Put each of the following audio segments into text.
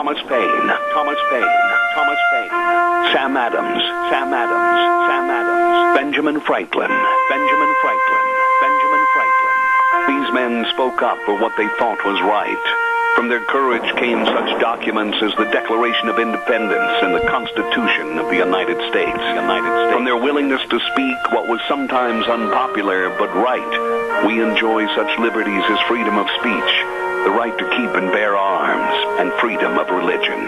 Thomas Paine, Sam Adams, Benjamin Franklin. These men spoke up for what they thought was right. From their courage came such documents as the Declaration of Independence and the Constitution of the United States. From their willingness to speak what was sometimes unpopular but right, we enjoy such liberties as freedom of speech, the right to keep and bear arms, and freedom of religion.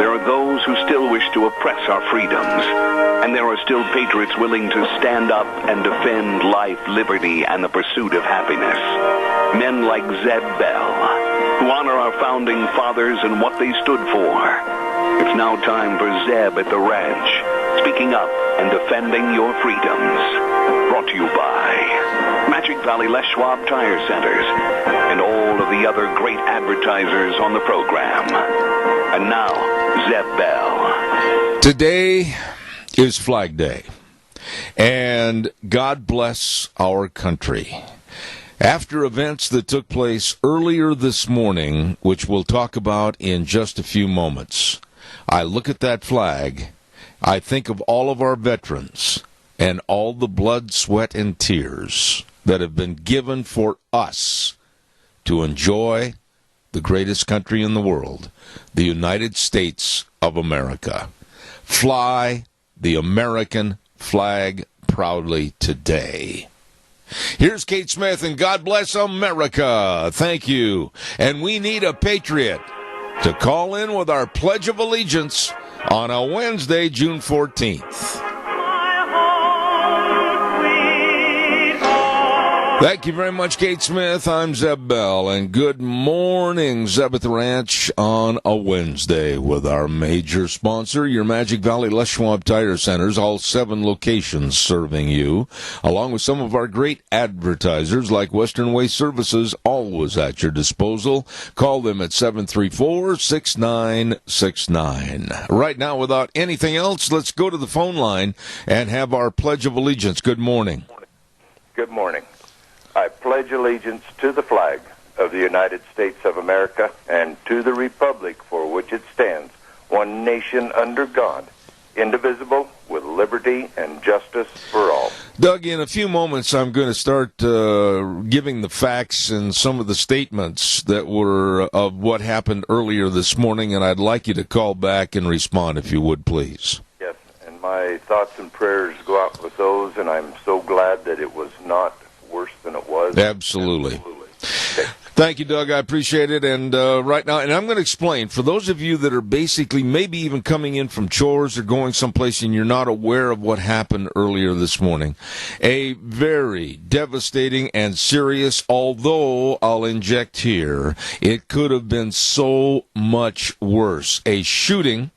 There are those who still wish to oppress our freedoms, and there are still patriots willing to stand up and defend life, liberty, and the pursuit of happiness. Men like Zeb Bell, who honor our founding fathers and what they stood for. It's now time for Zeb at the ranch, speaking up and defending your freedoms. Brought to you by Magic Valley Les Schwab Tire Centers and all of the other great advertisers on the program. And now, Zeb Bell. Today is Flag Day, and God bless our country. After events that took place earlier this morning, which we'll talk about in just a few moments, I look at that flag, I think of all of our veterans and all the blood, sweat, and tears that have been given for us to enjoy the greatest country in the world, the United States of America. Fly the American flag proudly today. Here's Kate Smith, and God bless America. Thank you. And we need a patriot to call in with our Pledge of Allegiance on a Wednesday, June 14th. Thank you very much, Kate Smith. I'm Zeb Bell, and good morning, Zeb at the Ranch on a Wednesday with our major sponsor, your Magic Valley Les Schwab Tire Centers, all 7 locations serving you, along with some of our great advertisers like Western Waste Services, always at your disposal. Call them at 734-6969. Right now, without anything else, let's go to the phone line and have our Pledge of Allegiance. Good morning. Good morning. I pledge allegiance to the flag of the United States of America and to the republic for which it stands, one nation under God, indivisible, with liberty and justice for all. Doug, in a few moments, I'm going to start giving the facts and some of the statements that were of what happened earlier this morning, and I'd like you to call back and respond, if you would, please. Yes, and my thoughts and prayers go out with those, and I'm so glad that it was not worse than it was. Absolutely. Okay. Thank you, Doug. I appreciate it. And right now, and I'm going to explain, for those of you that are basically maybe even coming in from chores or going someplace and you're not aware of what happened earlier this morning, a very devastating and serious, although I'll inject here, it could have been so much worse. A shooting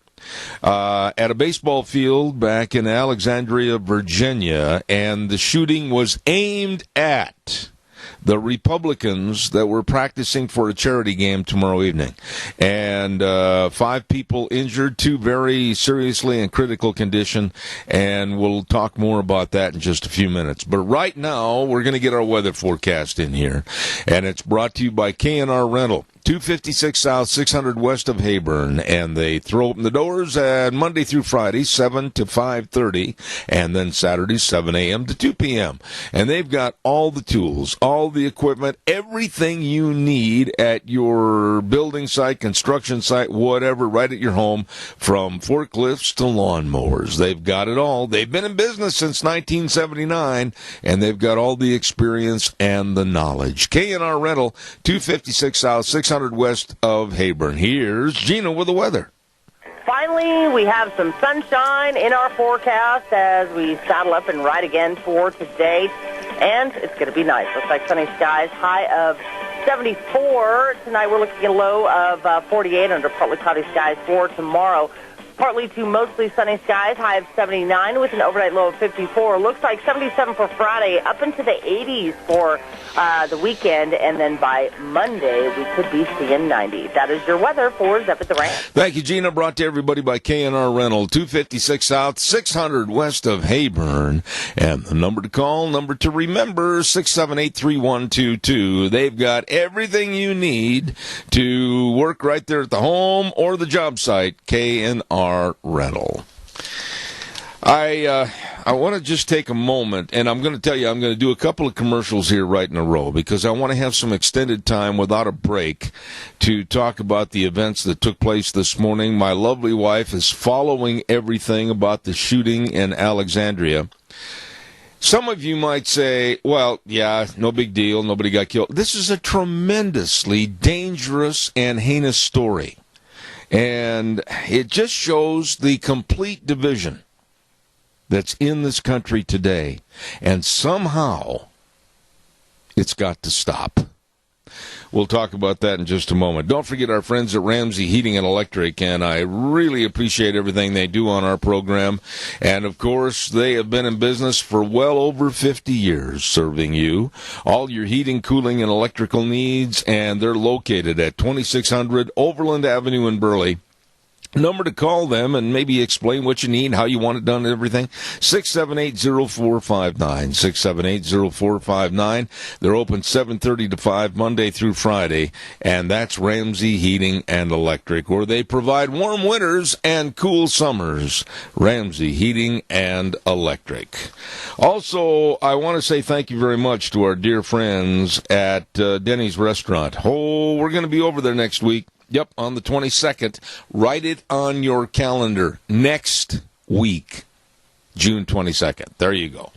at a baseball field back in Alexandria, Virginia, and the shooting was aimed at the Republicans that were practicing for a charity game tomorrow evening. And 5 people injured, 2 very seriously in critical condition, and we'll talk more about that in just a few minutes. But right now, we're going to get our weather forecast in here, and it's brought to you by K&R Rental. 256 South, 600 west of Hayburn, and they throw open the doors at Monday through Friday, 7 to 5:30, and then Saturday, 7 a.m. to 2 p.m. And they've got all the tools, all the equipment, everything you need at your building site, construction site, whatever, right at your home, from forklifts to lawnmowers. They've got it all. They've been in business since 1979, and they've got all the experience and the knowledge. K&R Rental, 256 South, 600 west of Hayburn. Here's Gina with the weather. Finally, we have some sunshine in our forecast as we saddle up and ride again for today. And it's going to be nice. Looks like sunny skies, high of 74. Tonight we're looking at a low of 48 under partly cloudy skies for tomorrow. Partly to mostly sunny skies, high of 79 with an overnight low of 54. Looks like 77 for Friday, up into the 80s for the weekend, and then by Monday we could be seeing 90. That is your weather for Zep at the Ranch. Thank you, Gina. Brought to everybody by K&R Rental, 256 South, 600 west of Hayburn. And the number to call, number to remember, 678-3122. They've got everything you need to work right there at the home or the job site, K&R Rental. I want to just take a moment, and I'm going to tell you, I'm going to do a couple of commercials here right in a row because I want to have some extended time without a break to talk about the events that took place this morning. My lovely wife is following everything about the shooting in Alexandria. Some of you might say, well, yeah, no big deal, nobody got killed. This is a tremendously dangerous and heinous story. And it just shows the complete division that's in this country today. And somehow, it's got to stop. We'll talk about that in just a moment. Don't forget our friends at Ramsey Heating and Electric, and I really appreciate everything they do on our program. And, of course, they have been in business for well over 50 years serving you, all your heating, cooling, and electrical needs, and they're located at 2600 Overland Avenue in Burley. Number to call them and maybe explain what you need, how you want it done and everything, 678-0459, 678-0459. They're open 7:30 to 5 Monday through Friday, and that's Ramsey Heating and Electric, where they provide warm winters and cool summers. Ramsey Heating and Electric. Also, I want to say thank you very much to our dear friends at Denny's Restaurant. Oh, we're going to be over there next week. Yep, on the 22nd. Write it on your calendar. Next week, June 22nd. There you go.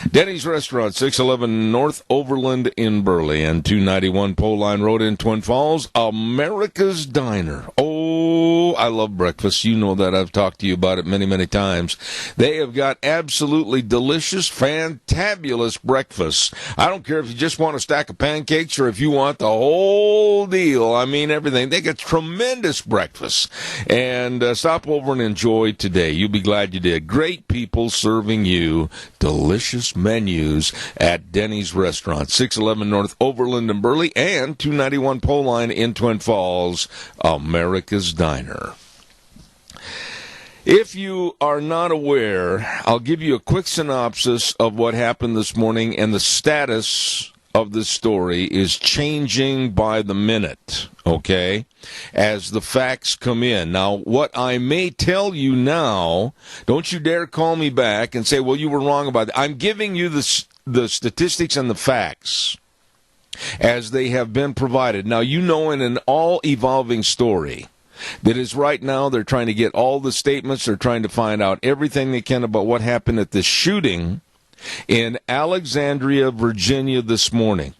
Denny's Restaurant, 611 North Overland in Burley and 291 Pole Line Road in Twin Falls. America's Diner. Oh, I love breakfast. You know that. I've talked to you about it many, many times. They have got absolutely delicious, fantabulous breakfasts. I don't care if you just want a stack of pancakes or if you want the whole deal. I mean, everything. They got tremendous breakfasts. And stop over and enjoy today. You'll be glad you did. Great people serving you delicious menus at Denny's Restaurant, 611 North Overland and Burley and 291 Pole Line in Twin Falls, America's Diner. If you are not aware, I'll give you a quick synopsis of what happened this morning, and the status of this story is changing by the minute, okay, as the facts come in. Now, what I may tell you now, don't you dare call me back and say, well, you were wrong about that. I'm giving you the statistics and the facts as they have been provided. Now, you know, in an all-evolving story that is right now, they're trying to get all the statements, they're trying to find out everything they can about what happened at the shooting in Alexandria, Virginia this morning.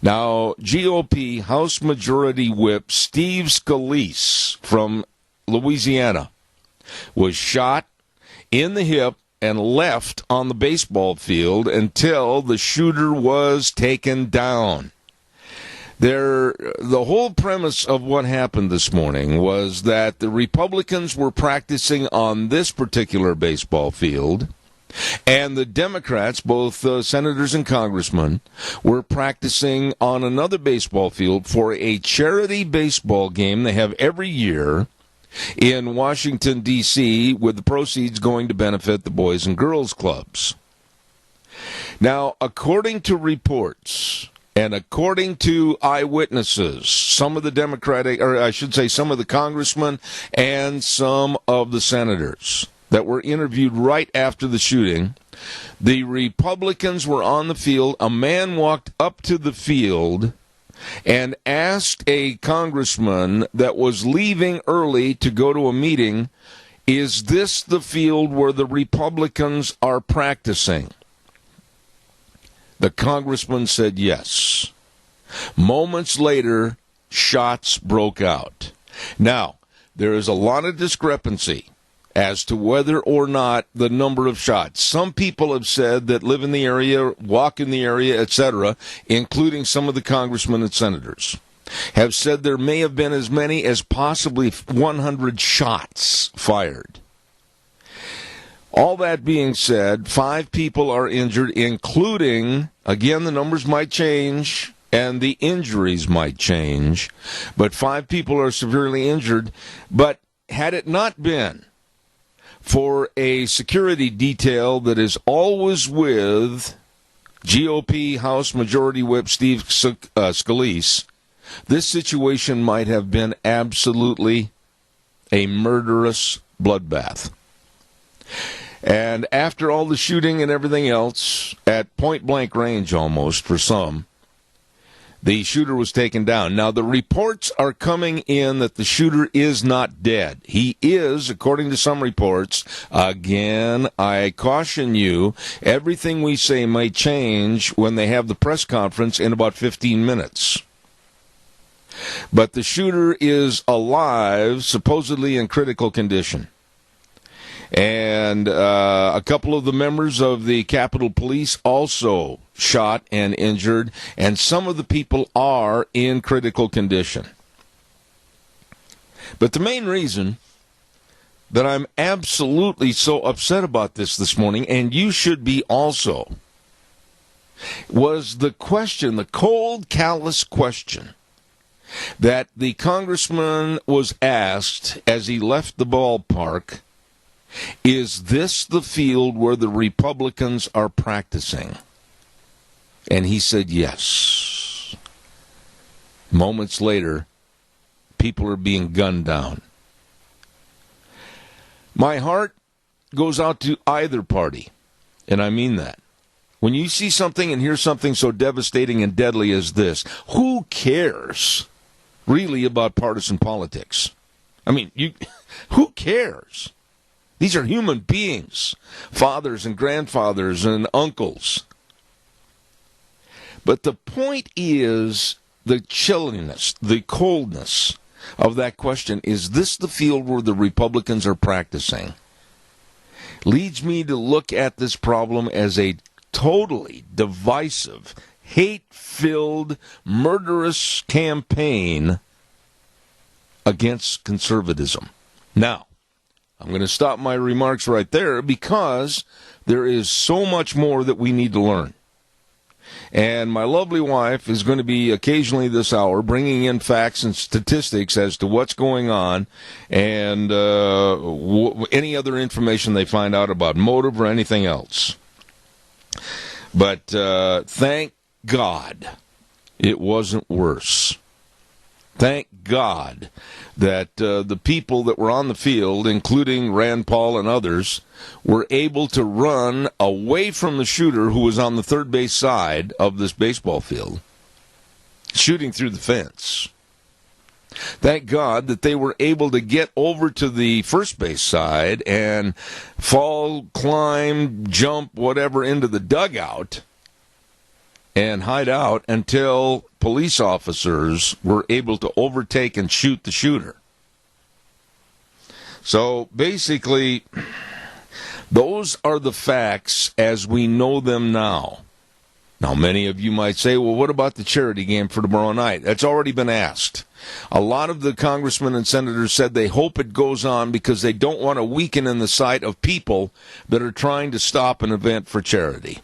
Now, GOP House Majority Whip Steve Scalise from Louisiana was shot in the hip and left on the baseball field until the shooter was taken down. The whole premise of what happened this morning was that the Republicans were practicing on this particular baseball field, and the Democrats, both senators and congressmen, were practicing on another baseball field for a charity baseball game they have every year in Washington, D.C., with the proceeds going to benefit the Boys and Girls Clubs. Now, according to reports and according to eyewitnesses, some of the Democratic, or I should say some of the congressmen and some of the senators that were interviewed right after the shooting, the Republicans were on the field. A man walked up to the field and asked a congressman that was leaving early to go to a meeting, is this the field where the Republicans are practicing? The congressman said yes. Moments later, shots broke out. Now, there is a lot of discrepancy as to whether or not the number of shots. Some people have said that live in the area, walk in the area, etc., including some of the congressmen and senators. have said there may have been as many as possibly 100 shots fired. All that being said, 5 people are injured, including, again, the numbers might change and the injuries might change, but 5 people are severely injured. But had it not been for a security detail that is always with GOP House Majority Whip Steve Scalise, this situation might have been absolutely a murderous bloodbath. And after all the shooting and everything else, at point-blank range almost for some, the shooter was taken down. Now, the reports are coming in that the shooter is not dead. He is, according to some reports. Again, I caution you, everything we say might change when they have the press conference in about 15 minutes. But the shooter is alive, supposedly in critical condition. And a couple of the members of the Capitol Police also shot and injured, and some of the people are in critical condition. But the main reason that I'm absolutely so upset about this morning, and you should be also, was the question, the cold, callous question that the congressman was asked as he left the ballpark. Is this the field where the Republicans are practicing? And he said yes. Moments later, people are being gunned down. My heart goes out to either party, and I mean that. When you see something and hear something so devastating and deadly as this, who cares really about partisan politics? I mean, who cares? These are human beings, fathers and grandfathers and uncles. But the point is the chilliness, the coldness of that question, is this the field where the Republicans are practicing? Leads me to look at this problem as a totally divisive, hate-filled, murderous campaign against conservatism. Now, I'm going to stop my remarks right there because there is so much more that we need to learn. And my lovely wife is going to be occasionally this hour bringing in facts and statistics as to what's going on and any other information they find out about motive or anything else. But thank God it wasn't worse. Thank God that the people that were on the field, including Rand Paul and others, were able to run away from the shooter who was on the third base side of this baseball field, shooting through the fence. Thank God that they were able to get over to the first base side and fall, climb, jump, whatever, into the dugout and hide out until police officers were able to overtake and shoot the shooter. So basically, those are the facts as we know them now. Now, many of you might say, well, what about the charity game for tomorrow night? That's already been asked. A lot of the congressmen and senators said they hope it goes on because they don't want to weaken in the sight of people that are trying to stop an event for charity.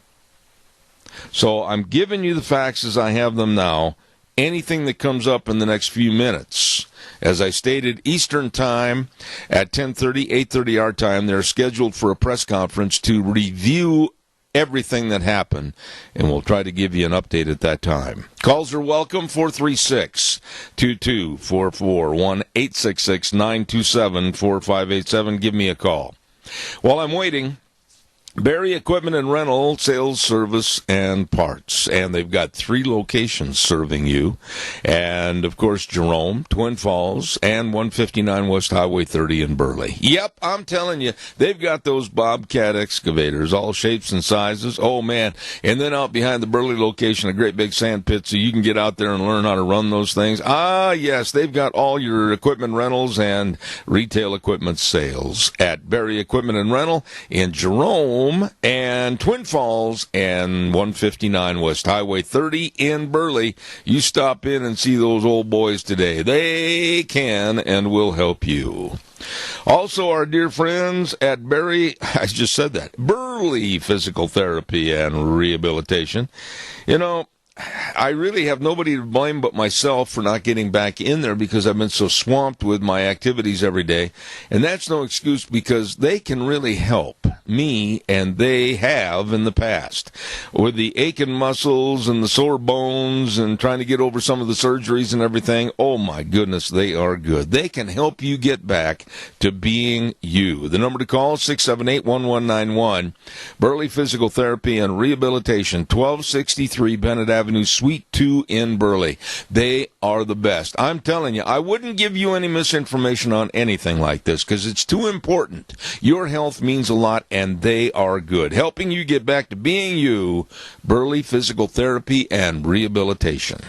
So I'm giving you the facts as I have them now. Anything that comes up in the next few minutes, as I stated, Eastern Time at 10:30, 8:30 our time, they're scheduled for a press conference to review everything that happened, and we'll try to give you an update at that time. Calls are welcome, 436-2244, 1-866-927-4587. Give me a call. While I'm waiting, Barry Equipment and Rental, sales, service, and parts. And they've got 3 locations serving you. And, of course, Jerome, Twin Falls, and 159 West Highway 30 in Burley. Yep, I'm telling you, they've got those Bobcat excavators, all shapes and sizes. Oh, man. And then out behind the Burley location, a great big sand pit, so you can get out there and learn how to run those things. Ah, yes, they've got all your equipment rentals and retail equipment sales at Barry Equipment and Rental in Jerome. Rome and Twin Falls and 159 West Highway 30 in Burley. You stop in and see those old boys today. They can and will help you. Also, our dear friends at Burley Physical Therapy and Rehabilitation. You know, I really have nobody to blame but myself for not getting back in there because I've been so swamped with my activities every day. And that's no excuse because they can really help me, and they have in the past. With the aching muscles and the sore bones and trying to get over some of the surgeries and everything, oh my goodness, they are good. They can help you get back to being you. The number to call, 678-1191. Burley Physical Therapy and Rehabilitation, 1263 Bennett Avenue, Suite 2 in Burley. They are the best. I'm telling you, I wouldn't give you any misinformation on anything like this because it's too important. Your health means a lot, and they are good. Helping you get back to being you, Burley Physical Therapy and Rehabilitation.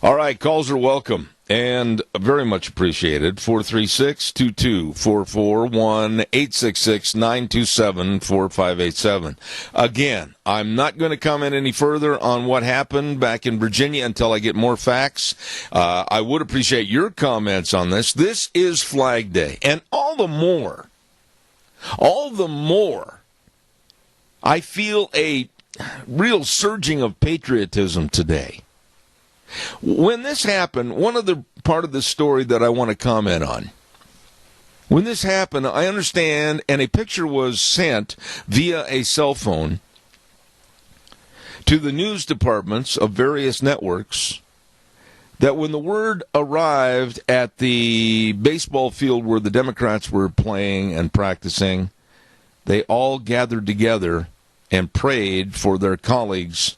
All right, calls are welcome and very much appreciated. 436-2244, 1-866-927-4587. Again, I'm not going to comment any further on what happened back in Virginia until I get more facts. I would appreciate your comments on this. This is Flag Day, and all the more, I feel a real surging of patriotism today. When this happened, one other part of the story that I want to comment on. When this happened, I understand, and a picture was sent via a cell phone to the news departments of various networks, that when the word arrived at the baseball field where the Democrats were playing and practicing, they all gathered together and prayed for their colleagues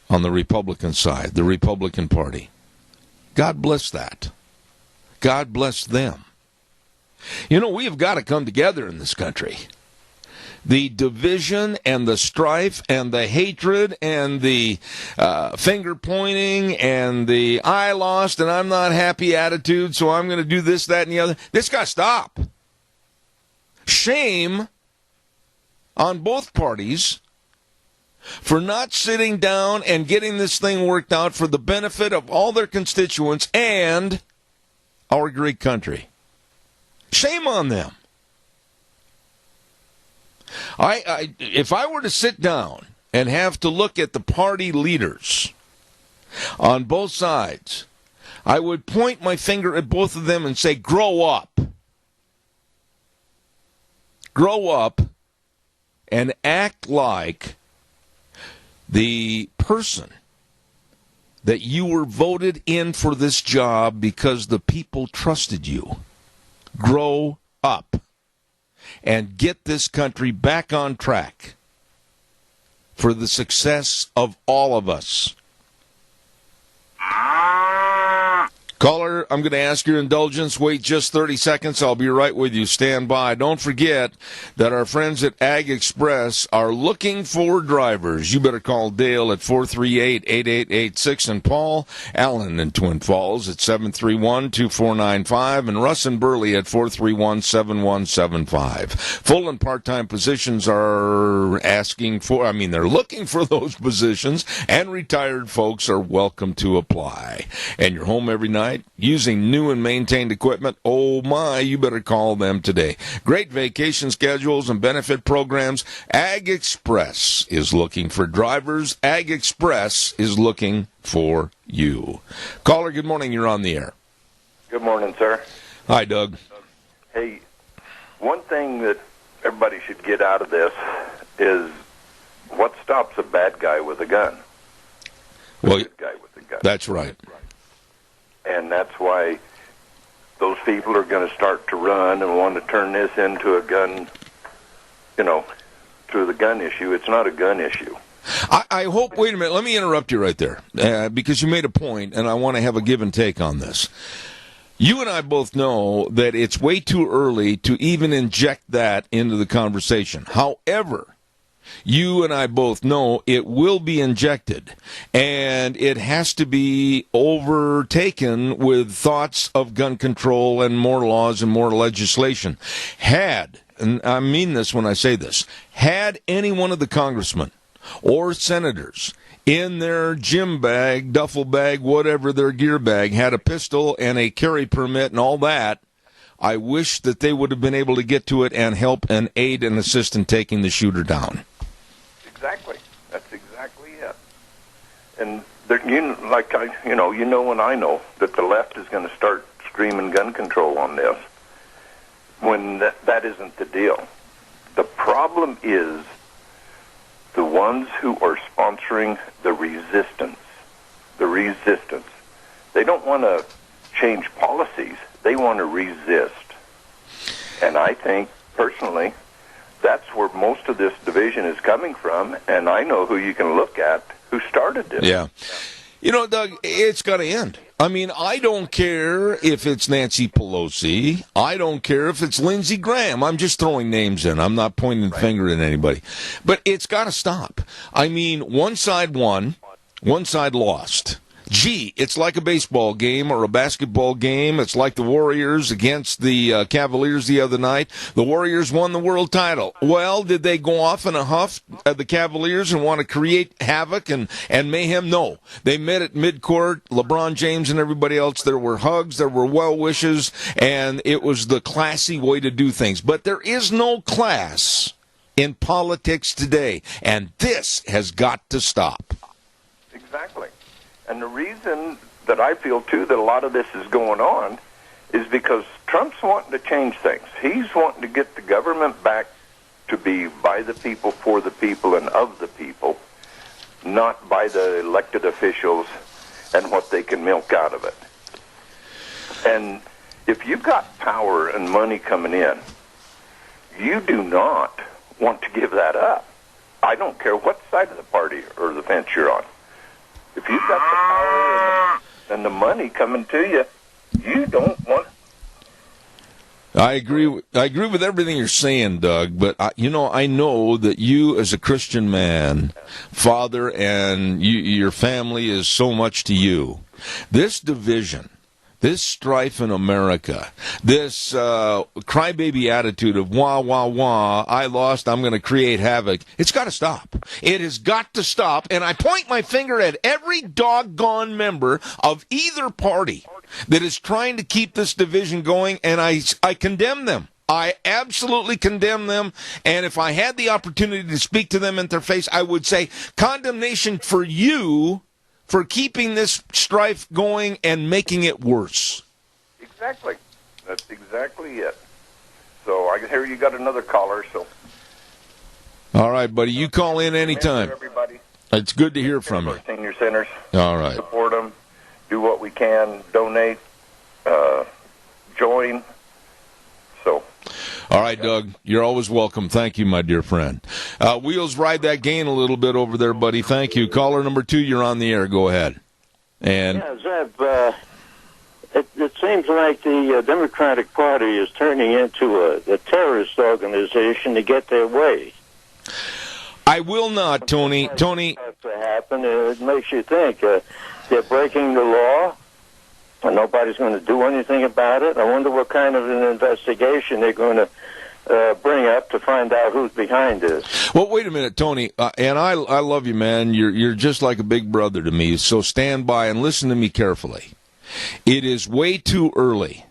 on the Republican side, the Republican Party. God bless that. God bless them. You know, we have got to come together in this country. The division and the strife and the hatred and the finger pointing and the I lost and I'm not happy attitude, so I'm going to do this, that, and the other. This got to stop. Shame on both parties for not sitting down and getting this thing worked out for the benefit of all their constituents and our great country. Shame on them. If I were to sit down and have to look at the party leaders on both sides, I would point my finger at both of them and say, grow up. Grow up and act like the person that you were voted in for this job because the people trusted you. Grow up and get this country back on track for the success of all of us. Caller, I'm going to ask your indulgence. Wait just 30 seconds. I'll be right with you. Stand by. Don't forget that our friends at Ag Express are looking for drivers. You better call Dale at 438-8886 and Paul Allen in Twin Falls at 731-2495 and Russ and Burley at 431-7175. Full and part-time positions are they're looking for those positions, and retired folks are welcome to apply. And you're home every night using new and maintained equipment, oh my, you better call them today. Great vacation schedules and benefit programs. Ag Express is looking for drivers. Ag Express is looking for you. Caller, good morning. You're on the air. Good morning, sir. Hi, Doug. Hey, one thing that everybody should get out of this is what stops a bad guy with a gun? Well, good guy with a gun. That's right. And that's why those people are going to start to run and want to turn this into a gun, to the gun issue. It's not a gun issue. I hope, wait a minute, let me interrupt you right there, because you made a point, and I want to have a give and take on this. You and I both know that it's way too early to even inject that into the conversation. However, you and I both know it will be injected, and it has to be overtaken with thoughts of gun control and more laws and more legislation. Had and I mean this when I say this, had any one of the congressmen or senators in their gym bag, duffel bag, whatever their gear bag, had a pistol and a carry permit and all that, I wish that they would have been able to get to it and help and aid and assist in taking the shooter down. Exactly. That's exactly it. And there, you know, and I know that the left is going to start screaming gun control on this when that isn't the deal. The problem is the ones who are sponsoring the resistance. They don't want to change policies. They want to resist. And I think, personally, that's where most of this division is coming from, and I know who you can look at who started this. Yeah. You know, Doug, it's got to end. I mean, I don't care if it's Nancy Pelosi. I don't care if it's Lindsey Graham. I'm just throwing names in. I'm not pointing the finger at anybody. But it's got to stop. I mean, one side won, one side lost. Gee, it's like a baseball game or a basketball game. It's like the Warriors against the Cavaliers the other night. The Warriors won the world title. Well, did they go off in a huff at the Cavaliers and want to create havoc and mayhem? No. They met at midcourt, LeBron James and everybody else. There were hugs, there were well wishes, and it was the classy way to do things. But there is no class in politics today, and this has got to stop. Exactly. And the reason that I feel, too, that a lot of this is going on is because Trump's wanting to change things. He's wanting to get the government back to be by the people, for the people, and of the people, not by the elected officials and what they can milk out of it. And if you've got power and money coming in, you do not want to give that up. I don't care what side of the party or the fence you're on. If you've got the power and the money coming to you, you don't want. I agree with everything you're saying, Doug. But I know that you, as a Christian man, father, and your family is so much to you. This division, this strife in America, this crybaby attitude of wah, wah, wah, I lost, I'm going to create havoc, it's got to stop. It has got to stop. And I point my finger at every doggone member of either party that is trying to keep this division going, and I condemn them. I absolutely condemn them, and if I had the opportunity to speak to them in their face, I would say, condemnation for you for keeping this strife going and making it worse. Exactly. That's exactly it. So I hear you got another caller, so. All right, buddy. You call in anytime. Everybody. It's good to hear from you. Senior centers. All right. Support them. Do what we can. Donate. Join. So. All right, Doug. You're always welcome. Thank you, my dear friend. Wheels, ride that gain a little bit over there, buddy. Thank you. Caller number 2, you're on the air. Go ahead. And yeah, Zeb, it seems like the Democratic Party is turning into a terrorist organization to get their way. I will not, Tony. Tony. That's to happen. It makes you think they're breaking the law. And nobody's going to do anything about it. I wonder what kind of an investigation they're going to bring up to find out who's behind this. Well, wait a minute, Tony. And I love you, man. You're just like a big brother to me. So stand by and listen to me carefully. It is way too early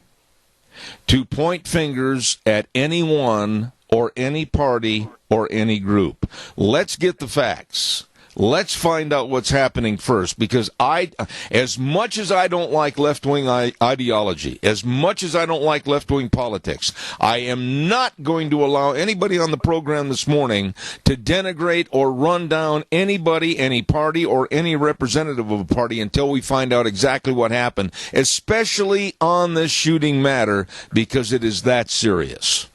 to point fingers at anyone or any party or any group. Let's get the facts. Let's find out what's happening first, because as much as I don't like left-wing ideology, as much as I don't like left-wing politics, I am not going to allow anybody on the program this morning to denigrate or run down anybody, any party, or any representative of a party until we find out exactly what happened, especially on this shooting matter, because it is that serious.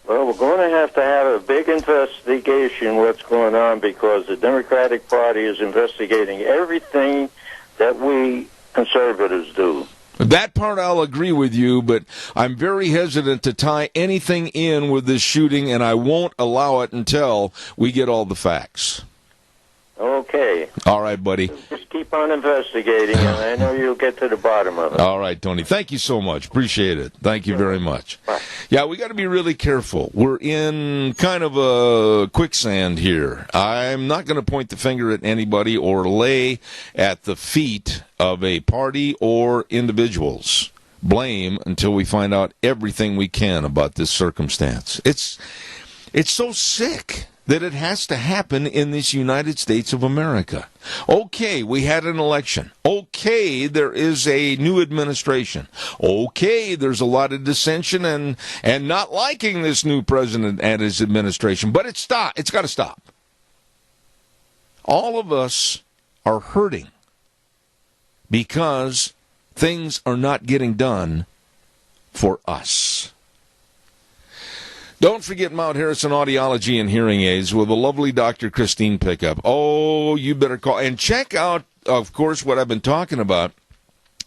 Well, we're going to have a big investigation what's going on, because the Democratic Party is investigating everything that we conservatives do. That part I'll agree with you, but I'm very hesitant to tie anything in with this shooting, and I won't allow it until we get all the facts. Okay. All right, buddy. Just keep on investigating, and I know you'll get to the bottom of it. All right, Tony. Thank you so much. Appreciate it. Thank you very much. Bye. Yeah, we got to be really careful. We're in kind of a quicksand here. I'm not going to point the finger at anybody or lay at the feet of a party or individuals blame until we find out everything we can about this circumstance. It's so sick that it has to happen in this United States of America. Okay, we had an election. Okay, there is a new administration. Okay, there's a lot of dissension and not liking this new president and his administration. But it's got to stop. All of us are hurting because things are not getting done for us. Don't forget Mount Harrison Audiology and Hearing Aids with the lovely Dr. Christine Pickup. Oh, you better call. And check out, of course, what I've been talking about.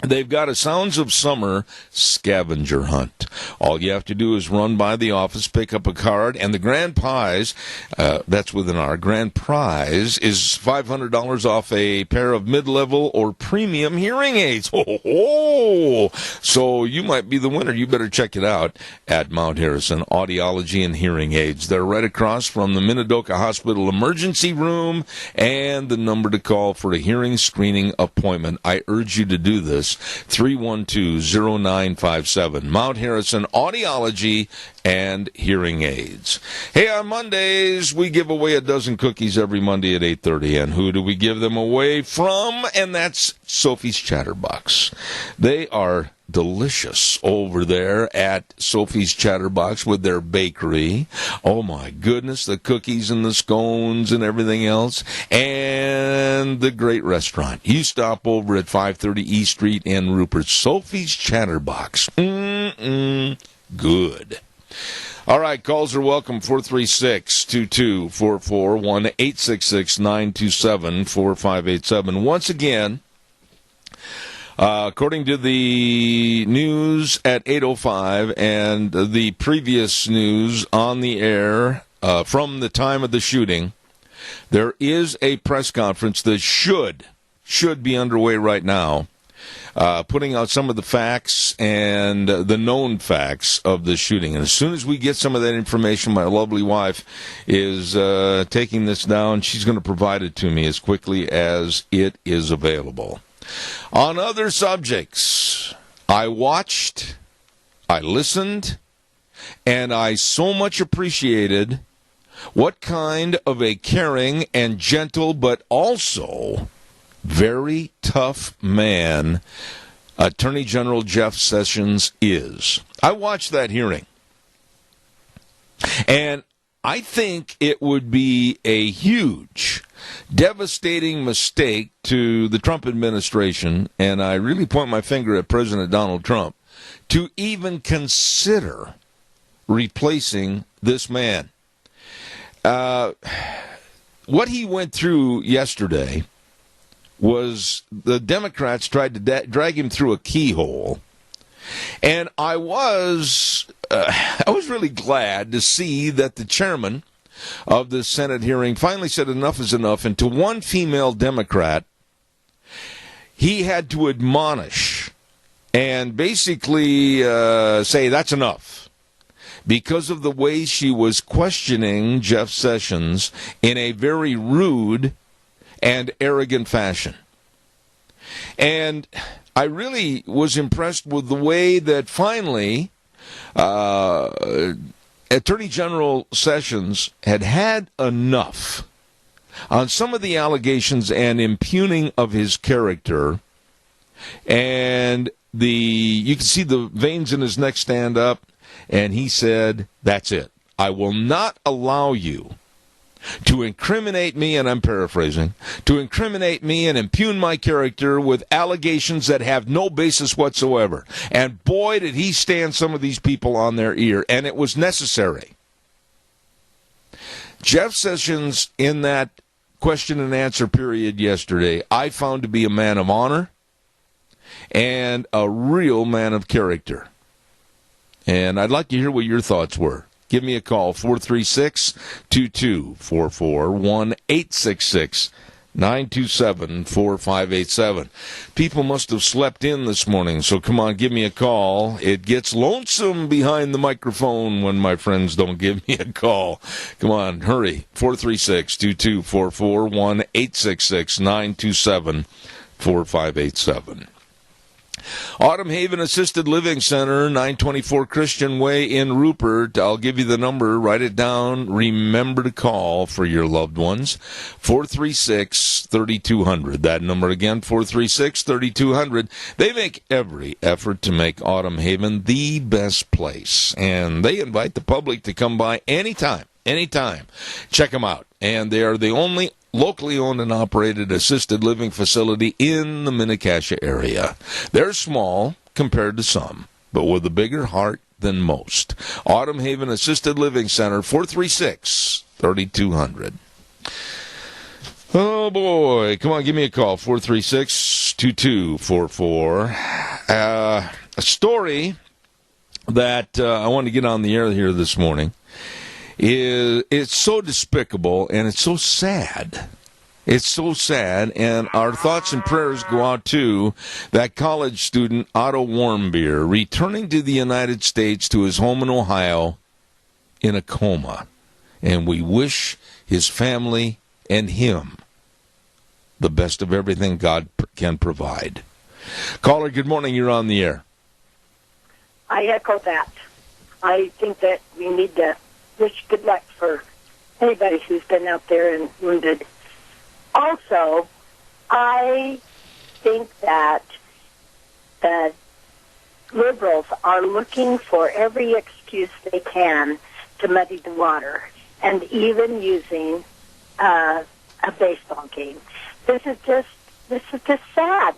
They've got a Sounds of Summer scavenger hunt. All you have to do is run by the office, pick up a card, and the grand prize, that's within our grand prize, is $500 off a pair of mid-level or premium hearing aids. Oh, so you might be the winner. You better check it out at Mount Harrison Audiology and Hearing Aids. They're right across from the Minidoka Hospital Emergency Room and the number to call for a hearing screening appointment. I urge you to do this. 312-0957. Mount Harrison Audiology and Hearing Aids. Hey, on Mondays, we give away a dozen cookies every Monday at 8:30. And who do we give them away from? And that's Sophie's Chatterbox. They are delicious over there at Sophie's Chatterbox with their bakery. Oh my goodness, the cookies and the scones and everything else. And the great restaurant. You stop over at 530 East Street in Rupert. Sophie's Chatterbox. Good. All right, calls are welcome, 436-2244, 1-866-927-4587. Once again, according to the news at 8:05 and the previous news on the air from the time of the shooting, there is a press conference that should be underway right now, putting out some of the facts and the known facts of the shooting. And as soon as we get some of that information, my lovely wife is taking this down. She's going to provide it to me as quickly as it is available. On other subjects, I watched, I listened, and I so much appreciated what kind of a caring and gentle but also very tough man Attorney General Jeff Sessions is. I watched that hearing, and I think it would be a huge, devastating mistake to the Trump administration, and I really point my finger at President Donald Trump, to even consider replacing this man. What he went through yesterday was the Democrats tried to drag him through a keyhole. And I was really glad to see that the chairman of the Senate hearing finally said enough is enough. And to one female Democrat, he had to admonish and basically say that's enough, because of the way she was questioning Jeff Sessions in a very rude and arrogant fashion. And I really was impressed with the way that finally Attorney General Sessions had enough on some of the allegations and impugning of his character, and you can see the veins in his neck stand up, and he said, that's it. I will not allow you to incriminate me, and I'm paraphrasing, to incriminate me and impugn my character with allegations that have no basis whatsoever. And boy, did he stand some of these people on their ear, and it was necessary. Jeff Sessions, in that question and answer period yesterday, I found to be a man of honor and a real man of character. And I'd like to hear what your thoughts were. Give me a call, 436-2244, 927-4587. People must have slept in this morning, so come on, give me a call. It gets lonesome behind the microphone when my friends don't give me a call. Come on, hurry. 436-2244, 1-866-927-4587. Autumn Haven Assisted Living Center, 924 Christian Way in Rupert. I'll give you the number. Write it down. Remember to call for your loved ones. 436-3200. That number again, 436-3200. They make every effort to make Autumn Haven the best place. And they invite the public to come by anytime. Check them out. And they are the only locally owned and operated assisted living facility in the Mini-Cassia area. They're small compared to some, but with a bigger heart than most. Autumn Haven Assisted Living Center, 436-3200. Oh, boy. Come on, give me a call, 436-2244. A story that I want to get on the air here this morning. It's so despicable, and it's so sad. It's so sad, and our thoughts and prayers go out to that college student, Otto Warmbier, returning to the United States to his home in Ohio in a coma. And we wish his family and him the best of everything God can provide. Caller, good morning. You're on the air. I echo that. I think that we need to wish good luck for anybody who's been out there and wounded. Also, I think that the liberals are looking for every excuse they can to muddy the water, and even using a baseball game. This is just sad.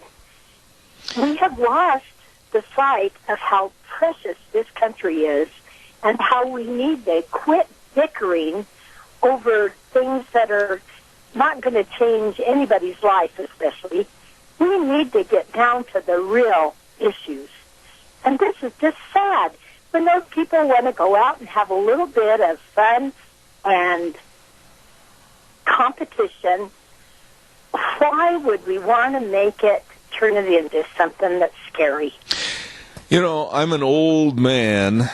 We have lost the sight of how precious this country is, and how we need to quit bickering over things that are not going to change anybody's life, especially. We need to get down to the real issues. And this is just sad. When those people want to go out and have a little bit of fun and competition, why would we want to turn it into something that's scary? You know, I'm an old man,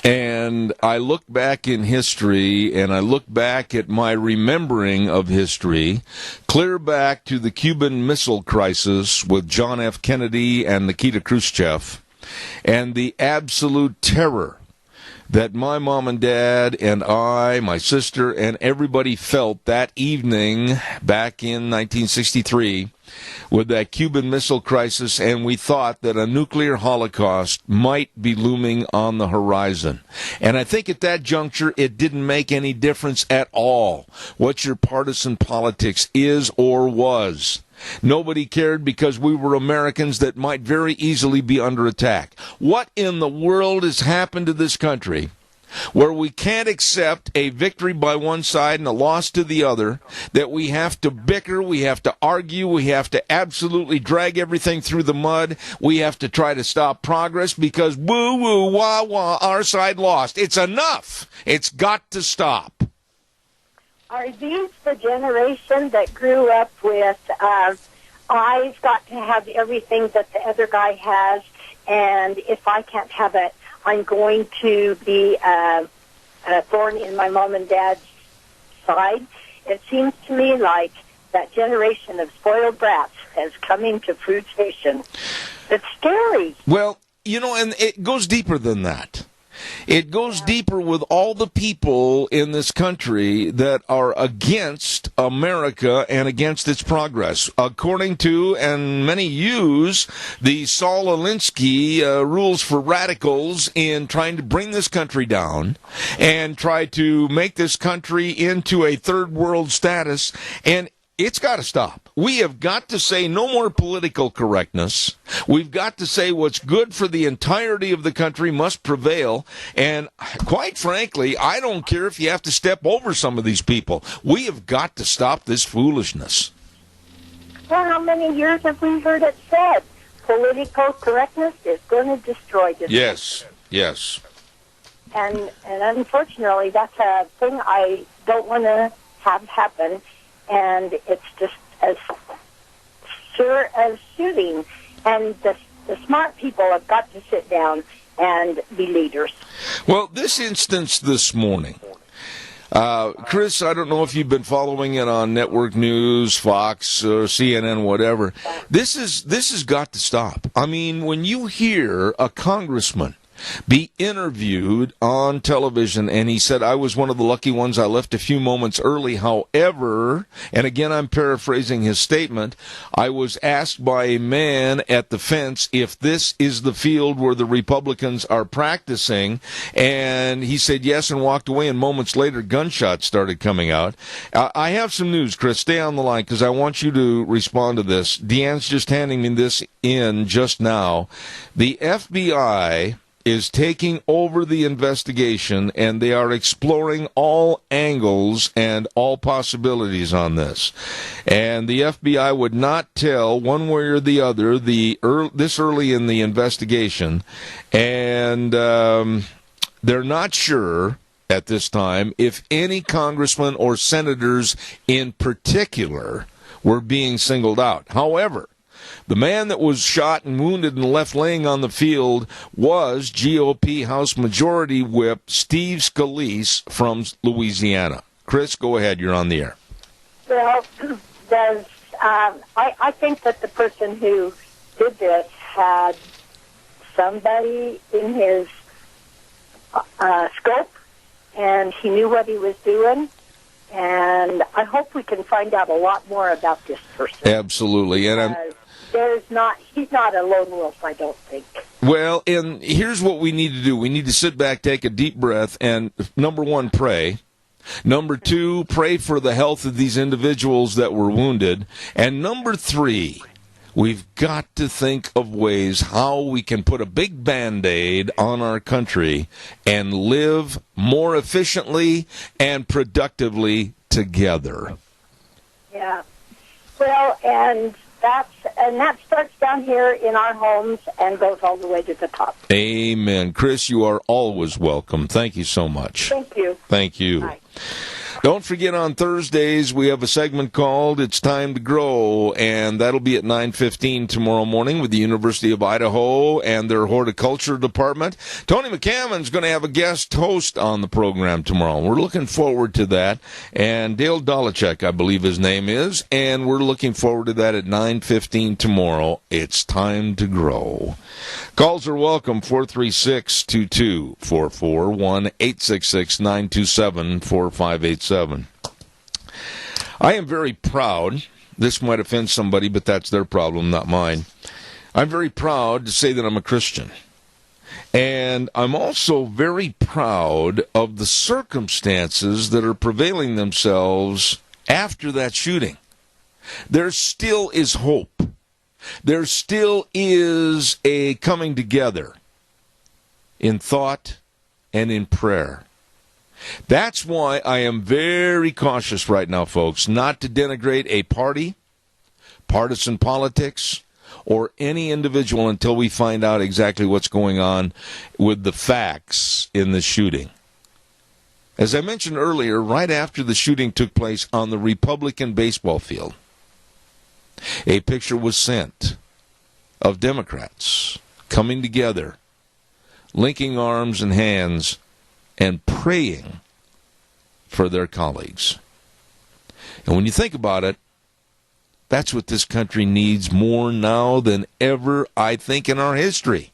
and I look back in history, and I look back at my remembering of history, clear back to the Cuban Missile Crisis with John F. Kennedy and Nikita Khrushchev, and the absolute terror that my mom and dad and I, my sister, and everybody felt that evening back in 1963 with that Cuban Missile Crisis, and we thought that a nuclear holocaust might be looming on the horizon. And I think at that juncture, it didn't make any difference at all what your partisan politics is or was. Nobody cared because we were Americans that might very easily be under attack. What in the world has happened to this country where we can't accept a victory by one side and a loss to the other, that we have to bicker, we have to argue, we have to absolutely drag everything through the mud, we have to try to stop progress because woo-woo, wah-wah, our side lost. It's enough. It's got to stop. Are these the generation that grew up with, I've got to have everything that the other guy has, and if I can't have it, I'm going to be a thorn in my mom and dad's side? It seems to me like that generation of spoiled brats has come into food station. It's scary. Well, you know, and it goes deeper than that. It goes deeper with all the people in this country that are against America and against its progress. According to, and many use, the Saul Alinsky rules for radicals in trying to bring this country down and try to make this country into a third world status, and it's got to stop. We have got to say no more political correctness. We've got to say what's good for the entirety of the country must prevail. And quite frankly, I don't care if you have to step over some of these people. We have got to stop this foolishness. Well, how many years have we heard it said? Political correctness is going to destroy this country. Yes. And unfortunately, that's a thing I don't want to have happen. And it's just as shooting, and the smart people have got to sit down and be leaders. Well, this instance this morning, Chris, I don't know if you've been following it on network news, Fox, or CNN, whatever. This has got to stop. I mean, when you hear a congressman be interviewed on television, and he said, I was one of the lucky ones, I left a few moments early. However, and again I'm paraphrasing his statement, I was asked by a man at the fence if this is the field where the Republicans are practicing, and he said yes and walked away, and moments later gunshots started coming out. I have some news, Chris. Stay on the line because I want you to respond to this. Deanne's just handing me this in just now. The FBI is taking over the investigation, and they are exploring all angles and all possibilities on this. And the FBI would not tell one way or the other this early in the investigation, and they're not sure at this time if any congressmen or senators in particular were being singled out. However, the man that was shot and wounded and left laying on the field was GOP House Majority Whip Steve Scalise from Louisiana. Chris, go ahead. You're on the air. Well, I think that the person who did this had somebody in his scope, and he knew what he was doing. And I hope we can find out a lot more about this person. Absolutely. And he's not a lone wolf, I don't think. Well, and here's what we need to do. We need to sit back, take a deep breath, and number one, pray. Number two, pray for the health of these individuals that were wounded. And number three, we've got to think of ways how we can put a big Band-Aid on our country and live more efficiently and productively together. Yeah. Well, and that starts down here in our homes and goes all the way to the top. Amen. Chris, you are always welcome. Thank you so much. Thank you. Thank you. Bye. Don't forget, on Thursdays, we have a segment called It's Time to Grow, and that'll be at 9:15 tomorrow morning with the University of Idaho and their horticulture department. Tony McCammon's going to have a guest host on the program tomorrow. We're looking forward to that. And Dale Dolachek, I believe his name is, and we're looking forward to that at 9:15 tomorrow. It's time to grow. Calls are welcome, 436-2244, 1-866-927-4587. I am very proud. This might offend somebody, but that's their problem, not mine. I'm very proud to say that I'm a Christian. And I'm also very proud of the circumstances that are prevailing themselves after that shooting. There still is hope. There still is a coming together in thought and in prayer. That's why I am very cautious right now, folks, not to denigrate a party, partisan politics, or any individual until we find out exactly what's going on with the facts in the shooting. As I mentioned earlier, right after the shooting took place on the Republican baseball field, a picture was sent of Democrats coming together, linking arms and hands, and praying for their colleagues. And when you think about it, that's what this country needs more now than ever, I think, in our history.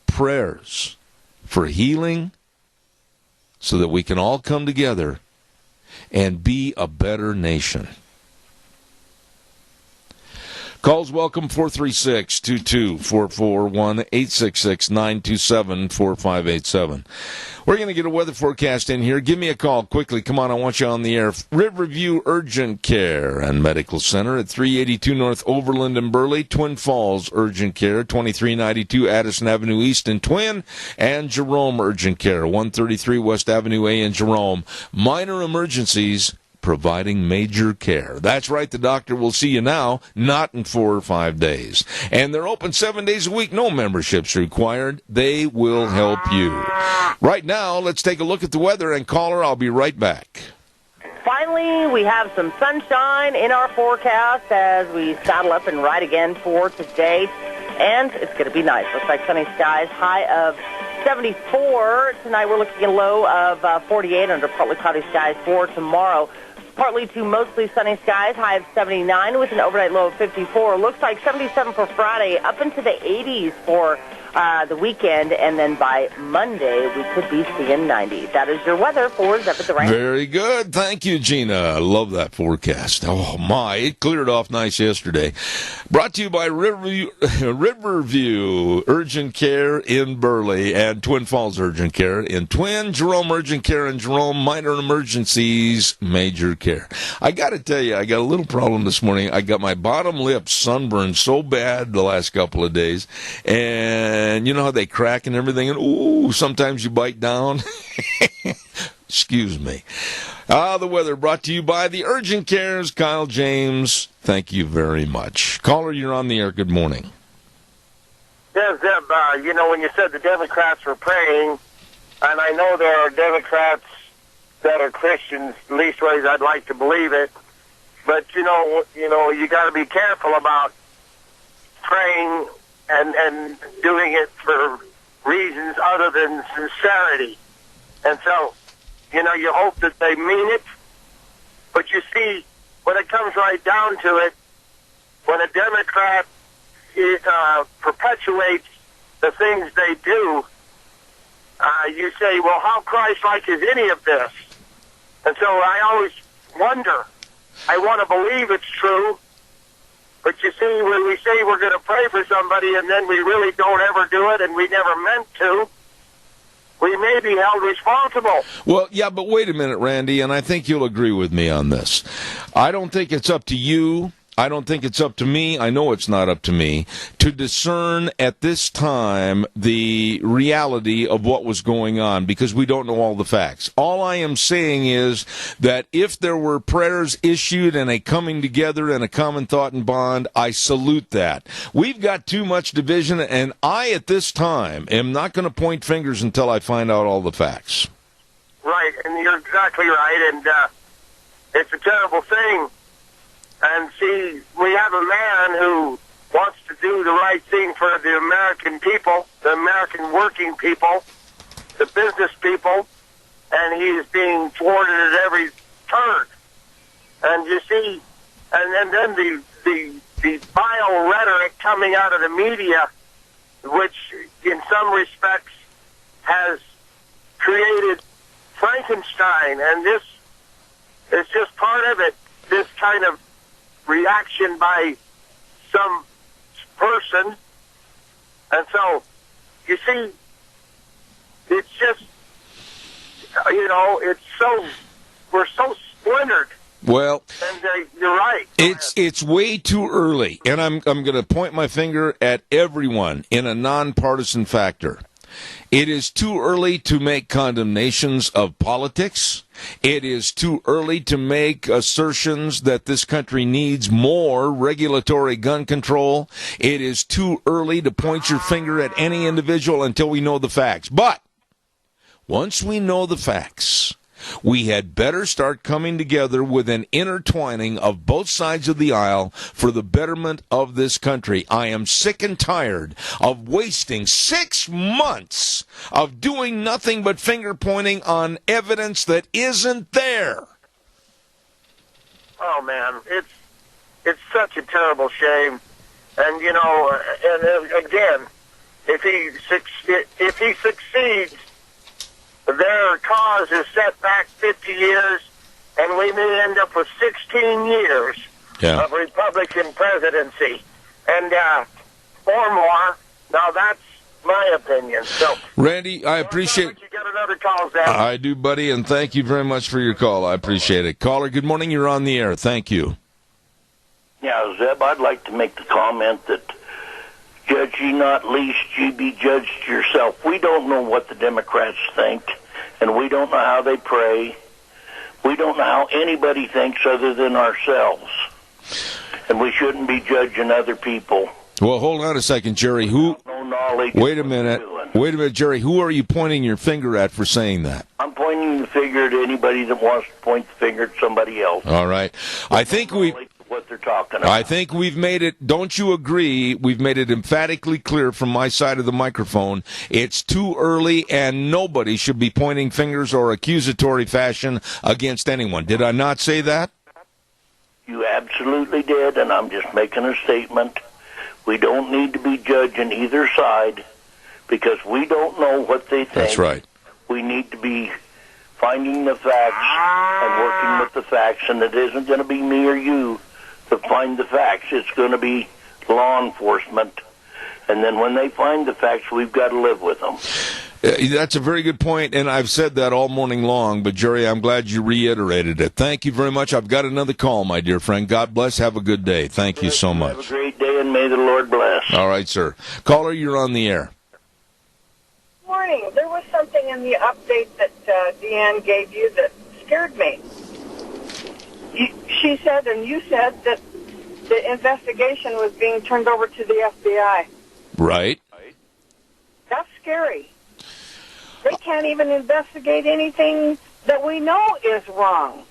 Prayers for healing so that we can all come together and be a better nation. Calls welcome, 436-2244, 1-866-927-4587. We're going to get a weather forecast in here. Give me a call quickly. Come on, I want you on the air. Riverview Urgent Care and Medical Center at 382 North Overland in Burley. Twin Falls Urgent Care, 2392 Addison Avenue East in Twin. And Jerome Urgent Care, 133 West Avenue A in Jerome. Minor emergencies, providing major care. That's right, the doctor will see you now, not in 4 or 5 days. And they're open 7 days a week, no memberships required. They will help you. Right now, let's take a look at the weather, and caller, I'll be right back. finally, we have some sunshine in our forecast as we saddle up and ride again for today. And it's going to be nice. Looks like sunny skies, high of 74. Tonight we're looking at a low of 48 under partly cloudy skies for tomorrow. Partly to mostly sunny skies, high of 79 with an overnight low of 54. Looks like 77 for Friday, up into the 80s for the weekend, and then by Monday we could be seeing 90. That is your weather for Zep at the Ranch. Very good. Thank you, Gina. I love that forecast. Oh, my. It cleared off nice yesterday. Brought to you by Riverview Urgent Care in Burley and Twin Falls Urgent Care in Twin, Jerome Urgent Care in Jerome, minor emergencies, major care. I got to tell you, I got a little problem this morning. I got my bottom lip sunburned so bad the last couple of days, and you know how they crack and everything, and ooh, sometimes you bite down. Excuse me. The weather brought to you by the Urgent Cares, Kyle James. Thank you very much. Caller, you're on the air. Good morning. Yes, Zeb, when you said the Democrats were praying, and I know there are Democrats that are Christians, leastways I'd like to believe it, but, you got to be careful about praying and doing it for reasons other than sincerity. And so, you hope that they mean it. But you see, when it comes right down to it, when a Democrat perpetuates the things they do, you say, well, how Christ-like is any of this? And so I always wonder. I want to believe it's true. But you see, when we say we're going to pray for somebody and then we really don't ever do it and we never meant to, we may be held responsible. Well, yeah, but wait a minute, Randy, and I think you'll agree with me on this. I don't think it's up to you. I don't think it's up to me. I know it's not up to me to discern at this time the reality of what was going on because we don't know all the facts. All I am saying is that if there were prayers issued and a coming together and a common thought and bond, I salute that. We've got too much division, and I, at this time, am not going to point fingers until I find out all the facts. Right, and you're exactly right, and it's a terrible thing. And see, we have a man who wants to do the right thing for the American people, the American working people, the business people, and he is being thwarted at every turn. And you see, and then the vile rhetoric coming out of the media, which in some respects has created Frankenstein, and this is just part of it, this kind of reaction by some person. And so, you see, it's just, it's so, we're so splintered. Well, and you're right. It's way too early, and I'm going to point my finger at everyone in a nonpartisan factor. It is too early to make condemnations of politics. It is too early to make assertions that this country needs more regulatory gun control. It is too early to point your finger at any individual until we know the facts. But once we know the facts, we had better start coming together with an intertwining of both sides of the aisle for the betterment of this country. I am sick and tired of wasting 6 months of doing nothing but finger pointing on evidence that isn't there. Oh, man, it's such a terrible shame. And, and again, if he succeeds, their cause is set back 50 years, and we may end up with 16 years of Republican presidency. And or more. Now, that's my opinion. So, Randy, I appreciate... You got another call, Zeb. I do, buddy, and thank you very much for your call. I appreciate it. Caller, good morning. You're on the air. Thank you. Yeah, Zeb, I'd like to make the comment that judge ye not, lest ye be judged yourself. We don't know what the Democrats think, and we don't know how they pray. We don't know how anybody thinks other than ourselves. And we shouldn't be judging other people. Well, hold on a second, Jerry. Who? No knowledge. Wait a minute. Wait a minute, Jerry. Who are you pointing your finger at for saying that? I'm pointing the finger at anybody that wants to point the finger at somebody else. All right. I think what they're talking about. I think we've made it, don't you agree, we've made it emphatically clear from my side of the microphone, it's too early and nobody should be pointing fingers or accusatory fashion against anyone. Did I not say that? You absolutely did, and I'm just making a statement. We don't need to be judging either side because we don't know what they think. That's right. We need to be finding the facts and working with the facts, and it isn't going to be me or you to find the facts. It's going to be law enforcement. And then when they find the facts, we've got to live with them. That's a very good point, and I've said that all morning long, but Jerry, I'm glad you reiterated it. Thank you very much. I've got another call, my dear friend. God bless. Have a good day. Thank you so much. Have a great day, and may the Lord bless. All right, sir. Caller, you're on the air. Morning. There was something in the update that Deanne gave you that scared me. She said, and you said, that the investigation was being turned over to the FBI. Right. That's scary. They can't even investigate anything that we know is wrong.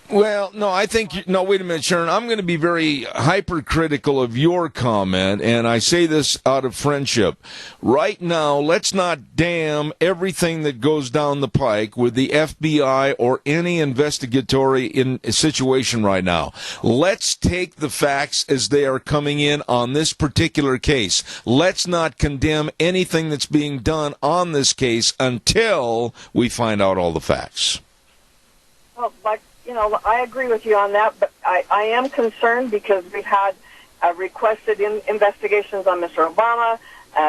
Well, no, I think, no, wait a minute, Sharon. I'm going to be very hypercritical of your comment, and I say this out of friendship. Right now, let's not damn everything that goes down the pike with the FBI or any investigatory situation right now. Let's take the facts as they are coming in on this particular case. Let's not condemn anything that's being done on this case until we find out all the facts. Well, I agree with you on that, but I am concerned because we've had requested investigations on Mr. Obama,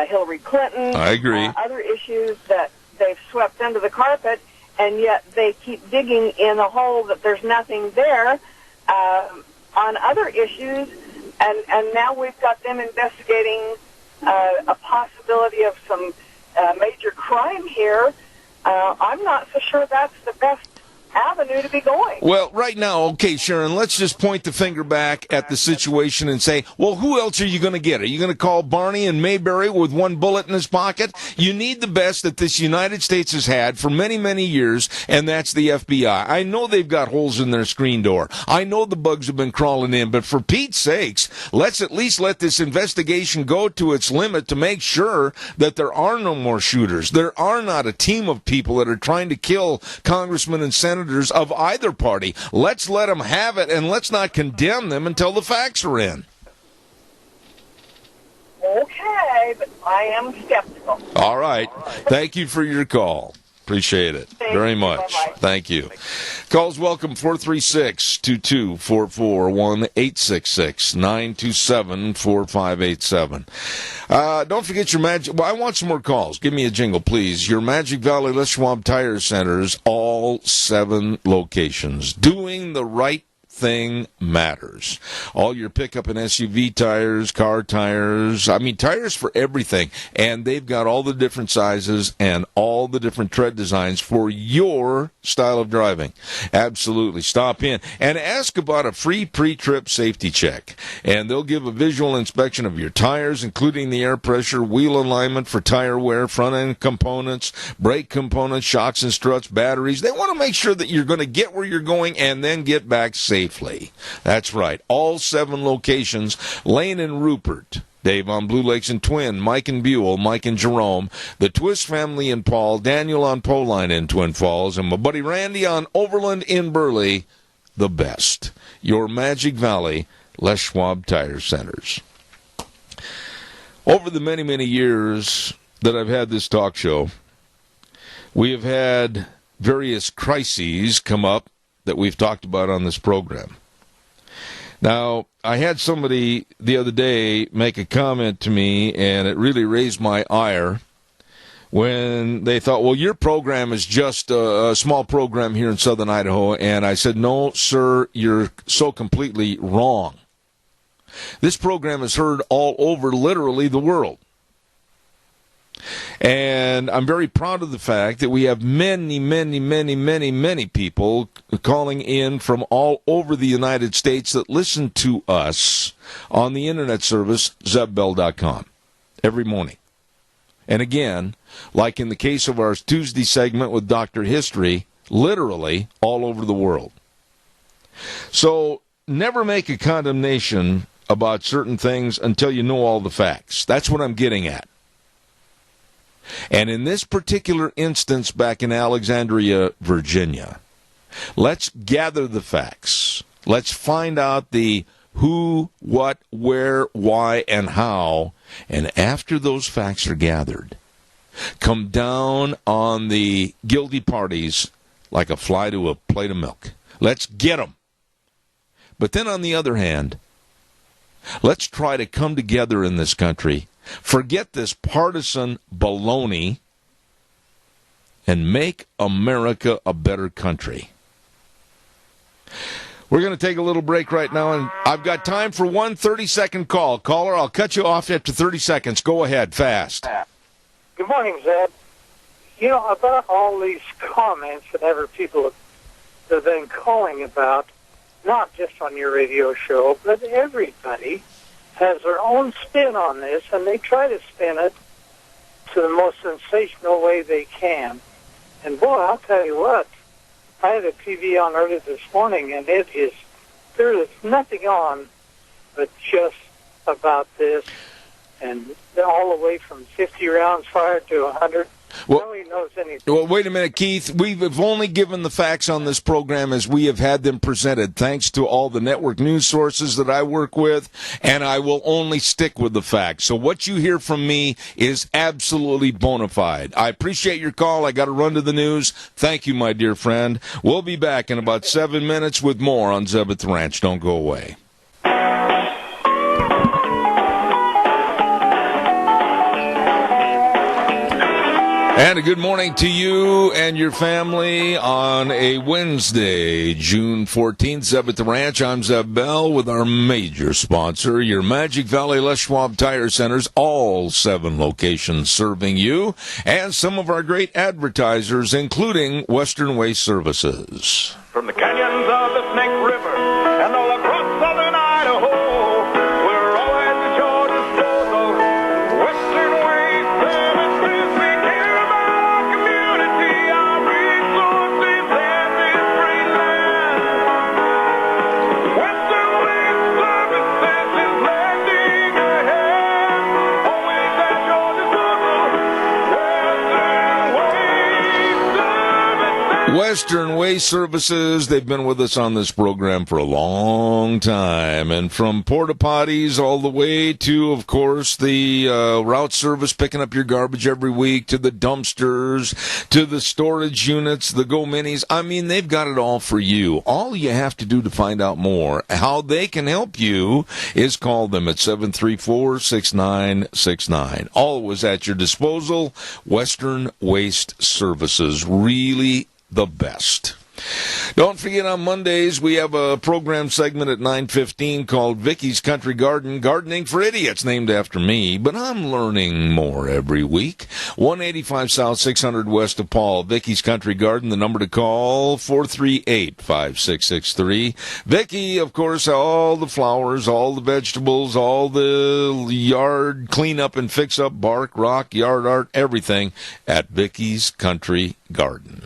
Hillary Clinton. I agree. Other issues that they've swept under the carpet, and yet they keep digging in a hole that there's nothing there on other issues, and now we've got them investigating a possibility of some major crime here. I'm not so sure that's the best avenue to be going. Well, right now, okay, Sharon, let's just point the finger back at the situation and say, well, who else are you going to get? Are you going to call Barney and Mayberry with one bullet in his pocket? You need the best that this United States has had for many, many years, and that's the FBI. I know they've got holes in their screen door. I know the bugs have been crawling in, but for Pete's sakes, let's at least let this investigation go to its limit to make sure that there are no more shooters. There are not a team of people that are trying to kill congressmen and senators of either party. Let's let them have it, and let's not condemn them until the facts are in. Okay, but I am skeptical. All right. Thank you for your call. Appreciate it very much. Bye-bye. Thank you. Calls welcome 436-2244, 1-866-927-4587. Don't forget your magic. Well, I want some more calls. Give me a jingle, please. Your Magic Valley Les Schwab Tire Centers, all 7 locations. Doing the right thing matters. All your pickup and SUV tires, car tires, tires for everything. And they've got all the different sizes and all the different tread designs for your style of driving. Absolutely. Stop in and ask about a free pre-trip safety check. And they'll give a visual inspection of your tires, including the air pressure, wheel alignment for tire wear, front-end components, brake components, shocks and struts, batteries. They want to make sure that you're going to get where you're going and then get back safely. That's right. All 7 locations. Lane and Rupert. Dave on Blue Lakes and Twin. Mike and Buell. Mike and Jerome. The Twist family in Paul. Daniel on Poline in Twin Falls. And my buddy Randy on Overland in Burley. The best. Your Magic Valley Les Schwab Tire Centers. Over the many, many years that I've had this talk show, we have had various crises come up that we've talked about on this program. Now, I had somebody the other day make a comment to me, and it really raised my ire when they thought, well, your program is just a small program here in southern Idaho. And I said, no, sir, you're so completely wrong. This program is heard all over literally the world. And I'm very proud of the fact that we have many, many, many, many, many people calling in from all over the United States that listen to us on the internet service, ZebBell.com, every morning. And again, like in the case of our Tuesday segment with Dr. History, literally all over the world. So never make a condemnation about certain things until you know all the facts. That's what I'm getting at. And in this particular instance back in Alexandria, Virginia, let's gather the facts. Let's find out the who, what, where, why, and how. And after those facts are gathered, come down on the guilty parties like a fly to a plate of milk. Let's get them. But then on the other hand, let's try to come together in this country, forget this partisan baloney, and make America a better country. We're going to take a little break right now, and I've got time for one 30-second call. Caller, I'll cut you off after 30 seconds. Go ahead, fast. Good morning, Zed. You know, about all these comments that other people have been calling about, not just on your radio show, but everybody has their own spin on this, and they try to spin it to the most sensational way they can. And boy, I'll tell you what, I had a TV on early this morning, and there is nothing on but just about this, and all the way from 50 rounds fired to 100. Nobody knows anything. Well, wait a minute, Keith. We've only given the facts on this program as we have had them presented, thanks to all the network news sources that I work with, and I will only stick with the facts. So what you hear from me is absolutely bona fide. I appreciate your call. I got to run to the news. Thank you, my dear friend. We'll be back in about 7 minutes with more on Zeb at the Ranch. Don't go away. And a good morning to you and your family on a Wednesday, June 14th. Zeb at the Ranch. I'm Zeb Bell with our major sponsor, your Magic Valley Les Schwab Tire Centers, all 7 locations serving you, and some of our great advertisers, including Western Waste Services. From the canyons of the Snake River and all across southern Idaho, we're always at your disposal. Western Waste Services, we care about our community, our resources, and this great land. Western Waste Services is lending a hand, always at your disposal. Western Waste Services, they've been with us on this program for a long time. And from porta potties all the way to, of course, the route service picking up your garbage every week, to the dumpsters, to the storage units, the Go Minis. I mean, they've got it all for you. All you have to do to find out more, how they can help you, is call them at 734-6969. Always at your disposal. Western Waste Services. Really the best. Don't forget, on Mondays, we have a program segment at 9:15 called Vicky's Country Garden, Gardening for Idiots, named after me, but I'm learning more every week. 185 South, 600 West of Paul, Vicky's Country Garden, the number to call, 438-5663. Vicky, of course, all the flowers, all the vegetables, all the yard cleanup and fix-up, bark, rock, yard art, everything at Vicky's Country Garden.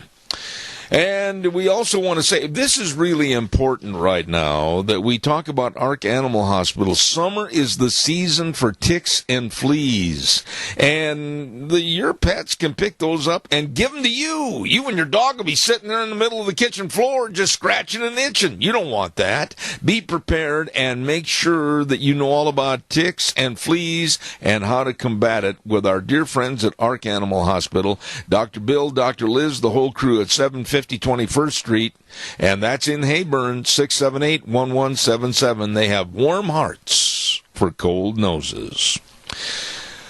And we also want to say, this is really important right now, that we talk about Ark Animal Hospital. Summer is the season for ticks and fleas. And your pets can pick those up and give them to you. You and your dog will be sitting there in the middle of the kitchen floor just scratching and itching. You don't want that. Be prepared and make sure that you know all about ticks and fleas and how to combat it with our dear friends at Ark Animal Hospital. Dr. Bill, Dr. Liz, the whole crew at 750 21st Street, and that's in Hayburn, 678-1177. They have warm hearts for cold noses.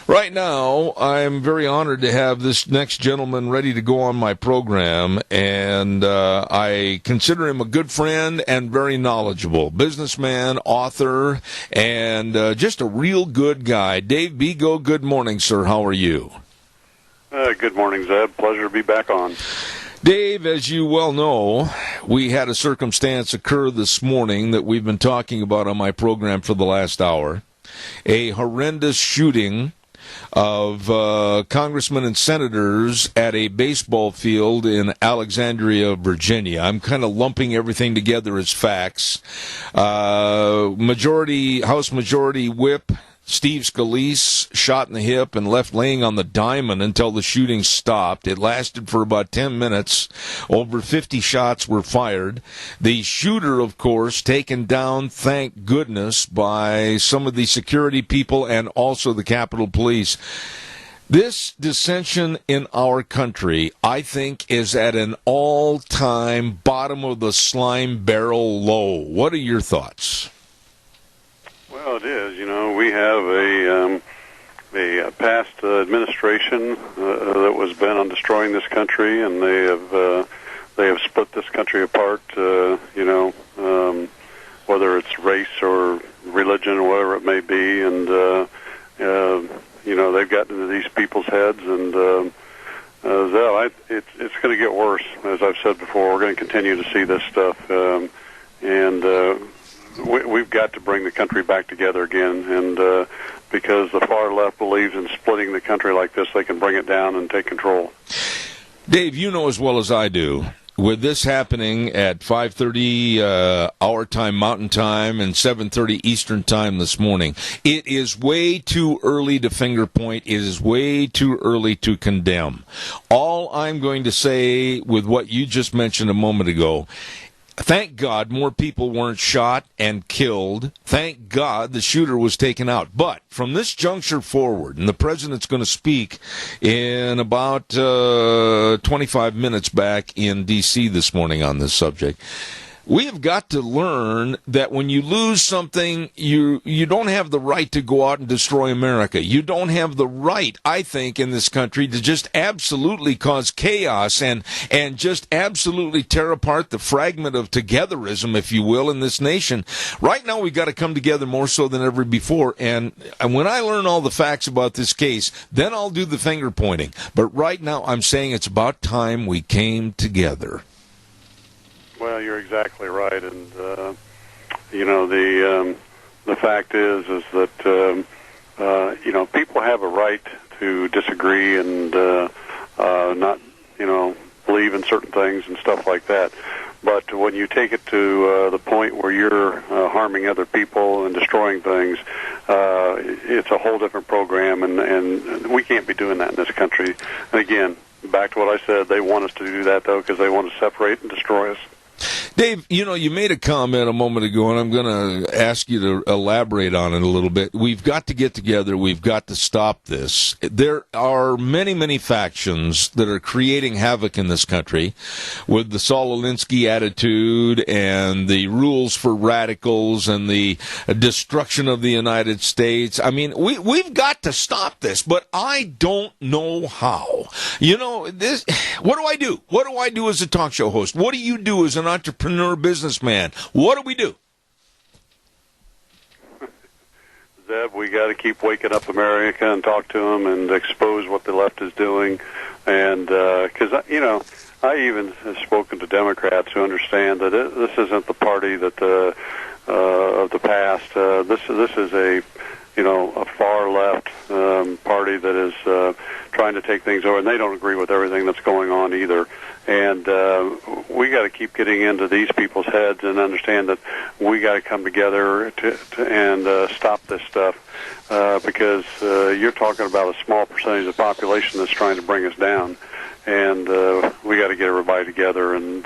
Right now, I'm very honored to have this next gentleman ready to go on my program, and I consider him a good friend and very knowledgeable. Businessman, author, and just a real good guy. Dave Bego, good morning, sir. How are you? Good morning, Zeb. Pleasure to be back on. Dave, as you well know, we had a circumstance occur this morning that we've been talking about on my program for the last hour. A horrendous shooting of congressmen and senators at a baseball field in Alexandria, Virginia. I'm kind of lumping everything together as facts. House Majority Whip Steve Scalise shot in the hip and left laying on the diamond until the shooting stopped. It lasted for about 10 minutes. Over 50 shots were fired. The shooter, of course, taken down, thank goodness, by some of the security people and also the Capitol Police. This dissension in our country, I think, is at an all-time bottom of the slime barrel low. What are your thoughts? Well, it is. You know, we have a past administration that was bent on destroying this country, and they have split this country apart. Whether it's race or religion or whatever it may be, and they've gotten into these people's heads, and it's going to get worse. As I've said before, we're going to continue to see this stuff, we've got to bring the country back together again, and because the far left believes in splitting the country like this, they can bring it down and take control. Dave, you know as well as I do, with this happening at 5:30 our time, Mountain Time, and 7:30 Eastern Time this morning, it is way too early to finger point. It is way too early to condemn. All I'm going to say with what you just mentioned a moment ago, thank God more people weren't shot and killed. Thank God the shooter was taken out. But from this juncture forward, and the president's going to speak in about 25 minutes back in D.C. this morning on this subject, we have got to learn that when you lose something, you don't have the right to go out and destroy America. You don't have the right, I think, in this country to just absolutely cause chaos and just absolutely tear apart the fragment of togetherism, if you will, in this nation. Right now, we've got to come together more so than ever before. And when I learn all the facts about this case, then I'll do the finger pointing. But right now, I'm saying it's about time we came together. Well, you're exactly right, and the fact is that people have a right to disagree and not believe in certain things and stuff like that. But when you take it to the point where you're harming other people and destroying things, it's a whole different program, and we can't be doing that in this country. And again, back to what I said, they want us to do that though because they want to separate and destroy us. Dave, you made a comment a moment ago, and I'm going to ask you to elaborate on it a little bit. We've got to get together. We've got to stop this. There are many, many factions that are creating havoc in this country with the Saul Alinsky attitude and the rules for radicals and the destruction of the United States. I mean, we've got to stop this, but I don't know how. What do I do? What do I do as a talk show host? What do you do as an entrepreneur businessman? What do we do? Zeb, we got to keep waking up America and talk to them and expose what the left is doing. And because I even have spoken to Democrats who understand that this isn't the party that of the past. This is a far left party that is trying to take things over, and they don't agree with everything that's going on either. And we got to keep getting into these people's heads and understand that we got to come together and stop this stuff because you're talking about a small percentage of the population that's trying to bring us down, and we got to get everybody together. And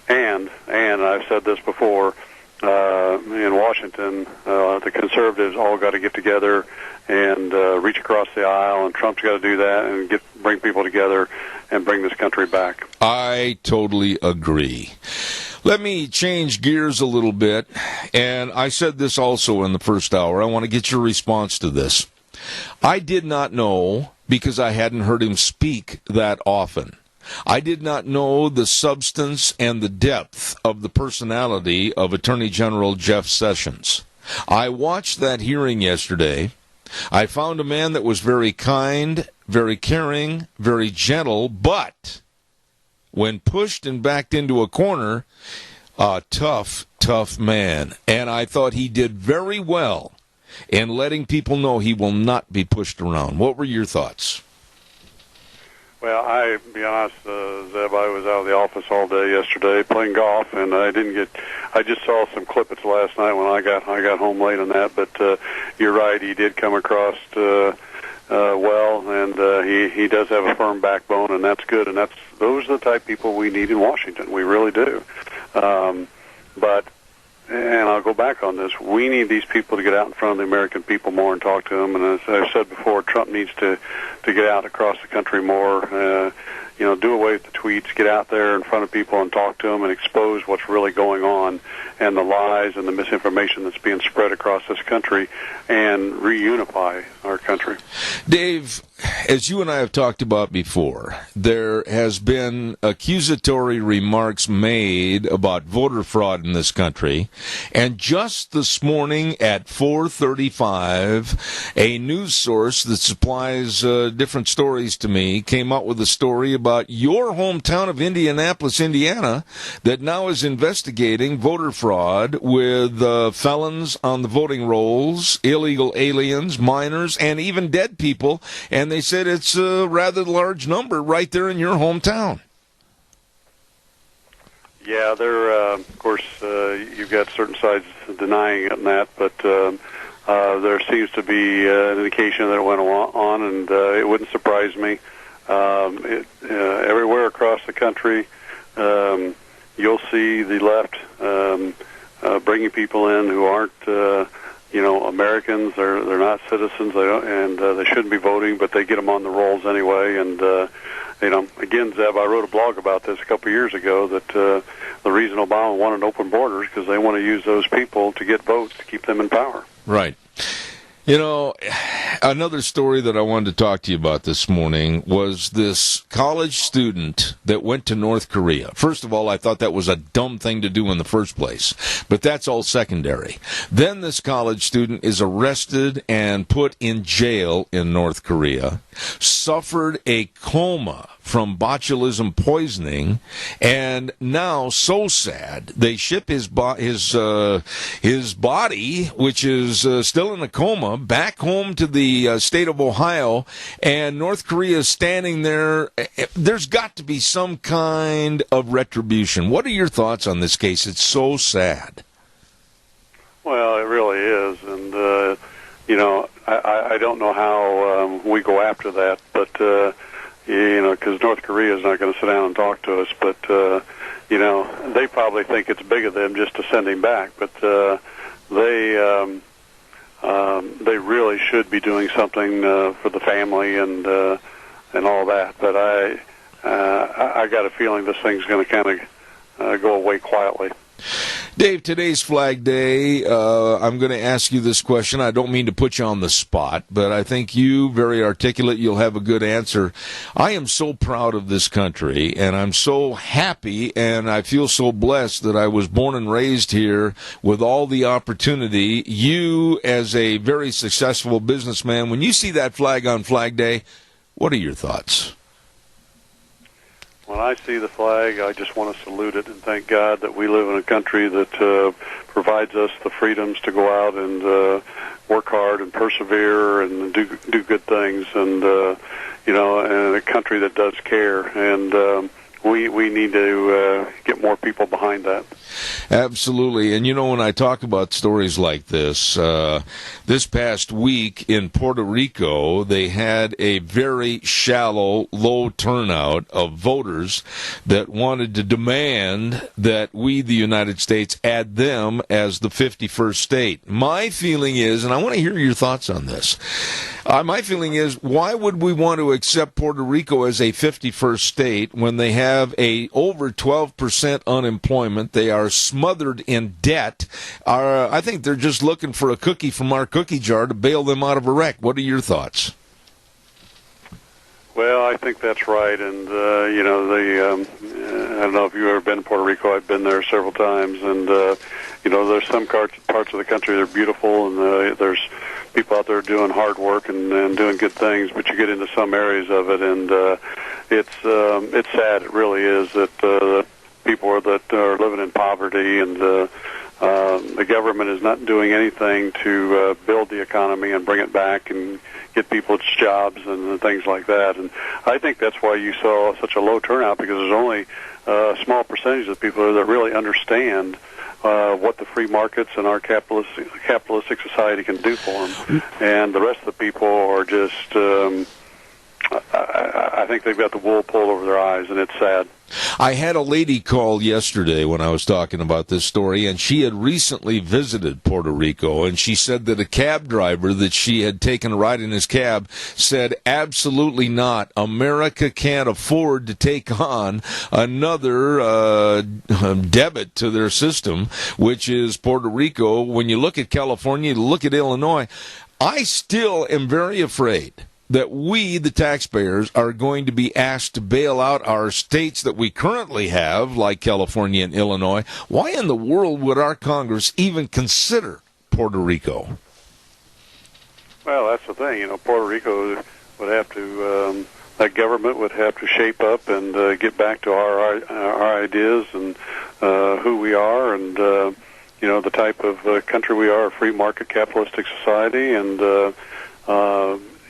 I've said this before. In Washington, the conservatives all got to get together and reach across the aisle, and Trump's got to do that and bring people together and bring this country back. I totally agree. Let me change gears a little bit, and I said this also in the first hour. I want to get your response to this. I did not know, because I hadn't heard him speak that often, I did not know the substance and the depth of the personality of Attorney General Jeff Sessions. I watched that hearing yesterday. I found a man that was very kind, very caring, very gentle, but when pushed and backed into a corner, a tough man. And I thought he did very well and letting people know he will not be pushed around. What were your thoughts? Well, to be honest, Zeb, I was out of the office all day yesterday playing golf, and I just saw some clippets last night when I got home late on that, but you're right, he did come across well, and he does have a firm backbone, and that's good, and those are the type of people we need in Washington. We really do. And I'll go back on this, we need these people to get out in front of the American people more and talk to them, and as I've said before, Trump needs to get out across the country more, do away with the tweets, get out there in front of people and talk to them and expose what's really going on and the lies and the misinformation that's being spread across this country and reunify our country. Dave, as you and I have talked about before, there has been accusatory remarks made about voter fraud in this country, and just this morning at 4:35, a news source that supplies different stories to me came out with a story about your hometown of Indianapolis, Indiana, that now is investigating voter fraud with felons on the voting rolls, illegal aliens, minors, and even dead people, and they said it's a rather large number right there in your hometown. Yeah, of course, you've got certain sides denying it and that, but there seems to be an indication that it went on, and it wouldn't surprise me. Everywhere across the country, you'll see the left bringing people in who aren't, Americans. They're not citizens. They shouldn't be voting, but they get them on the rolls anyway. And again, Zeb, I wrote a blog about this a couple of years ago that the reason Obama wanted open borders because they want to use those people to get votes to keep them in power. Right. Another story that I wanted to talk to you about this morning was this college student that went to North Korea. First of all, I thought that was a dumb thing to do in the first place, but that's all secondary. Then this college student is arrested and put in jail in North Korea, suffered a coma from botulism poisoning, and now, so sad, they ship his body, which is still in a coma, back home to the state of Ohio, and North Korea is standing there. There's got to be some kind of retribution. What are your thoughts on this case? It's so sad. Well, it really is, and I don't know how we go after that, but because North Korea is not going to sit down and talk to us, but they probably think it's big of them just to send him back, but they really should be doing something for the family and all that. But I got a feeling this thing's going to kind of go away quietly. Dave, today's Flag Day. I'm going to ask you this question. I don't mean to put you on the spot, but I think you, very articulate, you'll have a good answer. I am so proud of this country, and I'm so happy, and I feel so blessed that I was born and raised here with all the opportunity. You, as a very successful businessman, when you see that flag on Flag Day, what are your thoughts? When I see the flag, I just want to salute it and thank God that we live in a country that provides us the freedoms to go out and work hard and persevere and do good things, and and a country that does care. And we need to get more people behind that. Absolutely. And when I talk about stories like this, this past week in Puerto Rico, they had a very shallow, low turnout of voters that wanted to demand that we, the United States, add them as the 51st state. My feeling is, and I want to hear your thoughts on this, my feeling is, why would we want to accept Puerto Rico as a 51st state when they have a over 12% unemployment? They are smothered in debt. I think they're just looking for a cookie from our cookie jar to bail them out of a wreck. What are your thoughts? Well, I think that's right, and I don't know if you've ever been to Puerto Rico. I've been there several times, and there's some parts of the country that are beautiful, and there's people out there doing hard work and doing good things. But you get into some areas of it, and it's sad. It really is that people that are living in poverty and the government is not doing anything to build the economy and bring it back and get people's jobs and things like that. And I think that's why you saw such a low turnout, because there's only a small percentage of people that really understand what the free markets and our capitalistic society can do for them. And the rest of the people are just, I think they've got the wool pulled over their eyes, and it's sad. I had a lady call yesterday when I was talking about this story, and she had recently visited Puerto Rico, and she said that a cab driver that she had taken a ride in his cab said, absolutely not. America can't afford to take on another debit to their system, which is Puerto Rico. When you look at California, you look at Illinois, I still am very afraid that we, the taxpayers, are going to be asked to bail out our states that we currently have, like California and Illinois. Why in the world would our Congress even consider Puerto Rico? Well, that's the thing. Puerto Rico would have to, that government would have to shape up and get back to our ideas and who we are and, the type of country we are, a free market capitalistic society, and,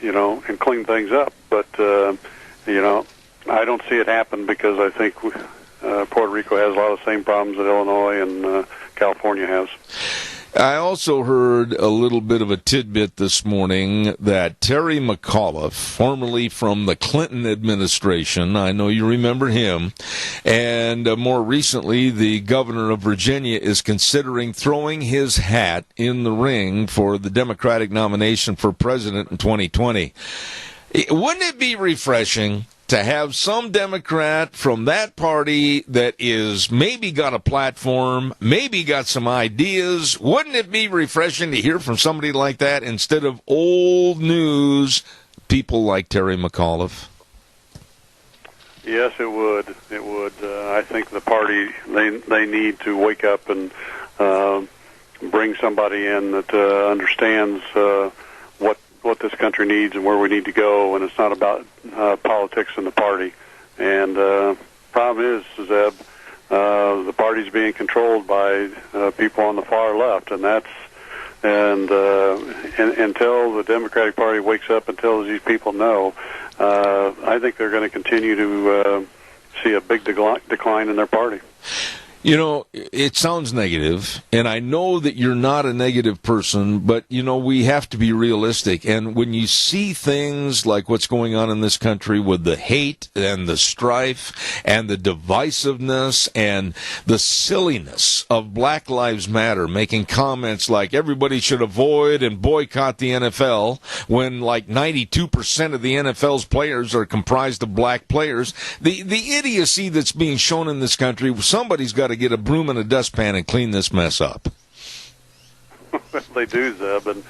and clean things up. But, I don't see it happen, because I think Puerto Rico has a lot of the same problems that Illinois and California has. I also heard a little bit of a tidbit this morning that Terry McAuliffe, formerly from the Clinton administration, I know you remember him, and more recently the governor of Virginia, is considering throwing his hat in the ring for the Democratic nomination for president in 2020. Wouldn't it be refreshing to have some Democrat from that party that is maybe got a platform, maybe got some ideas? Wouldn't it be refreshing to hear from somebody like that instead of old news people like Terry McAuliffe? Yes, it would. It would. I think the party, they need to wake up and bring somebody in that understands what this country needs and where we need to go, and it's not about politics in the party. And problem is, Zeb, the party's being controlled by people on the far left, and until the Democratic Party wakes up and tells these people no, I think they're going to continue to see a big decline in their party. It sounds negative, and I know that you're not a negative person, but, we have to be realistic. And when you see things like what's going on in this country with the hate and the strife and the divisiveness and the silliness of Black Lives Matter, making comments like everybody should avoid and boycott the NFL, when like 92% of the NFL's players are comprised of black players, the idiocy that's being shown in this country, somebody's got to get a broom and a dustpan and clean this mess up. They do, Zeb, and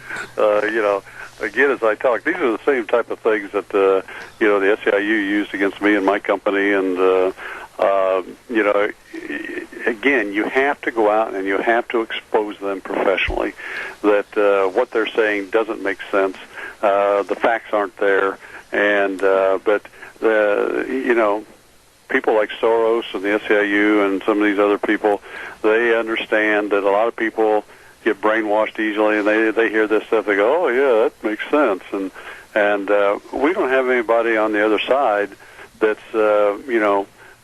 again, as I talk, these are the same type of things that the SEIU used against me and my company, and again, you have to go out and you have to expose them professionally that what they're saying doesn't make sense. The facts aren't there, and but people like Soros and the SEIU and some of these other people, they understand that a lot of people get brainwashed easily, and they hear this stuff, they go, oh yeah, that makes sense, and we don't have anybody on the other side that's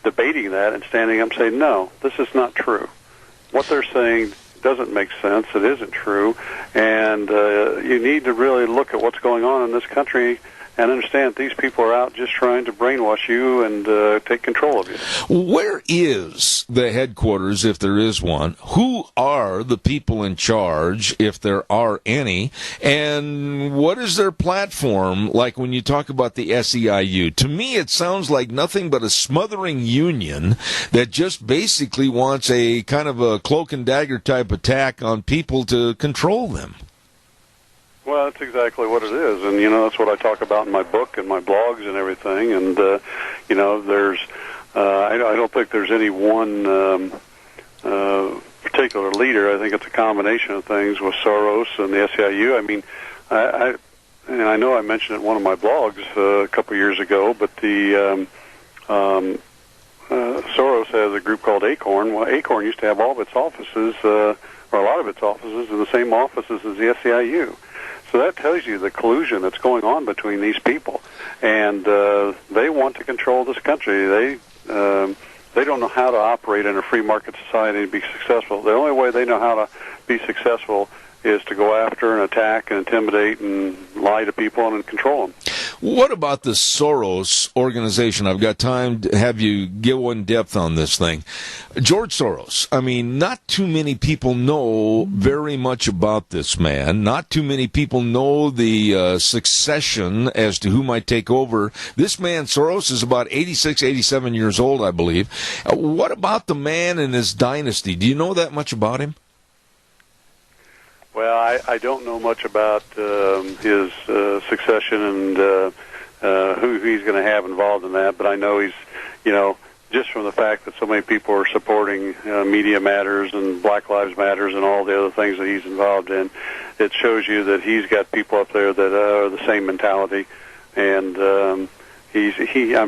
debating that and standing up and saying, no, this is not true. What they're saying doesn't make sense. It isn't true, and you need to really look at what's going on in this country and understand that these people are out just trying to brainwash you and take control of you. Where is the headquarters, if there is one? Who are the people in charge, if there are any? And what is their platform like when you talk about the SEIU? To me, it sounds like nothing but a smothering union that just basically wants a kind of a cloak and dagger type attack on people to control them. Well, that's exactly what it is, and that's what I talk about in my book and my blogs and everything. And there's I don't think there's any one particular leader. I think it's a combination of things with Soros and the SEIU. I mean, I know I mentioned it in one of my blogs a couple of years ago, but the Soros has a group called Acorn. Well, Acorn used to have all of its offices or a lot of its offices, in the same offices as the SEIU. So that tells you the collusion that's going on between these people, and they want to control this country. They don't know how to operate in a free market society and be successful. The only way they know how to be successful is to go after and attack and intimidate and lie to people and control them. What about the Soros organization? I've got time to have you go in depth on this thing. George Soros, I mean, not too many people know very much about this man. Not too many people know the succession as to who might take over. This man, Soros, is about 86, 87 years old, I believe. What about the man and his dynasty? Do you know that much about him? Well, I don't know much about his succession and who he's going to have involved in that, but I know he's, just from the fact that so many people are supporting Media Matters and Black Lives Matters and all the other things that he's involved in, it shows you that he's got people up there that are the same mentality, and I'm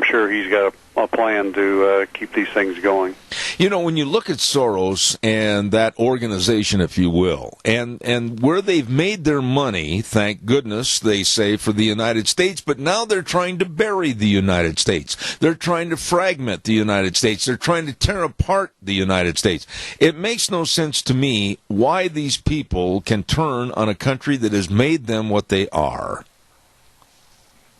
sure he's got a plan to keep these things going. When you look at Soros and that organization, if you will, and where they've made their money, thank goodness, they say, for the United States, but now they're trying to bury the United States. They're trying to fragment the United States. They're trying to tear apart the United States. It makes no sense to me why these people can turn on a country that has made them what they are.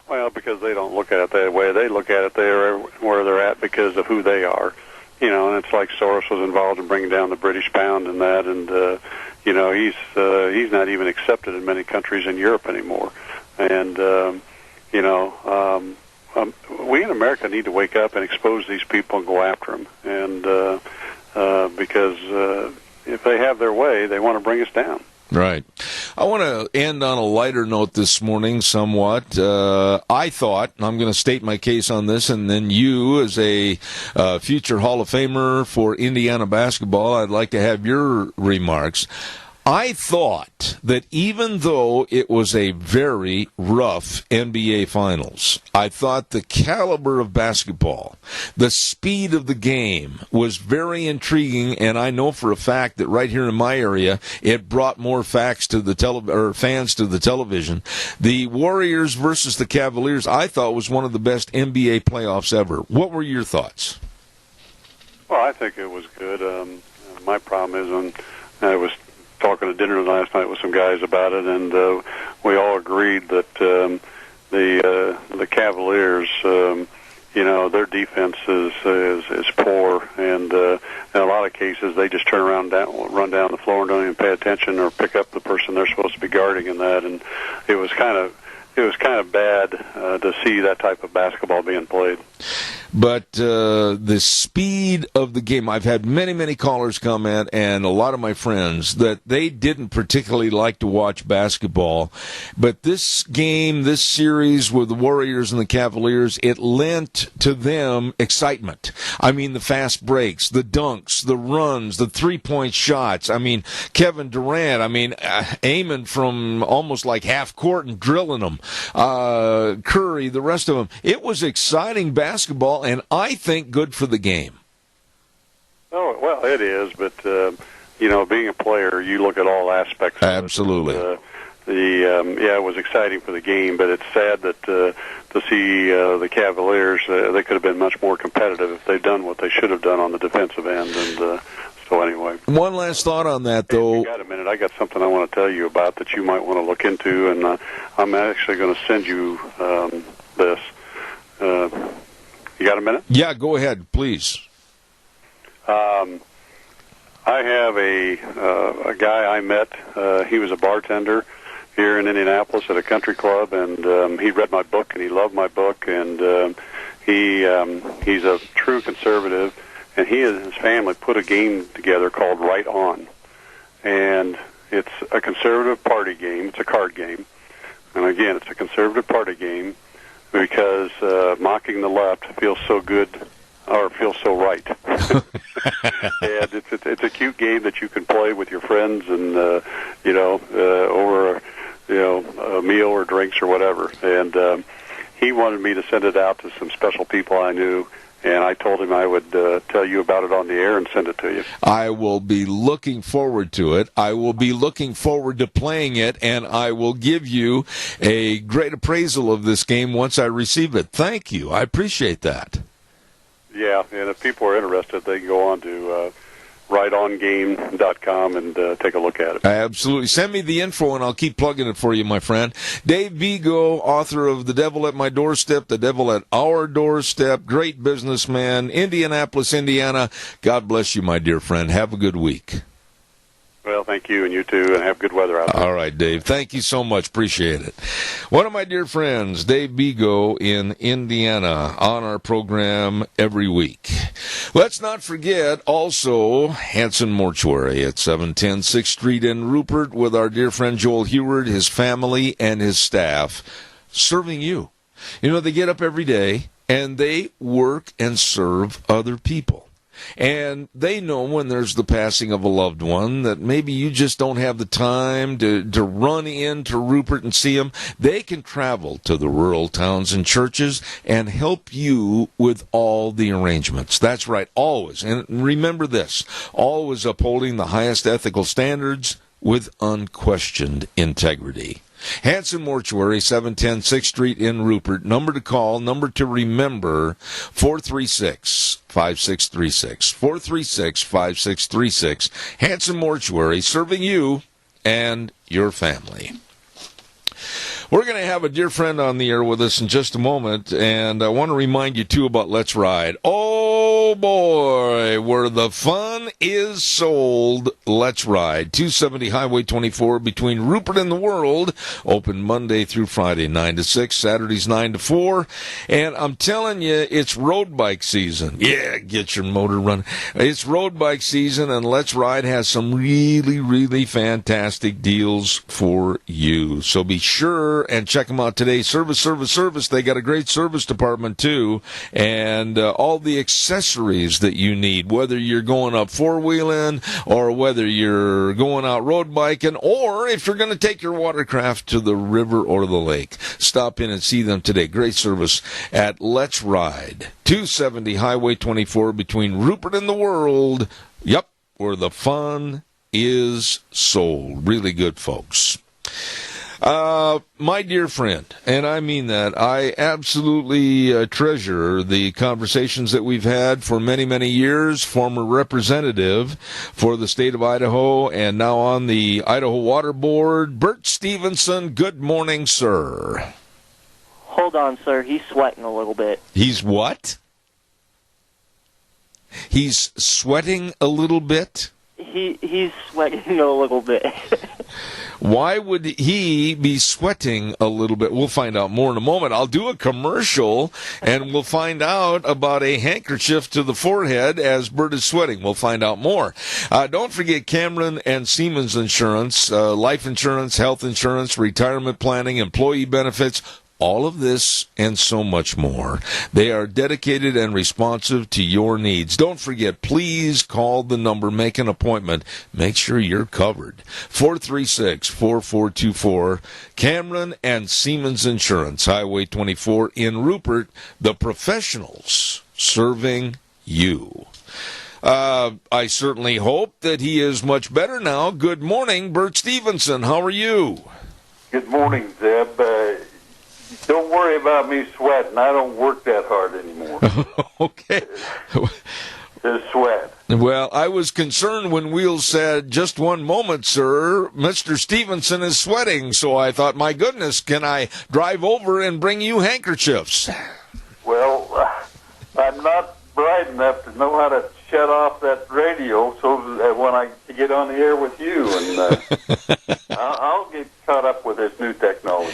Well, because they don't look at it that way. They look at it there where they're at because of who they are. And it's like Soros was involved in bringing down the British pound and that, and he's not even accepted in many countries in Europe anymore. And we in America need to wake up and expose these people and go after them. And because if they have their way, they want to bring us down. Right. I want to end on a lighter note this morning somewhat. I thought, and I'm going to state my case on this, and then you, as a future Hall of Famer for Indiana basketball, I'd like to have your remarks. I thought that even though it was a very rough NBA Finals, I thought the caliber of basketball, the speed of the game was very intriguing, and I know for a fact that right here in my area, it brought more fans to the television. The Warriors versus the Cavaliers, I thought, was one of the best NBA playoffs ever. What were your thoughts? Well, I think it was good. My problem is I was talking to dinner last night with some guys about it, and we all agreed that the Cavaliers, their defense is poor, and in a lot of cases they just turn around, run down the floor, and don't even pay attention or pick up the person they're supposed to be guarding in that, and it was kind of bad to see that type of basketball being played. But the speed of the game, I've had many callers comment, and a lot of my friends, that they didn't particularly like to watch basketball. But this game, this series with the Warriors and the Cavaliers, it lent to them excitement. I mean, the fast breaks, the dunks, the runs, the three-point shots. I mean, Kevin Durant, aiming from almost like half court and drilling them. Curry, the rest of them. It was exciting basketball, and I think good for the game. Oh, well, it is, but, being a player, you look at all aspects of Absolutely. it. It was exciting for the game, but it's sad that to see the Cavaliers, they could have been much more competitive if they'd done what they should have done on the defensive end. And so anyway. One last thought on that, though. If you got a minute, I got something I want to tell you about that you might want to look into, and I'm actually going to send you this. You got a minute? Yeah, go ahead, please. I have a guy I met. He was a bartender here in Indianapolis at a country club, and he read my book, and he loved my book, and he's a true conservative, and he and his family put a game together called Right On, and it's a conservative party game. It's a card game, and again, it's a conservative party game because mocking the left feels so good, or feels so right. And it's a cute game that you can play with your friends, and over a meal or drinks or whatever. And he wanted me to send it out to some special people I knew, and I told him I would tell you about it on the air and send it to you. I will be looking forward to it. I will be looking forward to playing it, and I will give you a great appraisal of this game once I receive it. Thank you. I appreciate that. Yeah, and if people are interested, they can go on to rightongame.com and take a look at it. Absolutely. Send me the info, and I'll keep plugging it for you, my friend. Dave Vigo, author of The Devil at My Doorstep, The Devil at Our Doorstep, great businessman, Indianapolis, Indiana. God bless you, my dear friend. Have a good week. Well, thank you, and you too, and have good weather out there. All right, Dave. Thank you so much. Appreciate it. One of my dear friends, Dave Vigo in Indiana, on our program every week. Let's not forget also Hanson Mortuary at 710 6th Street in Rupert with our dear friend Joel Heward, his family, and his staff serving you. You know, they get up every day and they work and serve other people. And they know when there's the passing of a loved one that maybe you just don't have the time to run into Rupert and see them. They can travel to the rural towns and churches and help you with all the arrangements. That's right, always. And remember this, always upholding the highest ethical standards with unquestioned integrity. Hanson Mortuary, 710 6th Street in Rupert. Number to call, number to remember, 436-5636. 436-5636. Hanson Mortuary, serving you and your family. We're going to have a dear friend on the air with us in just a moment, and I want to remind you, too, about Let's Ride. Oh, boy, where the fun is sold, Let's Ride. 270 Highway 24 between Rupert and the World, open Monday through Friday, 9 to 6, Saturdays 9 to 4, and I'm telling you, it's road bike season. Yeah, get your motor running. It's road bike season, and Let's Ride has some really, really fantastic deals for you. So be sure and check them out today. Service. They got a great service department, too, and all the accessories that you need, whether you're going up four-wheeling or whether you're going out road biking or if you're going to take your watercraft to the river or the lake. Stop in and see them today. Great service at Let's Ride, 270 Highway 24 between Rupert and the World. Yep, where the fun is sold. Really good, folks. My dear friend, and I mean that, I absolutely treasure the conversations that we've had for many, many years, former representative for the state of Idaho and now on the Idaho Water Board, Bert Stevenson. Good morning, sir. Hold on, sir. He's sweating a little bit. He's what? He's sweating a little bit? He's sweating a little bit. Why would he be sweating a little bit? We'll find out more in a moment. I'll do a commercial, and we'll find out about a handkerchief to the forehead as Bert is sweating. We'll find out more. Don't forget Cameron and Siemens Insurance, life insurance, health insurance, retirement planning, employee benefits, all of this and so much more. They are dedicated and responsive to your needs. Don't forget, please call the number, make an appointment, make sure you're covered. 436-4424, Cameron and Siemens Insurance, Highway 24 in Rupert, the professionals serving you. I certainly hope that he is much better now. Good morning, Bert Stevenson. How are you? Good morning, Zeb. Don't worry about me sweating. I don't work that hard anymore. Okay. To sweat. Well, I was concerned when Wheels said, just one moment, sir, Mr. Stevenson is sweating. So I thought, my goodness, can I drive over and bring you handkerchiefs? Well, I'm not bright enough to know how to shut off that radio so that when I get on the air with you, and I'll get caught up with this new technology.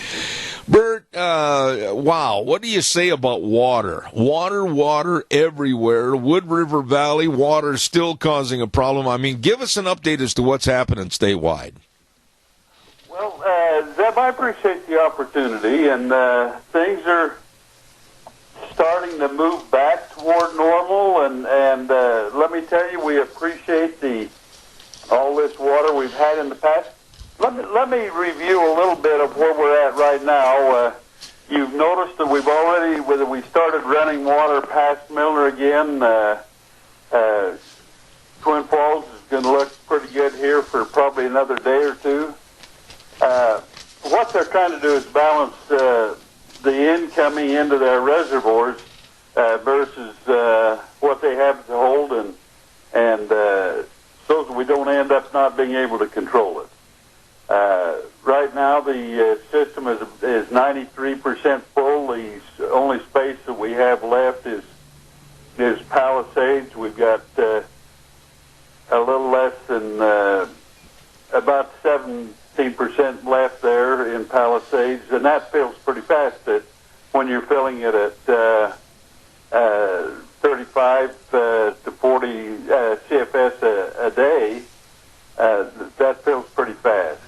Bert, wow, what do you say about water? Water everywhere. Wood River Valley, water still causing a problem. I mean, give us an update as to what's happening statewide. Well, Zeb, I appreciate the opportunity, and things are starting to move back toward normal, and let me tell you, we appreciate all this water we've had in the past. Let me review a little bit of where we're at right now. you've noticed that we started running water past Milner again. Twin Falls is going to look pretty good here for probably another day or two. What they're trying to do is balance the incoming into their reservoirs versus what they have to hold, and so that we don't end up not being able to control it. Right now, the system is 93% full. The only space that we have left is Palisades. We've got a little less than about 17% left there in Palisades, and that fills pretty fast. That when you're filling it at 35 to 40 CFS a day, that fills pretty fast.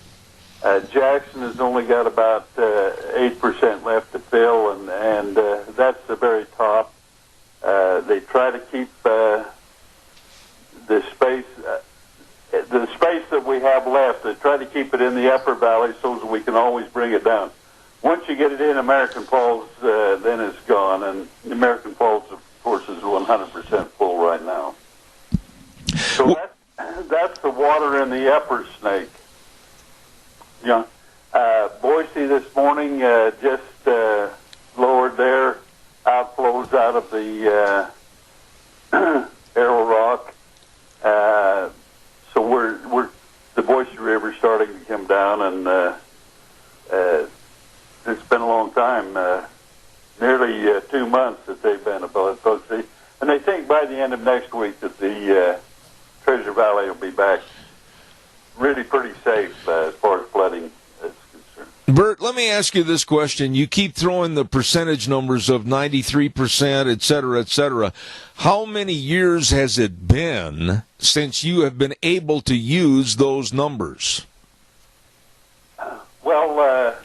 Jackson has only got about 8% left to fill, and that's the very top. They try to keep the space that we have left. They try to keep it in the upper valley so that we can always bring it down. Once you get it in American Falls, then it's gone, and American Falls, of course, is 100% full right now. So that's the water in the upper Snake. Yeah. Boise this morning just lowered their outflows out of the Arrow Rock. So we're the Boise River starting to come down, and it's been a long time, nearly 2 months that they've been above Boise, and they think by the end of next week that the Treasure Valley will be back really pretty safe as far as flooding is concerned. Bert, let me ask you this question. You keep throwing the percentage numbers of 93%, et cetera, et cetera. How many years has it been since you have been able to use those numbers? Well,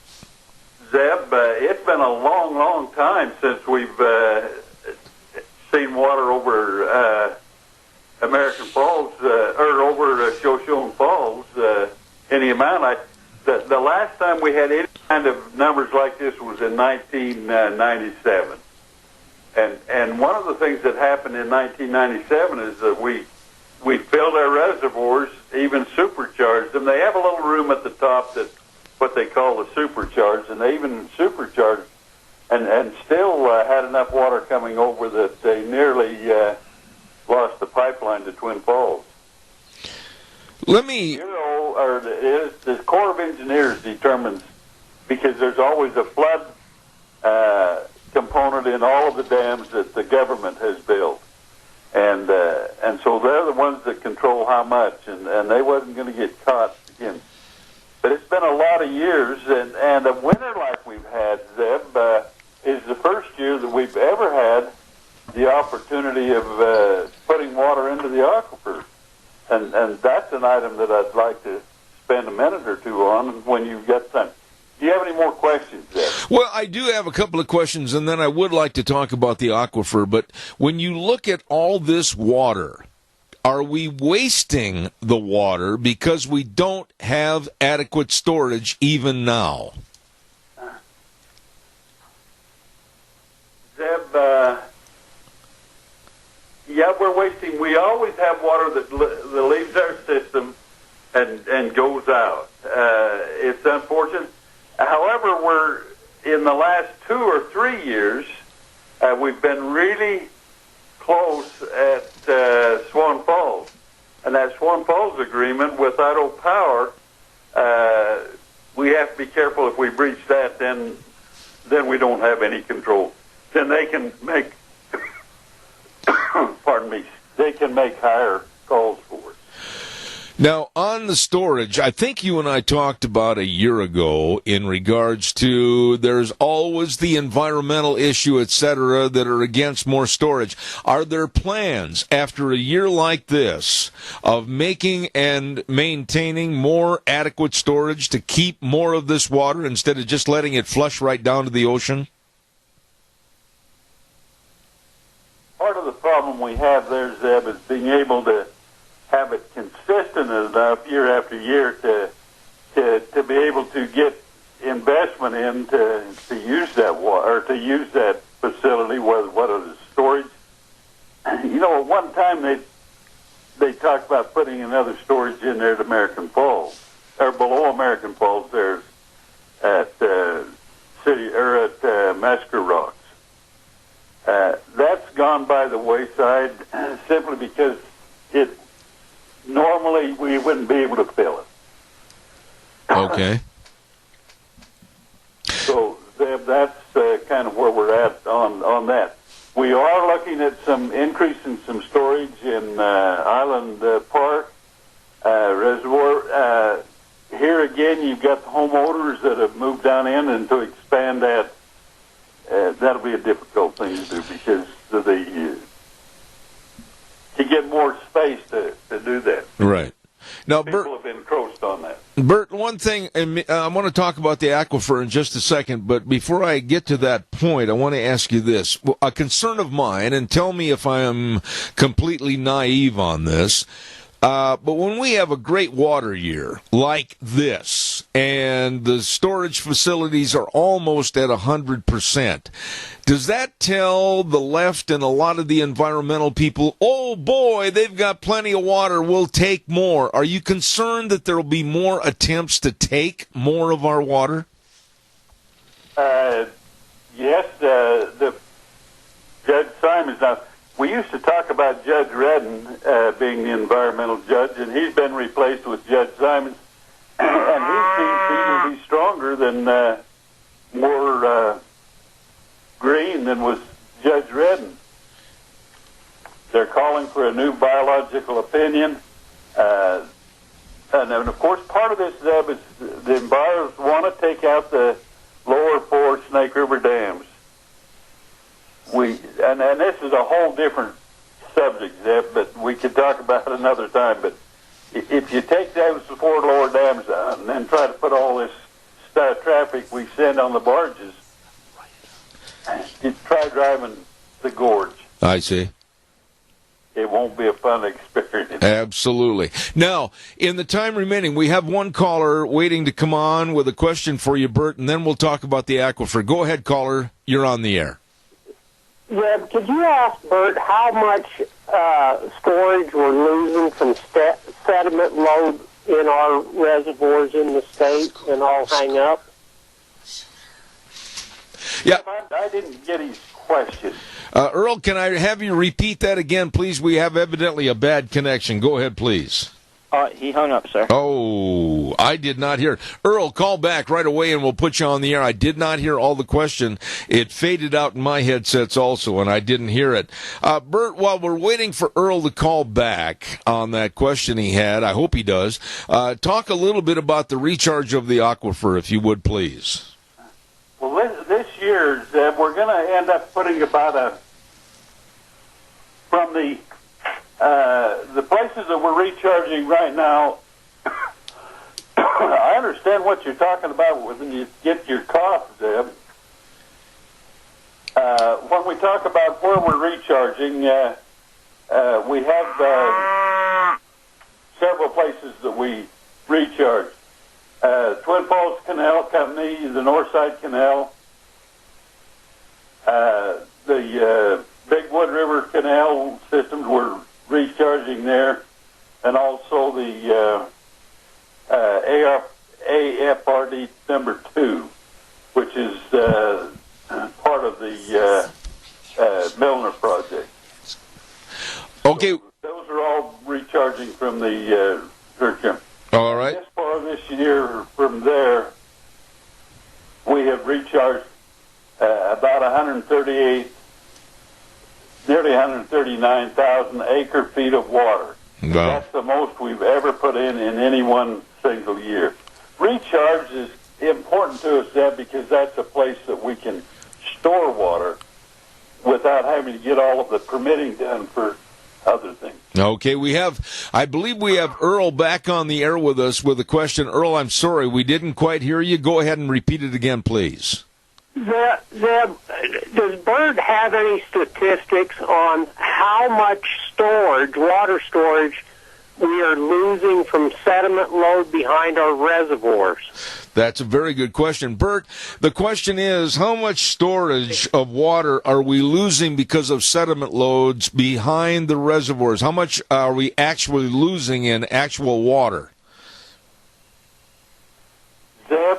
Zeb, it's been a long, long time since we've seen water over American Falls, or over Shoshone Falls, any amount. The last time we had any kind of numbers like this was in 1997. And one of the things that happened in 1997 is that we filled our reservoirs, even supercharged them. They have a little room at the top that what they call the supercharge, and they even supercharged and still had enough water coming over that they nearly lost the pipeline to Twin Falls. Let me... the Corps of Engineers determines, because there's always a flood component in all of the dams that the government has built. And so they're the ones that control how much, and they wasn't going to get caught again. But it's been a lot of years, and a winter like we've had, Zeb, is the first year that we've ever had the opportunity of putting water into the aquifer. And that's an item that I'd like to spend a minute or two on when you've got time. Do you have any more questions, Zeb? Well, I do have a couple of questions, and then I would like to talk about the aquifer. But when you look at all this water, are we wasting the water because we don't have adequate storage even now? Zeb, yeah, we're wasting. We always have water that leaves our system and goes out. It's unfortunate. However, we're in the last 2 or 3 years, we've been really close at Swan Falls. And that Swan Falls agreement with Idaho Power, we have to be careful. If we breach that, then we don't have any control. Then they can make, pardon me, they can make higher calls for it. Now, on the storage, I think you and I talked about a year ago in regards to there's always the environmental issue, et cetera, that are against more storage. Are there plans after a year like this of making and maintaining more adequate storage to keep more of this water instead of just letting it flush right down to the ocean? Part of the problem we have there, Zeb, is being able to have it consistent enough year after year to be able to get investment in to use that water, or to use that facility, what are the storage. You know, at one time they talked about putting another storage in there at American Falls, or below American Falls there at Massacre Rocks. That's gone by the wayside simply because normally we wouldn't be able to fill it. Okay. So that's kind of where we're at on that. We are looking at some increase in some storage in Island Park Reservoir. Here again, you've got the homeowners that have moved down in, and to expand that, that'll be a difficult thing to do because of to get more space to do that. Right. Now, People have encroached on that. Bert, one thing, and I want to talk about the aquifer in just a second, but before I get to that point, I want to ask you this. A concern of mine, and tell me if I am completely naive on this, but when we have a great water year like this, and the storage facilities are almost at 100%, does that tell the left and a lot of the environmental people, oh boy, they've got plenty of water, we'll take more? Are you concerned that there will be more attempts to take more of our water? Yes, the Judge Simons. Now, we used to talk about Judge Redden being the environmental judge, and he's been replaced with Judge Simons, and he seems to be stronger than more green than was Judge Redden. They're calling for a new biological opinion. And of course, part of this, Zeb, is the environmentalists want to take out the lower 4 Snake River dams. And this is a whole different subject, Zeb, but we could talk about it another time. But if you take those 4 lower dams out and then try to put all this traffic we send on the barges, you try driving the gorge. I see. It won't be a fun experience. Absolutely. Now, in the time remaining, we have one caller waiting to come on with a question for you, Bert, and then we'll talk about the aquifer. Go ahead, caller. You're on the air. Reb, could you ask Bert how much storage we're losing from sediment load in our reservoirs in the state, and I'll hang up? Yeah. I didn't get his question. Earl, can I have you repeat that again, please? We have evidently a bad connection. Go ahead, please. He hung up, sir. Oh, I did not hear. Earl, call back right away and we'll put you on the air. I did not hear all the question. It faded out in my headsets also, and I didn't hear it. Bert, while we're waiting for Earl to call back on that question he had, I hope he does, talk a little bit about the recharge of the aquifer, if you would, please. Well, this year, Zeb, we're going to end up putting about from the places that we're recharging right now. I understand what you're talking about when you get your cough, Zeb. When we talk about where we're recharging, we have several places that we recharge. Twin Falls Canal Company, the Northside Canal, the Big Wood River Canal systems, we're recharging there, and also the AFRD number 2, which is part of the Milner project. Okay. So those are all recharging from the church. All right. As far as this year from there, we have recharged about 139,000 acre feet of water. Wow. That's the most we've ever put in any one single year. Recharge is important to us, Deb, because that's a place that we can store water without having to get all of the permitting done for other things. Okay, I believe we have Earl back on the air with us with a question. Earl, I'm sorry, we didn't quite hear you. Go ahead and repeat it again, please. Does Bert have any statistics on how much storage, water storage, we are losing from sediment load behind our reservoirs? That's a very good question. Bert, the question is, how much storage of water are we losing because of sediment loads behind the reservoirs? How much are we actually losing in actual water? Zeb,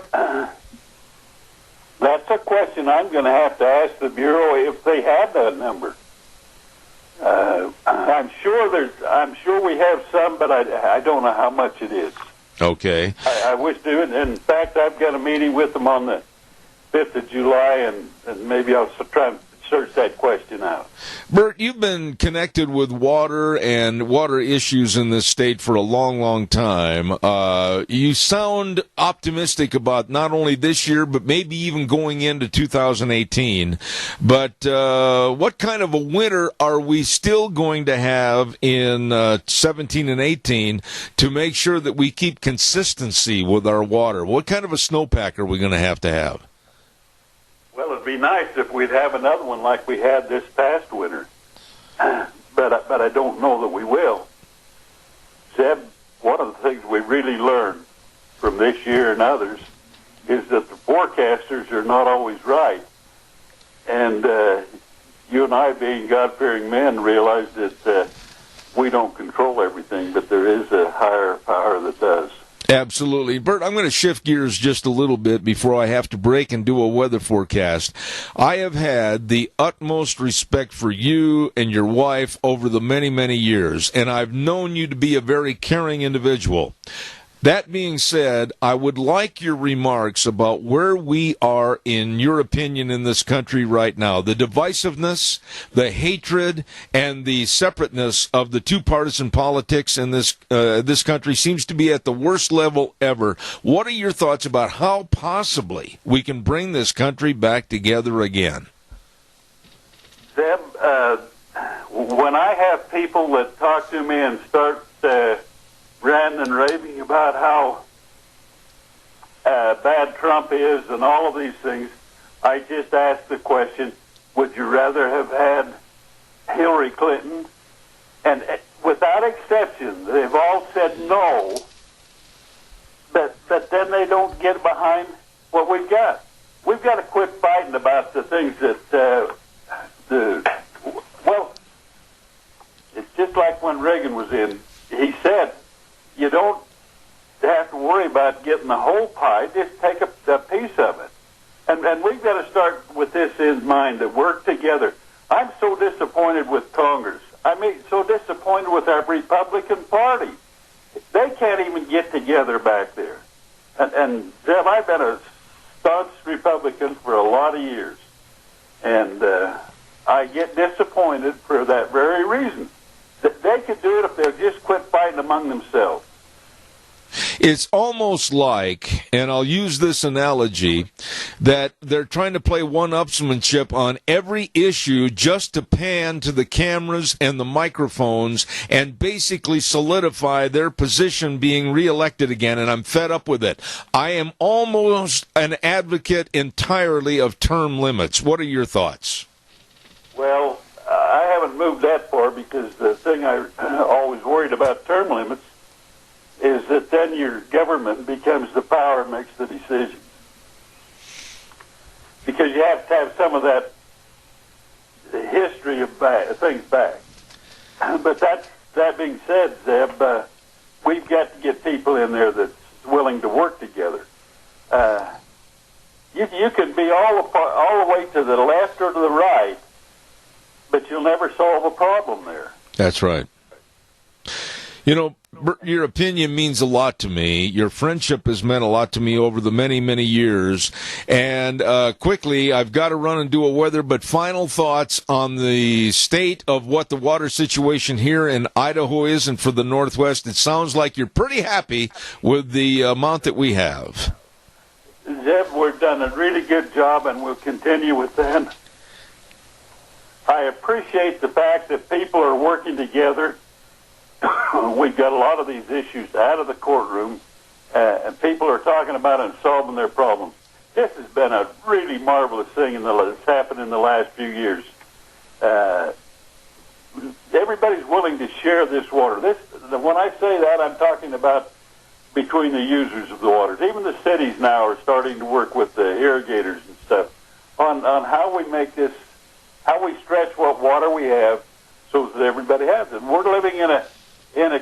that's a question I'm going to have to ask the Bureau if they have that number. I'm sure we have some, but I don't know how much it is. Okay. I wish to. In fact, I've got a meeting with them on the 5th of July, and maybe I'll try and search that question out. Bert, you've been connected with water and water issues in this state for a long, long time. You sound optimistic about not only this year, but maybe even going into 2018. But what kind of a winter are we still going to have in 17 and 18 to make sure that we keep consistency with our water? What kind of a snowpack are we going to have? Well, it'd be nice if we'd have another one like we had this past winter, but I don't know that we will. Zeb, one of the things we really learned from this year and others is that the forecasters are not always right. And you and I, being God-fearing men, realize that we don't control everything, but there is a higher power that does. Absolutely. Bert, I'm going to shift gears just a little bit before I have to break and do a weather forecast. I have had the utmost respect for you and your wife over the many, many years, and I've known you to be a very caring individual. That being said, I would like your remarks about where we are, in your opinion, in this country right now. The divisiveness, the hatred, and the separateness of the two-partisan politics in this country seems to be at the worst level ever. What are your thoughts about how possibly we can bring this country back together again? Zeb, when I have people that talk to me and start ranting and raving about how bad Trump is and all of these things, I just ask the question, would you rather have had Hillary Clinton? And without exception, they've all said no, but then they don't get behind what we've got. We've got to quit fighting about the things that, well, it's just like when Reagan was in, he said, you don't have to worry about getting the whole pie, just take a piece of it. And we've got to start with this in mind, that work together. I'm so disappointed with Congress. I mean, so disappointed with our Republican Party. They can't even get together back there. And Zeb, I've been a staunch Republican for a lot of years. And I get disappointed for that very reason. They could do it if they'll just quit fighting among themselves. It's almost like, and I'll use this analogy, that they're trying to play one-upsmanship on every issue just to pan to the cameras and the microphones and basically solidify their position being reelected again, and I'm fed up with it. I am almost an advocate entirely of term limits. What are your thoughts? Well, I haven't moved that far, because the thing I always worried about term limits is that then your government becomes the power and makes the decisions. Because you have to have some of that history of things back. But that being said, Zeb, we've got to get people in there that's willing to work together. You can be all the way to the left or to the right, but you'll never solve a problem there. That's right. You know, your opinion means a lot to me. Your friendship has meant a lot to me over the many, many years. And quickly, I've got to run and do a weather, but final thoughts on the state of what the water situation here in Idaho is and for the Northwest. It sounds like you're pretty happy with the amount that we have. Zeb, we've done a really good job, and we'll continue with that. I appreciate the fact that people are working together. We've got a lot of these issues out of the courtroom, and people are talking about and solving their problems. This has been a really marvelous thing that's happened in the last few years. Everybody's willing to share this water. when I say that, I'm talking about between the users of the waters. Even the cities now are starting to work with the irrigators and stuff on how we make this, how we stretch what water we have so that everybody has it. We're living in a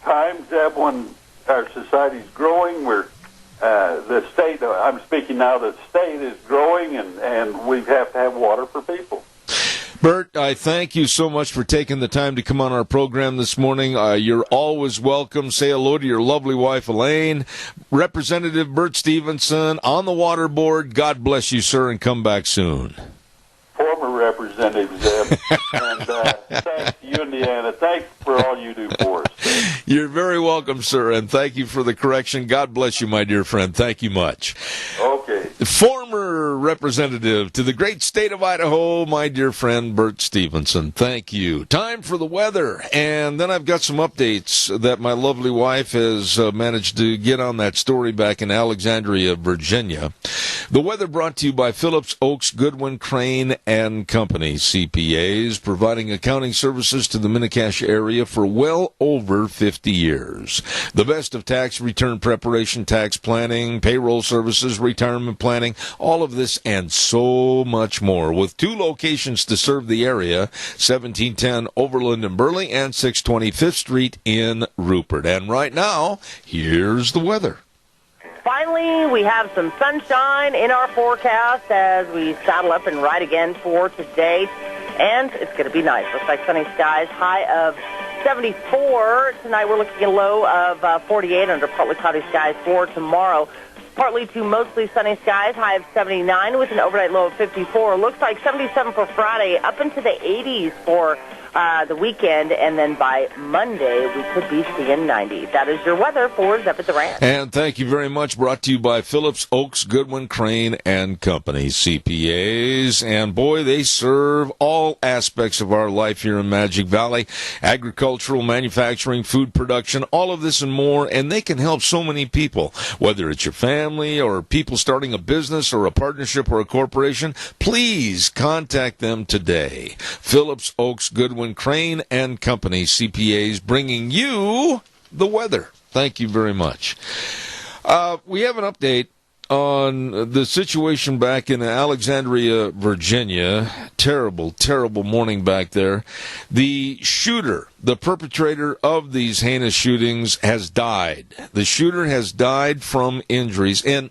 time, Zeb, when our society's growing. We're the state, I'm speaking now, the state is growing, and we have to have water for people. Bert, I thank you so much for taking the time to come on our program this morning. You're always welcome. Say hello to your lovely wife, Elaine. Representative Bert Stevenson on the water board. God bless you, sir, and come back soon. Former Representative Zeb, and thanks to you, Indiana. Thanks for all you do for us. You're very welcome, sir, and thank you for the correction. God bless you, my dear friend. Thank you much. Okay. Former representative to the great state of Idaho, my dear friend Bert Stevenson. Thank you. Time for the weather, and then I've got some updates that my lovely wife has managed to get on that story back in Alexandria, Virginia. The weather brought to you by Phillips, Oaks, Goodwin, Crane, and Company, CPAs, providing accounting services to the Mini-Cache area for well over 50 years. The best of tax return preparation, tax planning, payroll services, retirement planning, all of this and so much more. With 2 locations to serve the area, 1710 Overland in Burley and 620 5th Street in Rupert. And right now, here's the weather. Finally, we have some sunshine in our forecast as we saddle up and ride again for today. And it's going to be nice. Looks like sunny skies, high of 74. Tonight we're looking at a low of 48 under partly cloudy skies for tomorrow. Partly to mostly sunny skies, high of 79 with an overnight low of 54. Looks like 77 for Friday, up into the 80s for the weekend, and then by Monday we could be seeing 90. That is your weather for Zep at the Ranch. And thank you very much. Brought to you by Phillips, Oaks, Goodwin, Crane, and Company, CPAs. And boy, they serve all aspects of our life here in Magic Valley. Agricultural, manufacturing, food production, all of this and more. And they can help so many people, whether it's your family or people starting a business or a partnership or a corporation. Please contact them today. Phillips, Oaks, Goodwin, Crane, and Company, CPAs, bringing you the weather. Thank you very much. We have an update on the situation back in Alexandria, Virginia. Terrible, terrible morning back there. The shooter, the perpetrator of these heinous shootings, has died. The shooter has died from injuries. And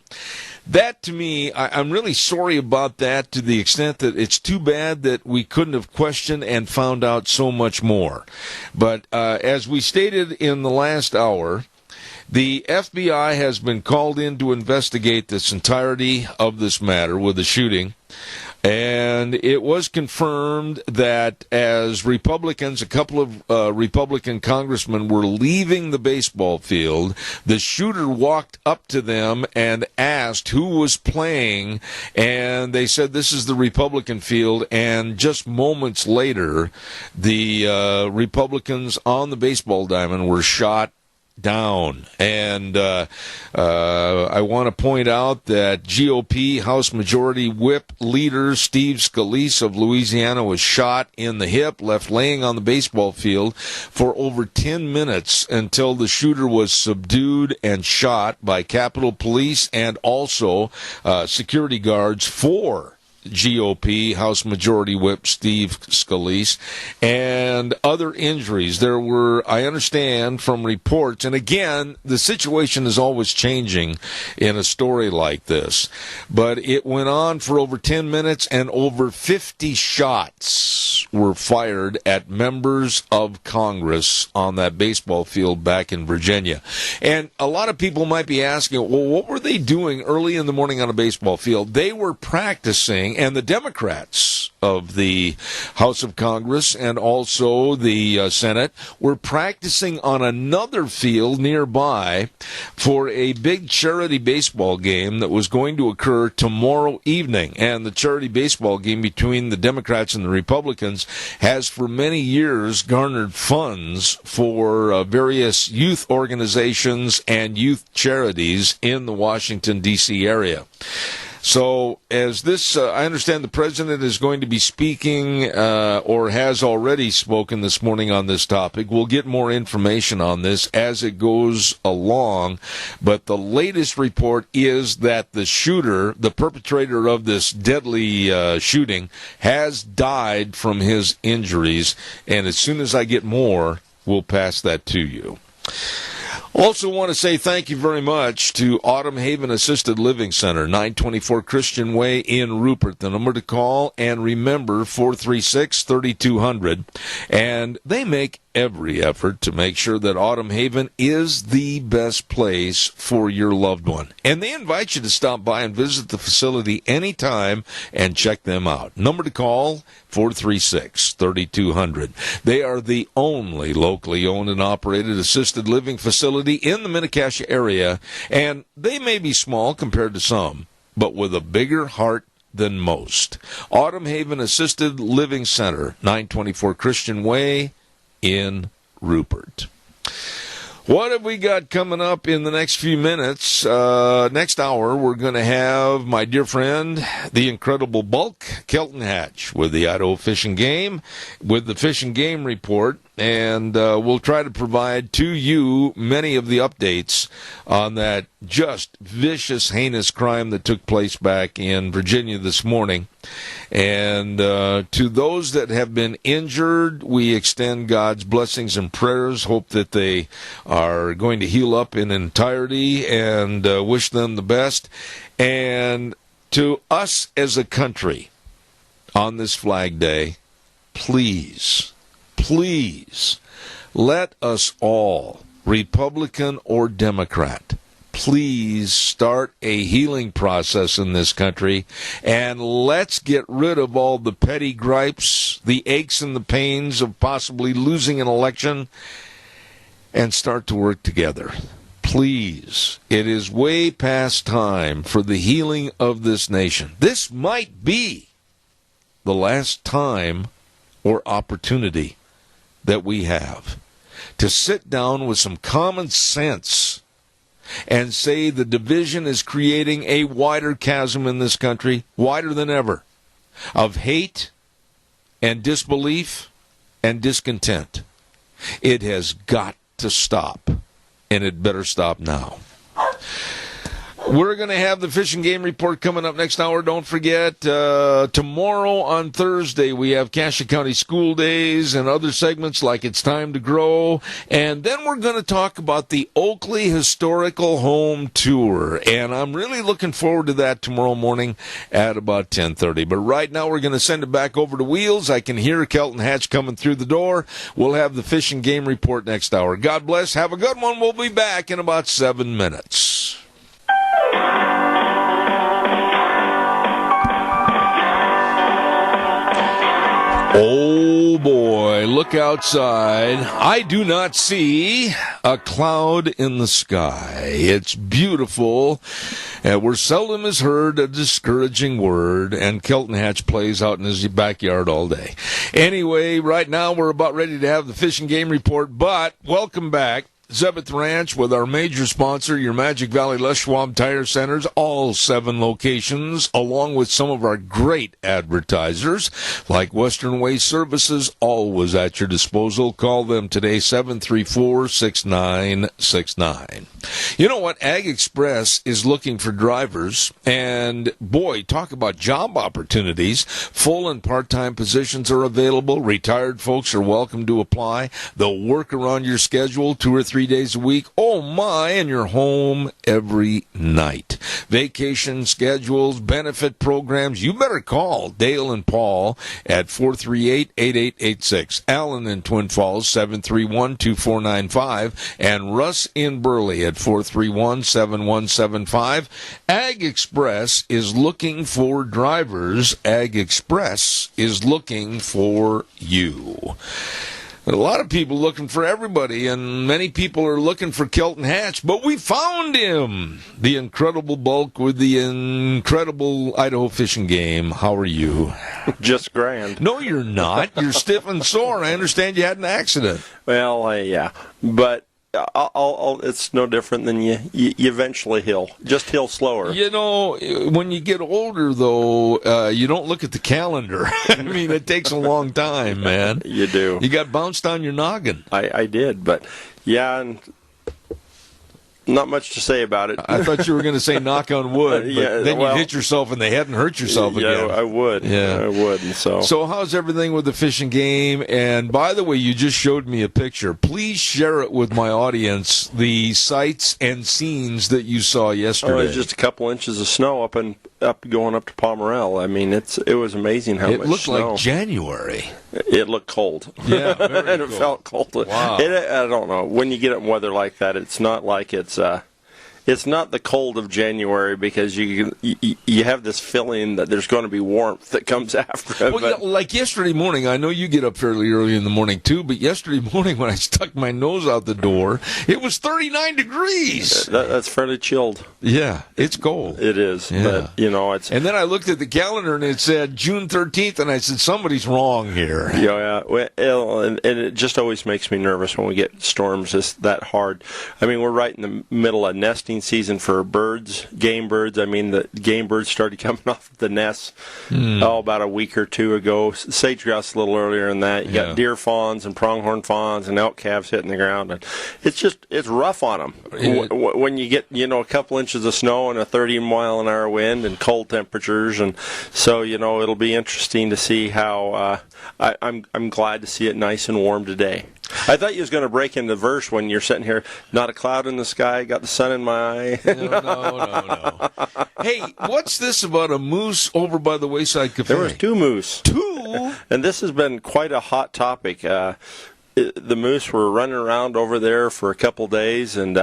that, to me, I'm really sorry about that, to the extent that it's too bad that we couldn't have questioned and found out so much more. But as we stated in the last hour, the FBI has been called in to investigate this entirety of this matter with the shooting. And it was confirmed that as Republicans, a couple of Republican congressmen were leaving the baseball field, the shooter walked up to them and asked who was playing, and they said this is the Republican field, and just moments later, the Republicans on the baseball diamond were shot down. And I want to point out that GOP House Majority Whip leader Steve Scalise of Louisiana was shot in the hip, left laying on the baseball field for over 10 minutes until the shooter was subdued and shot by Capitol Police and also security guards for GOP House Majority Whip Steve Scalise, and other injuries. There were, I understand from reports, and again, the situation is always changing in a story like this, but it went on for over 10 minutes, and over 50 shots were fired at members of Congress on that baseball field back in Virginia. And a lot of people might be asking, well, what were they doing early in the morning on a baseball field? They were practicing, and the Democrats of the House of Congress and also the Senate were practicing on another field nearby for a big charity baseball game that was going to occur tomorrow evening. And the charity baseball game between the Democrats and the Republicans has for many years garnered funds for various youth organizations and youth charities in the Washington, D.C. area. So as this, I understand the president is going to be speaking or has already spoken this morning on this topic. We'll get more information on this as it goes along. But the latest report is that the shooter, the perpetrator of this deadly shooting, has died from his injuries. And as soon as I get more, we'll pass that to you. Also want to say thank you very much to Autumn Haven Assisted Living Center, 924 Christian Way in Rupert. The number to call, and remember, 436-3200. And they make every effort to make sure that Autumn Haven is the best place for your loved one. And they invite you to stop by and visit the facility anytime and check them out. Number to call, 436-3200. They are the only locally owned and operated assisted living facility in the Mini-Cassia area, and they may be small compared to some, but with a bigger heart than most. Autumn Haven Assisted Living Center, 924 Christian Way in Rupert. What have we got coming up in the next few minutes? Next hour, we're going to have my dear friend, the incredible Bulk, Kelton Hatch, with the Idaho Fish and Game, with the Fish and Game Report. And we'll try to provide to you many of the updates on that just vicious, heinous crime that took place back in Virginia this morning. And to those that have been injured, we extend God's blessings and prayers, hope that they are going to heal up in entirety, and wish them the best. And to us as a country on this Flag Day, please let us all, Republican or Democrat, please start a healing process in this country, and let's get rid of all the petty gripes, the aches and the pains of possibly losing an election, and start to work together. Please, it is way past time for the healing of this nation. This might be the last time or opportunity that we have to sit down with some common sense and say the division is creating a wider chasm in this country, wider than ever, of hate and disbelief and discontent. It has got to stop, and it better stop now. We're going to have the Fish and Game Report coming up next hour. Don't forget, tomorrow on Thursday, we have Cassia County School Days and other segments like It's Time to Grow. And then we're going to talk about the Oakley Historical Home Tour. And I'm really looking forward to that tomorrow morning at about 10:30. But right now, we're going to send it back over to Wheels. I can hear Kelton Hatch coming through the door. We'll have the Fish and Game Report next hour. God bless. Have a good one. We'll be back in about 7 minutes. Oh boy, look outside. I do not see a cloud in the sky. It's beautiful. Where seldom is heard a discouraging word, and Kelton Hatch plays out in his backyard all day. Anyway, right now we're about ready to have the Fish and Game Report, but welcome back. Zebeth Ranch with our major sponsor, your Magic Valley Les Schwab Tire Centers, all 7 locations, along with some of our great advertisers, like Western Waste Services, always at your disposal. Call them today, 734-6969. You know what? Ag Express is looking for drivers, and boy, talk about job opportunities. Full and part-time positions are available. Retired folks are welcome to apply. They'll work around your schedule 2 or 3 days a week. Oh my, and you're home every night. Vacation schedules, benefit programs. You better call Dale and Paul at 438-8886. Allen in Twin Falls, 731-2495. And Russ in Burley at 431-7175. Ag Express is looking for drivers. Ag Express is looking for you. A lot of people looking for everybody, and many people are looking for Kelton Hatch, but we found him, the incredible Bulk with the incredible Idaho Fish and Game. How are you? Just grand. No, you're not. You're stiff and sore. I understand you had an accident. Well, yeah, but it's no different than you eventually hill. Just hill slower. You know, when you get older, though, you don't look at the calendar. I mean, it takes a long time, man. You do. You got bounced on your noggin. I did, but yeah, and not much to say about it. I thought you were going to say knock on wood, but Yeah, then well, you hit yourself in the head and hurt yourself again. I would. Yeah. I would. And So how's everything with the fishing game? And by the way, you just showed me a picture. Please share it with my audience, the sights and scenes that you saw yesterday. Just a couple inches of snow up going up to Pomerelle. I mean, it was amazing how much It looked snow. like January. It looked cold. Yeah, very and it cold. felt cold. Wow. I don't know. When you get it in weather like that, it's not like it's not the cold of January, because you have this feeling that there's going to be warmth that comes after it. Well, yeah, like yesterday morning, I know you get up fairly early in the morning too, but yesterday morning when I stuck my nose out the door, it was 39 degrees. That's fairly chilled. Yeah, it's cold. It is. Yeah. But, it's... And then I looked at the calendar and it said June 13th, and I said, somebody's wrong here. Yeah. Well, and it just always makes me nervous when we get storms that hard. I mean, we're right in the middle of nesting season for game birds. I mean, the game birds started coming off the nests about a week or two ago. Sage grouse a little earlier than that. You got deer fawns and pronghorn fawns and elk calves hitting the ground. And it's rough on them. When you get, a couple inches of snow and a 30-mile-an-hour wind and cold temperatures. And so, it'll be interesting to see how I'm glad to see it nice and warm today. I thought you was going to break into verse when you're sitting here, not a cloud in the sky, got the sun in my eye. No. Hey, what's this about a moose over by the Wayside Cafe? There was 2 moose. 2? And this has been quite a hot topic. The moose were running around over there for a couple days, and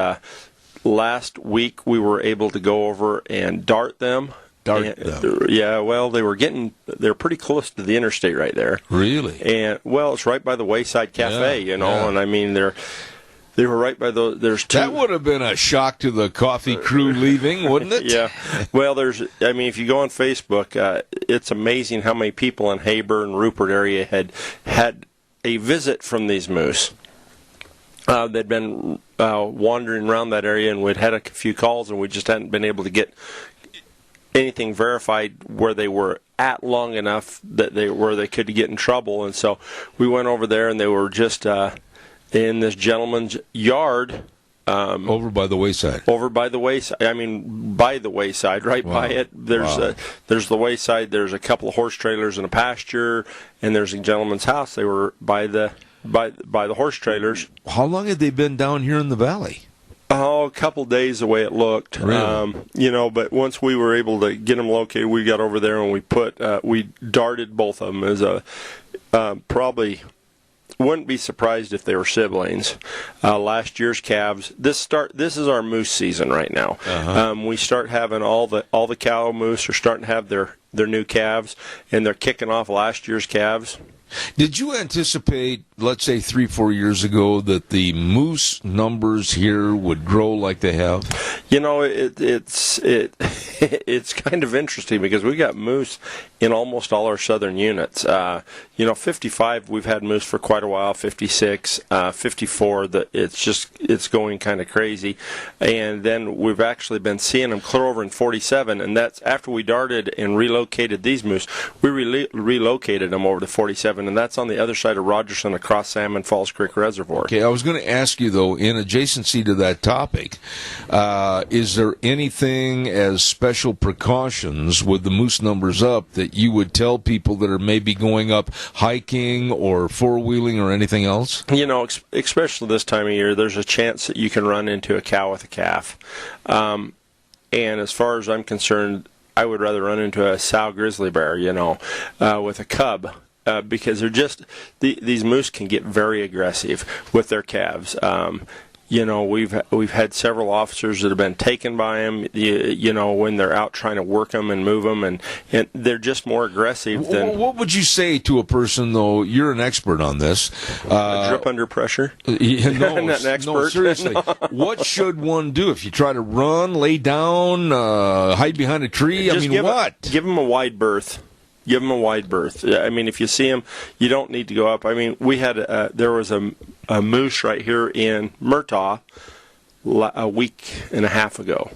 last week we were able to go over and dart them. Yeah, well, they're pretty close to the interstate right there. Really? And it's right by the Wayside Cafe, and I mean they were right by there's 2. That would have been a shock to the coffee crew leaving, wouldn't it? Yeah. Well, if you go on Facebook, it's amazing how many people in Haber and Rupert area had a visit from these moose. They'd been wandering around that area, and we'd had a few calls, and we just hadn't been able to get anything verified where they were at long enough that where they could get in trouble. And so we went over there, and they were just in this gentleman's yard. Over by the wayside. Over by the wayside. I mean, by the wayside, right by it. There's the wayside. There's a couple of horse trailers and a pasture, and there's a gentleman's house. They were by the horse trailers. How long had they been down here in the valley? Oh, a couple days the way it looked. Really? But once we were able to get them located, we got over there and we darted both of them as probably wouldn't be surprised if they were siblings. Last year's calves. This is our moose season right now. Uh-huh. We start having all the cow moose are starting to have their new calves, and they're kicking off last year's calves. Did you anticipate, let's say 3-4 years ago, that the moose numbers here would grow like they have? It's kind of interesting because we got moose in almost all our southern units. 55 we've had moose for quite a while. 56, 54 it's going kind of crazy, and then we've actually been seeing them clear over in 47, and that's after we darted and relocated these moose. We relocated them over to 47. And that's on the other side of Rogerson across Salmon Falls Creek Reservoir. Okay, I was going to ask you, though, in adjacency to that topic, is there anything as special precautions with the moose numbers up that you would tell people that are maybe going up hiking or four-wheeling or anything else? Especially this time of year, there's a chance that you can run into a cow with a calf. And as far as I'm concerned, I would rather run into a sow grizzly bear, with a cub. Because they're just these moose can get very aggressive with their calves. We've had several officers that have been taken by them. When they're out trying to work them and move them, and they're just more aggressive than. What would you say to a person, though? You're an expert on this. Drip under pressure. No, I'm not an expert. No, seriously. What should one do if you try to run, lay down, hide behind a tree? Give them a wide berth. Give them a wide berth. I mean, if you see them, you don't need to go up. I mean, we had there was a a moose right here in Murtaugh a week and a half ago,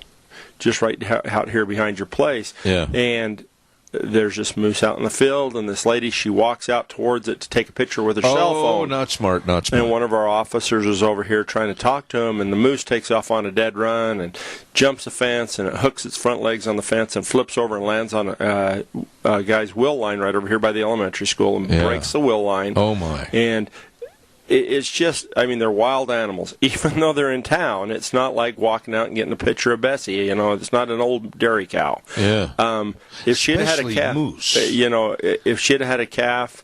just right out here behind your place. Yeah. And there's this moose out in the field, and this lady, she walks out towards it to take a picture with her cell phone. Oh, not smart, not smart. And one of our officers was over here trying to talk to him, and the moose takes off on a dead run and jumps the fence, and it hooks its front legs on the fence and flips over and lands on a guy's wheel line right over here by the elementary school and breaks the wheel line. Oh, my. And it's just, I mean, they're wild animals. Even though they're in town, it's not like walking out and getting a picture of Bessie. You know, it's not an old dairy cow. Yeah. If she had had a calf, moose. you know, if she had had a calf,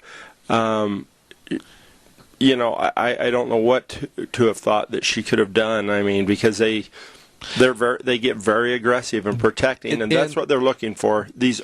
you know, I don't know what to have thought that she could have done. I mean, because they get very aggressive in protecting, and that's what they're looking for. These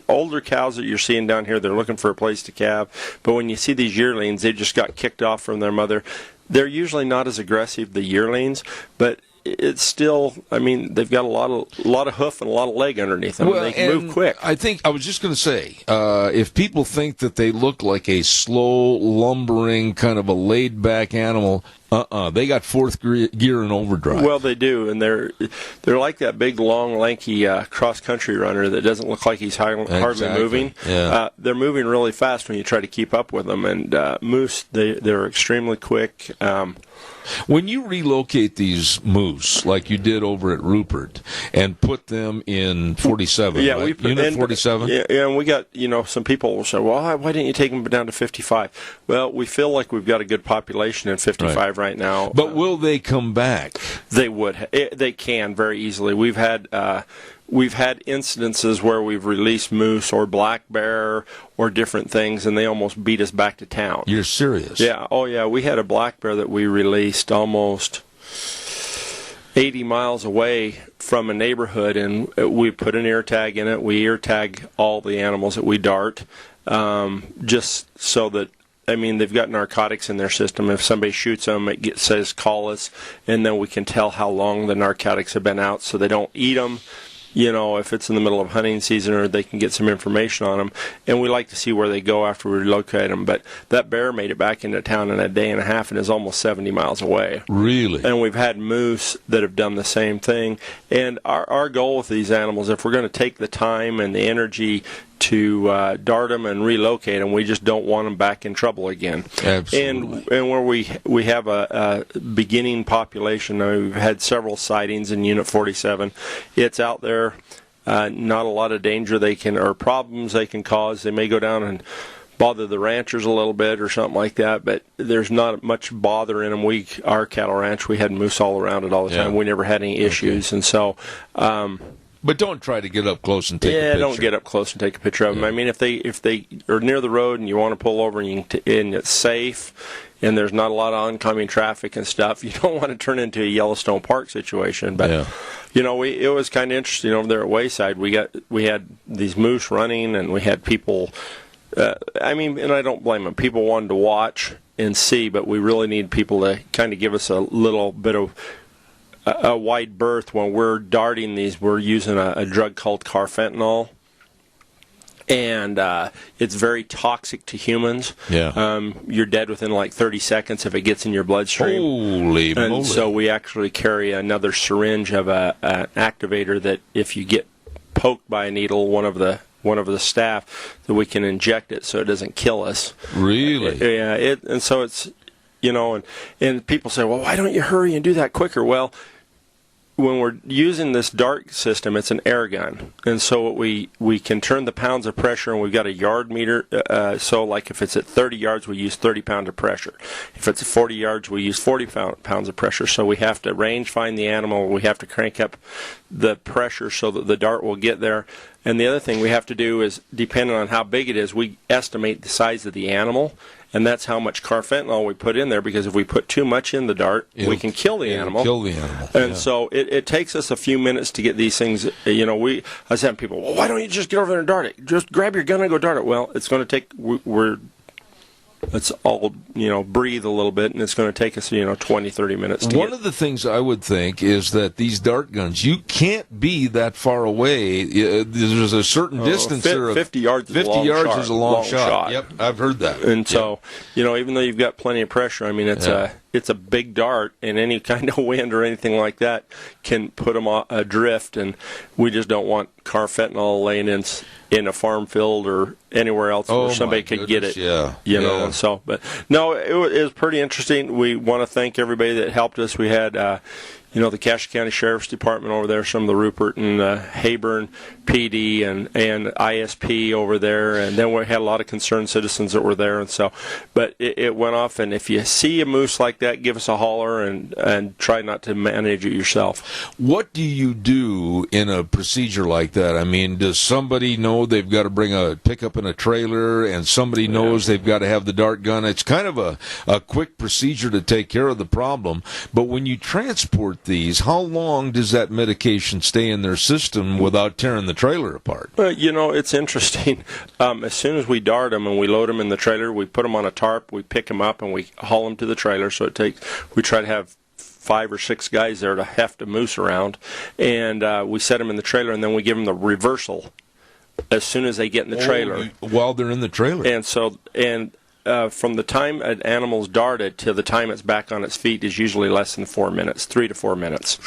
older cows that you're seeing down here, they're looking for a place to calve. But when you see these yearlings, they just got kicked off from their mother. They're usually not as aggressive, the yearlings, but it's still, I mean, they've got a lot of hoof and a lot of leg underneath them. Well, they can move quick. I think I was just going to say, if people think that they look like a slow, lumbering, kind of a laid-back animal, they got fourth gear in overdrive. Well, they do, and they're like that big, long, lanky cross-country runner that doesn't look like he's hardly moving. Yeah. They're moving really fast when you try to keep up with them, and moose, they're extremely quick. When you relocate these moose, like you did over at Rupert, and put them in 47, yeah, right? we put Unit 47? Yeah, and we got, you know, some people will say, well, why didn't you take them down to 55? Well, we feel like we've got a good population in 55 right now. But will they come back? They would. They can very easily. We've had incidences where we've released moose or black bear or different things, and they almost beat us back to town. You're serious? Yeah. Oh, yeah. We had a black bear that we released almost 80 miles away from a neighborhood, and we put an ear tag in it. We ear tag all the animals that we dart, just so that, I mean, they've got narcotics in their system. If somebody shoots them, it says call us, and then we can tell how long the narcotics have been out so they don't eat them. You know, if it's in the middle of hunting season, or they can get some information on them. And we like to see where they go after we relocate them. But that bear made it back into town in a day and a half and is almost 70 miles away. Really? And we've had moose that have done the same thing. And our goal with these animals, if we're going to take the time and the energy to dart them and relocate them, we just don't want them back in trouble again. Absolutely. And where we have a beginning population, we've had several sightings in Unit 47. It's out there, not a lot of danger or problems they can cause. They may go down and bother the ranchers a little bit or something like that, but there's not much bother in them. Our cattle ranch, we had moose all around it all the time. We never had any issues, and so. But don't try to get up close and take a picture. Yeah, don't get up close and take a picture of them. I mean, if they are near the road and you want to pull over and it's safe and there's not a lot of oncoming traffic and stuff, you don't want to turn into a Yellowstone Park situation. But you know, it was kind of interesting over there at Wayside. We had these moose running, and we had people. I mean, and I don't blame them. People wanted to watch and see, but we really need people to kind of give us a little bit of a wide berth when we're darting these. We're using a drug called carfentanil, and it's very toxic to humans. Yeah. You're dead within like 30 seconds if it gets in your bloodstream. Holy moly. And so we actually carry another syringe of an activator that if you get poked by a needle, one of the staff, that we can inject it so it doesn't kill us. Really? Yeah. And so it's, you know, and people say, well, why don't you hurry and do that quicker? Well, when we're using this dart system, it's an air gun, and so we can turn the pounds of pressure, and we've got a yard meter. So, like if it's at 30 yards, we use 30 pounds of pressure. If it's at 40 yards, we use 40 pounds of pressure. So we have to range find the animal. We have to crank up the pressure so that the dart will get there. And the other thing we have to do is, depending on how big it is, we estimate the size of the animal. And that's how much carfentanil we put in there, because if we put too much in the dart, we can kill the animal. And so it takes us a few minutes to get these things. You know, I was having people, well, why don't you just get over there and dart it? Just grab your gun and go dart it. Well, it's going to take. let's all, breathe a little bit, and it's going to take us, 20, 30 minutes to One of the things I would think is that these dart guns, you can't be that far away. There's a certain distance there. 50 yards is a 50 long yards shot. is a long shot. Yep, I've heard that. And so, even though you've got plenty of pressure, I mean, it's a big dart, and any kind of wind or anything like that can put them adrift, and we just don't want carfentanil laying in a farm field or anywhere else where somebody could get it. And so, but no, it was pretty interesting. We want to thank everybody that helped us. We had the Cache County Sheriff's Department over there, some of the Rupert and Hayburn PD and ISP over there, and then we had a lot of concerned citizens that were there, and so, but it went off. And if you see a moose like that, give us a holler and try not to manage it yourself. What do you do in a procedure like that? I mean, does somebody know they've got to bring a pickup and a trailer, and somebody knows they've got to have the dart gun? It's kind of a quick procedure to take care of the problem, but when you transport these, how long does that medication stay in their system without tearing the trailer apart? It's interesting. As soon as we dart them and we load them in the trailer, we put them on a tarp, we pick them up, and we haul them to the trailer. So we try to have 5 or 6 guys there to heft a moose around, and we set them in the trailer, and then we give them the reversal as soon as they get in the trailer. While they're in the trailer. And so, from the time an animal's darted to the time it's back on its feet is usually less than 4 minutes, 3 to 4 minutes.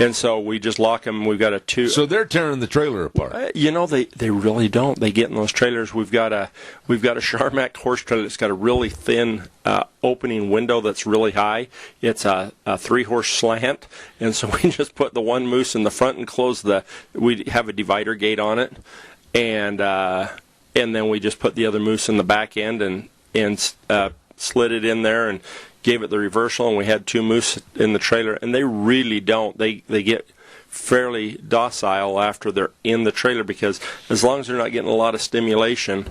And so we just lock them. We've got a 2. So they're tearing the trailer apart. They really don't. They get in those trailers. We've got a Charmac horse trailer that's got a really thin opening window that's really high. It's a 3-horse slant, and so we just put the one moose in the front and close we have a divider gate on it, and then we just put the other moose in the back end and slid it in there and gave it the reversal, and we had 2 moose in the trailer, and they really don't. They get fairly docile after they're in the trailer, because as long as they're not getting a lot of stimulation,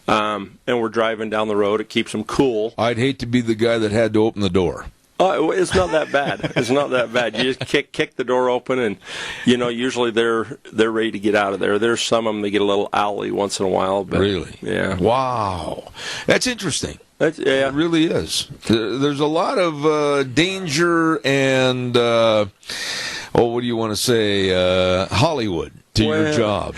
and we're driving down the road, it keeps them cool. I'd hate to be the guy that had to open the door. Oh, it's not that bad. It's not that bad. You just kick the door open, and usually they're ready to get out of there. There's some of them that get a little owly once in a while. But, really? Yeah. Wow, that's interesting. It really is. There's a lot of danger and what do you want to say? Hollywood to your job.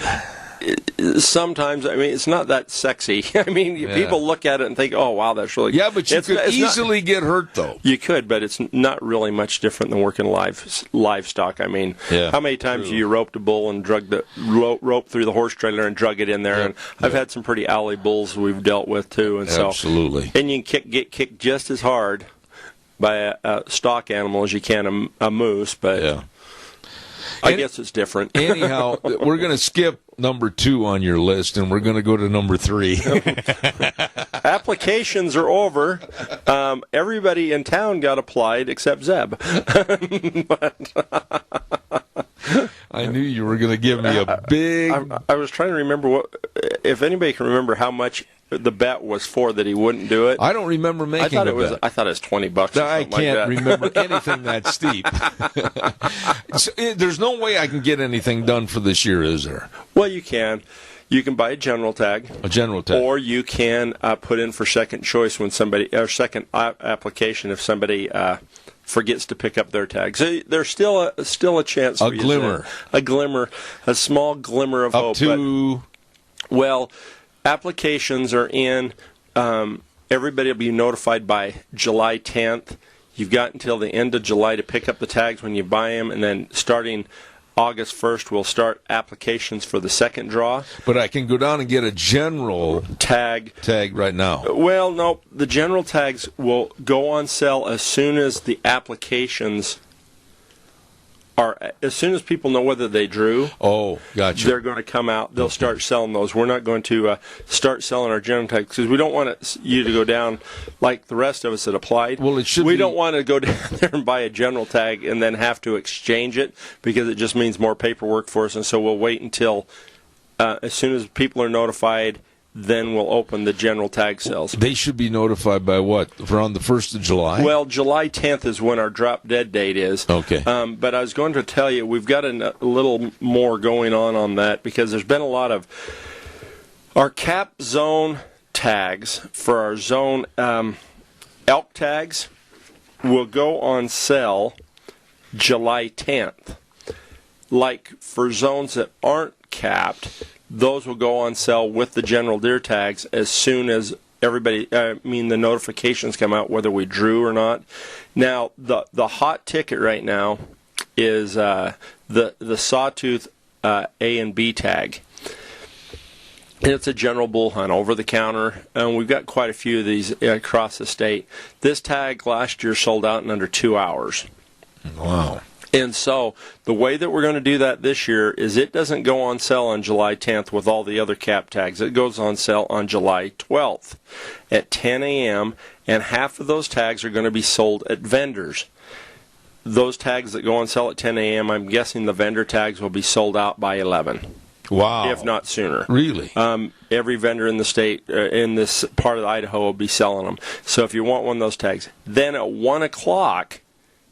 Sometimes, I mean, it's not that sexy. I mean, people look at it and think, "Oh, wow, that's really." Yeah, but you could easily get hurt, though. You could, but it's not really much different than working livestock. I mean, how many times have you roped a bull and drug the rope through the horse trailer and drug it in there? And I've had some pretty alley bulls we've dealt with too, and absolutely. And you can get kicked just as hard by a stock animal as you can a moose, but I guess it's different. Anyhow, we're going to skip number 2 on your list, and we're going to go to number 3. Applications are over. Everybody in town got applied except Zeb. I knew you were going to give me a big... I was trying to remember if anybody can remember how much the bet was for that he wouldn't do it. I don't remember making the bet. I thought it was $20. I can't remember anything that steep. There's no way I can get anything done for this year, is there? Well, you can. You can buy a general tag. A general tag. Or you can put in for second choice when second application if somebody forgets to pick up their tag. So there's still a chance. A glimmer. A small glimmer of hope. Up to... Well, applications are in. Everybody will be notified by July 10th. You've got until the end of July to pick up the tags when you buy them, and then starting August 1st, we'll start applications for the second draw. But I can go down and get a general tag right now. Well, no, the general tags will go on sale as soon as the applications as soon as people know whether they drew. Oh, gotcha. They're going to come out. They'll start selling those. We're not going to start selling our general tags because we don't want you to go down like the rest of us that applied. Well, it should. We don't want to go down there and buy a general tag and then have to exchange it because it just means more paperwork for us. And so we'll wait until as soon as people are notified. Then we'll open the general tag sales. They should be notified by what? Around the 1st of July? Well, July 10th is when our drop dead date is. Okay. But I was going to tell you, we've got a little more going on that because there's been a lot of... Our cap zone tags for our zone elk tags will go on sale July 10th. Like for zones that aren't capped, those will go on sale with the general deer tags as soon as the notifications come out whether we drew or not. Now, the hot ticket right now is the sawtooth A and B tag. It's a general bull hunt, over the counter, and we've got quite a few of these across the state. This tag last year sold out in under 2 hours. Wow. And so the way that we're going to do that this year is it doesn't go on sale on July 10th with all the other cap tags. It goes on sale on July 12th at 10 a.m., and half of those tags are going to be sold at vendors. Those tags that go on sale at 10 a.m., I'm guessing the vendor tags will be sold out by 11. Wow. If not sooner. Really? Every vendor in the state, in this part of Idaho, will be selling them. So if you want one of those tags. Then at 1 o'clock,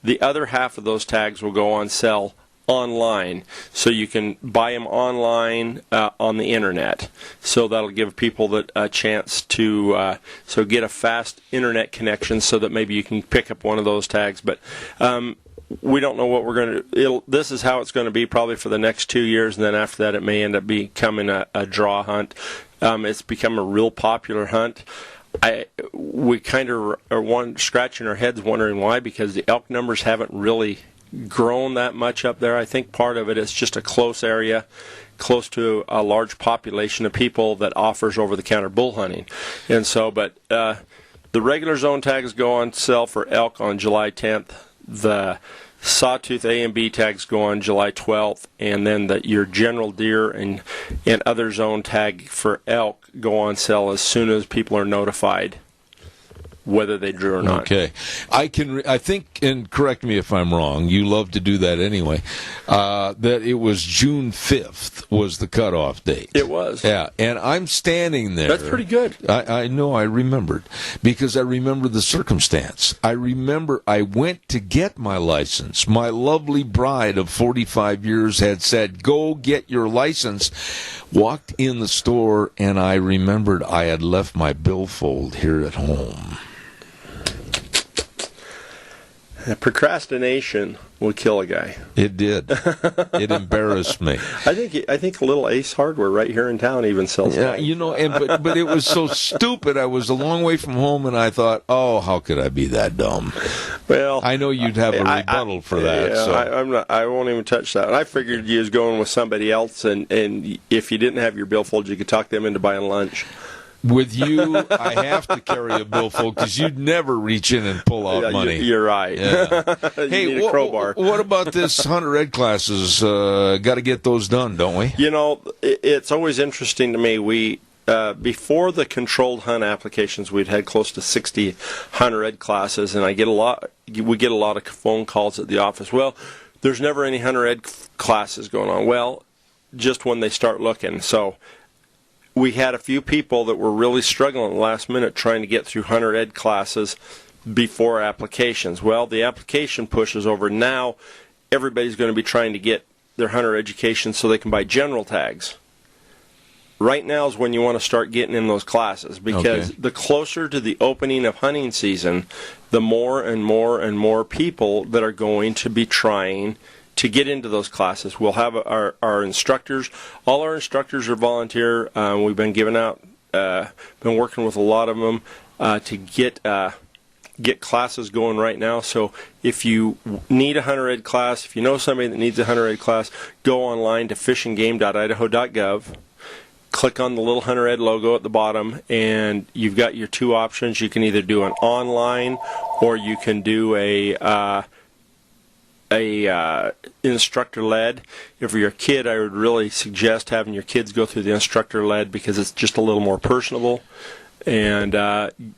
the other half of those tags will go on sale online. So you can buy them online on the internet. So that'll give people a chance to get a fast internet connection so that maybe you can pick up one of those tags. But we don't know what we're going to. This is how it's going to be probably for the next 2 years, and then after that, it may end up becoming a draw hunt. It's become a real popular hunt. We kind of are scratching our heads wondering why, because the elk numbers haven't really grown that much up there. I think part of it is just a close area, close to a large population of people that offers over-the-counter bull hunting, and so. But the regular zone tags go on sale for elk on July 10th. The sawtooth A and B tags go on July 12th, and then your general deer and other zone tag for elk go on sale as soon as people are notified whether they drew or not. Okay. I think, and correct me if I'm wrong, you love to do that anyway, that it was June 5th was the cutoff date. It was. Yeah, and I'm standing there. That's pretty good. I know, I remembered, because I remember the circumstance. I remember I went to get my license. My lovely bride of 45 years had said, go get your license. Walked in the store, and I remembered I had left my billfold here at home. Procrastination will kill a guy. It did. It embarrassed me. I think Little Ace Hardware right here in town even sells. Yeah, but it was so stupid. I was a long way from home, and I thought, oh, how could I be that dumb? Well, I know you'd have a rebuttal for that. Yeah, so. I won't even touch that. I figured you was going with somebody else, and if you didn't have your billfold, you could talk them into buying lunch. With you, I have to carry a billfold because you'd never reach in and pull out money. You're right. Yeah. Hey, need a crowbar. What about this hunter ed classes? Got to get those done, don't we? It's always interesting to me. We before the controlled hunt applications, we'd had close to 60 hunter ed classes, and we get a lot of phone calls at the office. Well, there's never any hunter ed classes going on. Well, just when they start looking. So we had a few people that were really struggling at the last minute trying to get through hunter ed classes before applications. Well, the application push is over. Now everybody's going to be trying to get their hunter education so they can buy general tags. Right now is when you want to start getting in those classes, because the closer to the opening of hunting season, the more and more and more people that are going to be trying to get into those classes. We'll have our instructors. All our instructors are volunteer. We've been giving out, been working with a lot of them to get classes going right now. So if you need a hunter ed class, if you know somebody that needs a hunter ed class, go online to fishandgame.idaho.gov. Click on the little hunter ed logo at the bottom, and you've got your two options. You can either do an online, or you can do a instructor-led. If you're a kid, I would really suggest having your kids go through the instructor-led because it's just a little more personable. And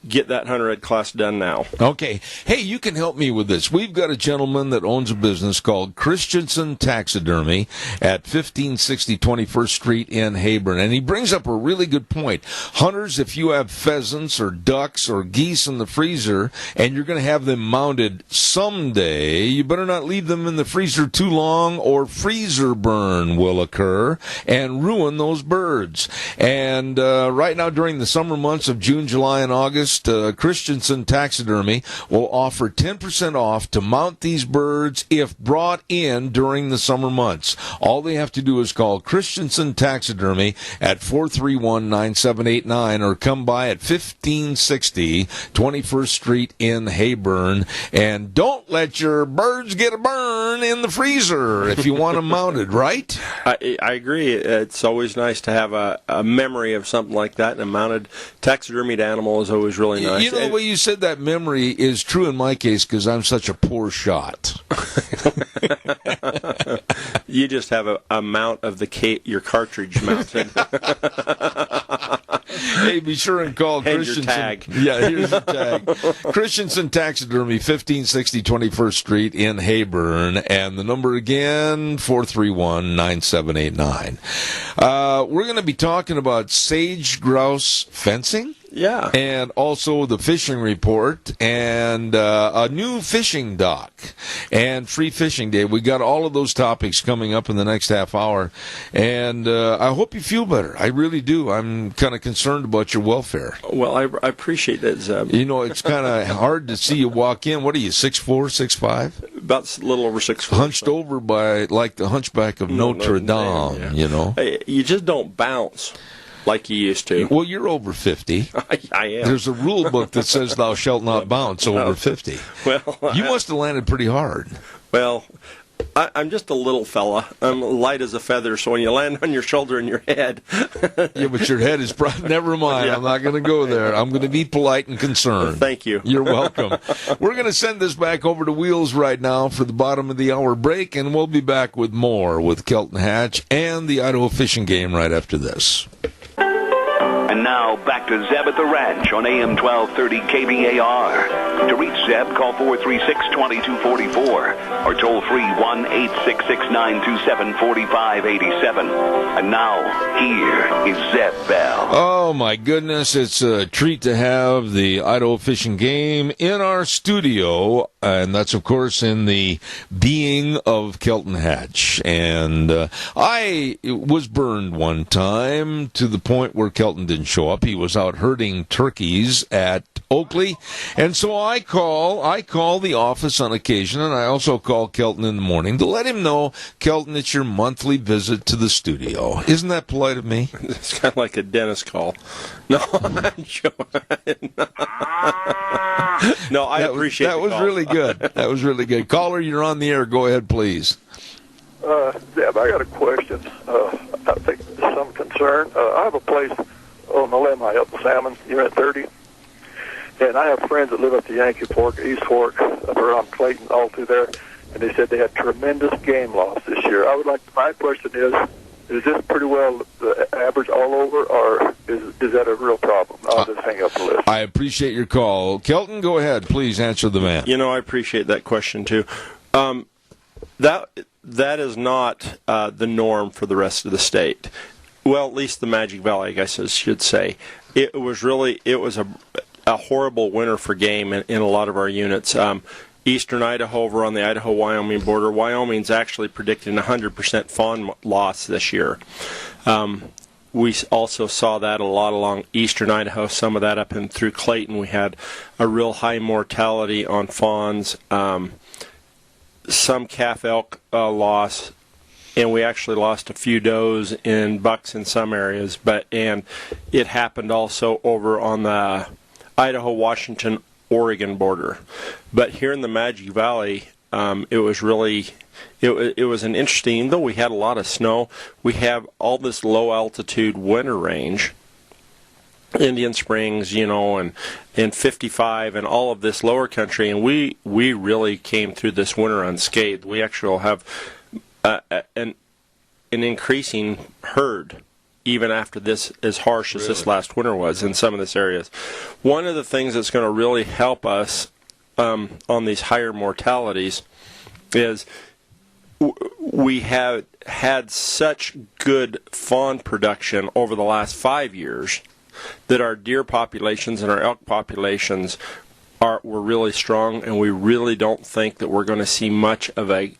get that hunter ed class done now. Okay. Hey, you can help me with this. We've got a gentleman that owns a business called Christensen Taxidermy at 1560 21st Street in Heyburn. And he brings up a really good point. Hunters, if you have pheasants or ducks or geese in the freezer and you're going to have them mounted someday. You better not leave them in the freezer too long, or freezer burn will occur and ruin those birds. And right now, during the summer months of June, July, and August, Christensen Taxidermy will offer 10% off to mount these birds if brought in during the summer months. All they have to do is call Christensen Taxidermy at 431-9789 or come by at 1560 21st Street in Hayburn. And don't let your birds get a burn in the freezer if you want them mounted, right? I agree. It's always nice to have a memory of something like that, and a mounted taxidermied animal is always really nice. You know, the way you said that memory is true in my case because I'm such a poor shot. You just have a mount of your cartridge mounted. Hey, be sure and call Christensen. Your tag. Yeah, here's your tag. Christensen Taxidermy, 1560 21st Street in Hayburn. And the number again, 431-9789. We're going to be talking about sage grouse fencing. Yeah. And also the fishing report and a new fishing dock and free fishing day. We got all of those topics coming up in the next half hour. And I hope you feel better. I really do. I'm kind of concerned about your welfare. Well, I appreciate that, Zeb. You know, it's kind of hard to see you walk in. What are you, 6'4", 6'5"? About a little over 6'4". Hunched over by like the Hunchback of Notre Dame, yeah. You know. Hey, you just don't bounce like you used to. Well, you're over 50. I am. There's a rule book that says thou shalt not bounce over 50. Well, you must have landed pretty hard. Well, I'm just a little fella. I'm light as a feather, so when you land on your shoulder and your head... Yeah, but your head is... Never mind. Yeah. I'm not going to go there. I'm going to be polite and concerned. Thank you. You're welcome. We're going to send this back over to Wheels right now for the bottom of the hour break, and we'll be back with more with Kelton Hatch and the Idaho Fishing Game right after this. And now, back to Zeb at the Ranch on AM 1230 KBAR. To reach Zeb, call 436-2244 or toll free 1-866-927-4587. And now, here is Zeb Bell. Oh, my goodness. It's a treat to have the Idaho Fishing Game in our studio, and that's, of course, in the being of Kelton Hatch. And I was burned one time to the point where Kelton didn't show up. He was out herding turkeys at Oakley, and so I call the office on occasion, and I also call Kelton in the morning to let him know, Kelton, it's your monthly visit to the studio. Isn't that polite of me? It's kind of like a dentist call. No, I'm joking. No, I appreciate that. Was really good. That was really good. Caller, you're on the air. Go ahead, please. Zeb, I got a question. I think some concern. I have a place on the limb. I help salmon. You're at 30. And I have friends that live at the Yankee Fork, East Fork, up around Clayton, all through there. And they said they had tremendous game loss this year. My question is this pretty well the average all over, or is that a real problem? I'll just hang up the list. I appreciate your call. Kelton, go ahead. Please answer the man. You know, I appreciate that question, too. That is not the norm for the rest of the state. Well, at least the Magic Valley, I guess I should say. It was a horrible winter for game in a lot of our units. Eastern Idaho over on the Idaho-Wyoming border. Wyoming's actually predicting 100% fawn loss this year. We also saw that a lot along eastern Idaho, some of that up and through Clayton. We had a real high mortality on fawns, some calf elk loss, and we actually lost a few does in bucks in some areas. And it happened also over on the Idaho-Washington Oregon border. But here in the Magic Valley, it was an interesting, though we had a lot of snow, we have all this low altitude winter range, Indian Springs, and 55 and all of this lower country, and we really came through this winter unscathed. We actually will have an increasing herd even after this, as harsh as this last winter was in some of these areas. One of the things that's going to really help us on these higher mortalities is we have had such good fawn production over the last 5 years that our deer populations and our elk populations were really strong, and we really don't think that we're going to see much of a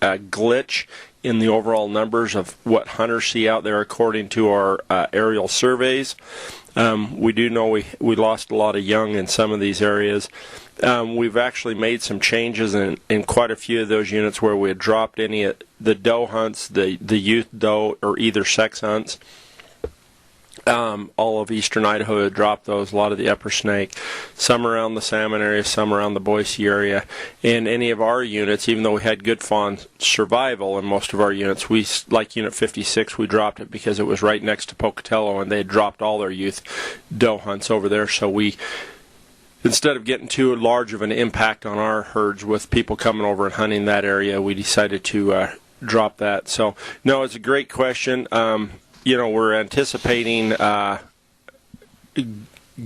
glitch in the overall numbers of what hunters see out there according to our aerial surveys. We do know we lost a lot of young in some of these areas. We've actually made some changes in quite a few of those units where we had dropped any of the doe hunts, the youth doe or either sex hunts. All of eastern Idaho had dropped those, a lot of the upper snake, some around the salmon area, some around the Boise area. In any of our units, even though we had good fawn survival in most of our units, like Unit 56, we dropped it because it was right next to Pocatello, and they had dropped all their youth doe hunts over there. So we, instead of getting too large of an impact on our herds with people coming over and hunting that area, we decided to drop that. So, no, it's a great question. We're anticipating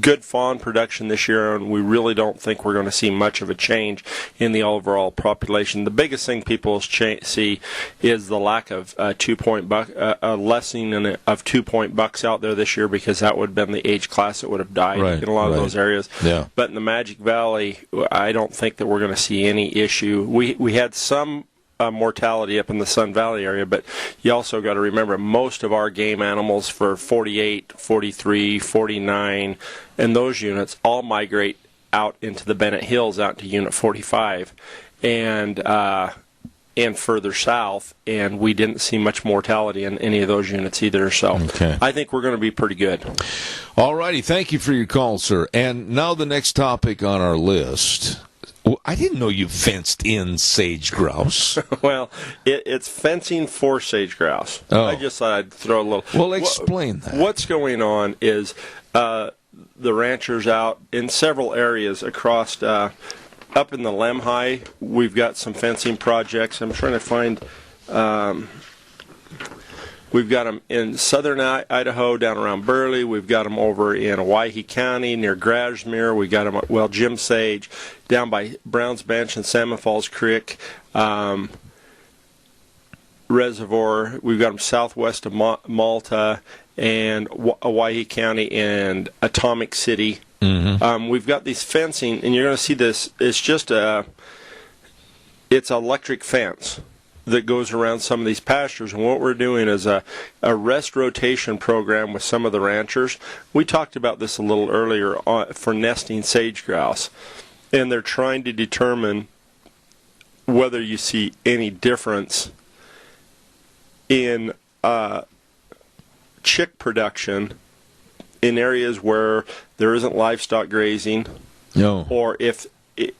good fawn production this year, and we really don't think we're going to see much of a change in the overall population. The biggest thing people see is the lack of lessening of 2-point bucks out there this year, because that would have been the age class that would have died in a lot of those areas. Yeah. But in the Magic Valley, I don't think that we're going to see any issue. We had some mortality up in the Sun Valley area, but you also got to remember most of our game animals for 48, 43, 49, and those units all migrate out into the Bennett Hills, out to Unit 45, and further south, and we didn't see much mortality in any of those units either. So I think we're going to be pretty good. All righty. Thank you for your call, sir. And now the next topic on our list. I didn't know you fenced in sage grouse. Well, it's fencing for sage grouse. Oh. I just thought I'd throw a little... Well, explain that. What's going on is the ranchers out in several areas across... up in the Lemhi, we've got some fencing projects. I'm trying to find... We've got them in southern Idaho, down around Burley. We've got them over in Owyhee County, near Grasmere. We've got them, Jim Sage, down by Browns Bench and Salmon Falls Creek Reservoir. We've got them southwest of Malta and Owyhee County and Atomic City. Mm-hmm. We've got these fencing, and you're going to see this. It's just it's electric fence that goes around some of these pastures, and what we're doing is a rest rotation program with some of the ranchers. We talked about this a little earlier for nesting sage grouse, and they're trying to determine whether you see any difference in chick production in areas where there isn't livestock grazing, or if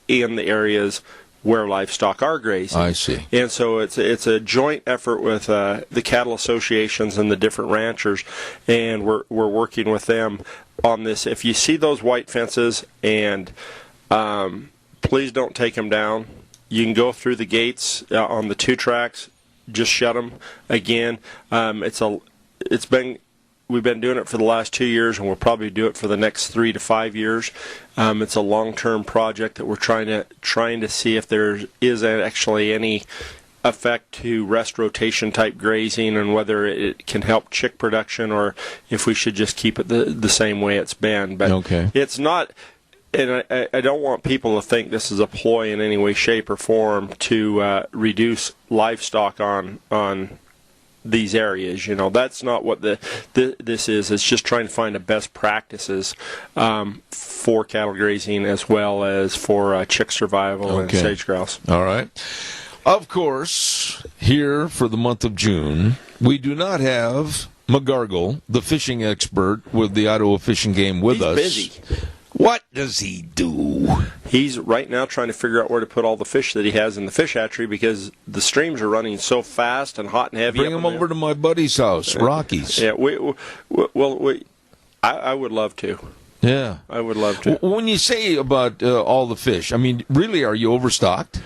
in the areas where livestock are grazing. I see. And so it's a joint effort with the cattle associations and the different ranchers, and we're working with them on this. If you see those white fences, and please don't take them down. You can go through the gates on the 2 tracks. Just shut them. Again, we've been doing it for the last 2 years, and we'll probably do it for the next 3 to 5 years. It's a long-term project that we're trying to see if there is actually any effect to rest rotation type grazing, and whether it can help chick production, or if we should just keep it the same way it's been. But it's not. And I don't want people to think this is a ploy in any way, shape, or form to reduce livestock on these areas. That's not what this is. It's just trying to find the best practices for cattle grazing, as well as for chick survival and sage grouse. All right. Of course, here for the month of June, we do not have McGargle, the fishing expert with the Idaho Fish and Game, with us. He's busy. What does he do? He's right now trying to figure out where to put all the fish that he has in the fish hatchery, because the streams are running so fast and hot and heavy. Bring him over to my buddy's house, Rocky's. Yeah, I would love to. Yeah. I would love to. When you say about all the fish, I mean, really, are you overstocked?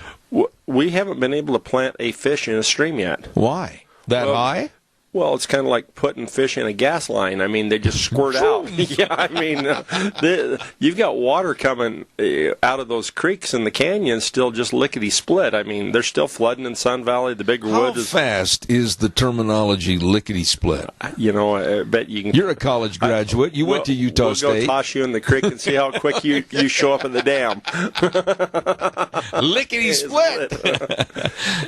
We haven't been able to plant a fish in a stream yet. Why? That high? Well, it's kind of like putting fish in a gas line. I mean, they just squirt out. Yeah, I mean, you've got water coming out of those creeks and the canyons still just lickety-split. I mean, they're still flooding in Sun Valley. The Big Wood How fast is the terminology lickety-split? You know, I bet you can... You're a college graduate. You went to Utah State. We'll go toss you in the creek and see how quick you show up in the dam. Lickety-split!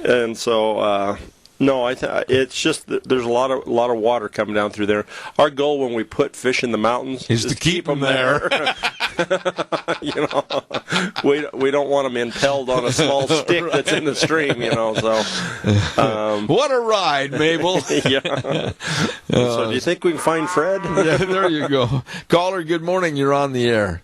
And so... No, it's just that there's a lot of water coming down through there. Our goal when we put fish in the mountains is to keep them there. You know, we don't want them impelled on a small stick that's in the stream. You know, so what a ride, Mabel. Yeah. So do you think we can find Fred? Yeah, there you go. Caller, good morning. You're on the air.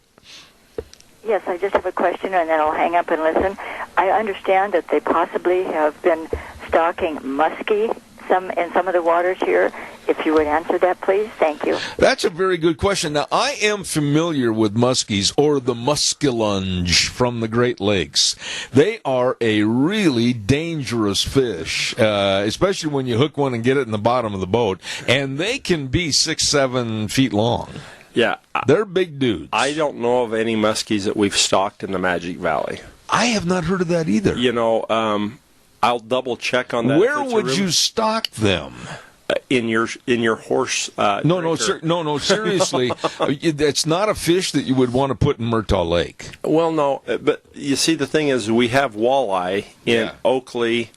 Yes, I just have a question, and then I'll hang up and listen. I understand that they possibly have been stocking muskie in some of the waters here. If you would answer that, please. Thank you. That's a very good question. Now, I am familiar with muskies, or the muskellunge from the Great Lakes. They are a really dangerous fish, especially when you hook one and get it in the bottom of the boat, and they can be 6-7 feet long. Yeah. They're big dudes. I don't know of any muskies that we've stocked in the Magic Valley. I have not heard of that either. You know, I'll double check on that. Where would you stock them? In your horse? No, seriously, it's not a fish that you would want to put in Murtaugh Lake. Well, no, but you see, the thing is, we have walleye in Oakley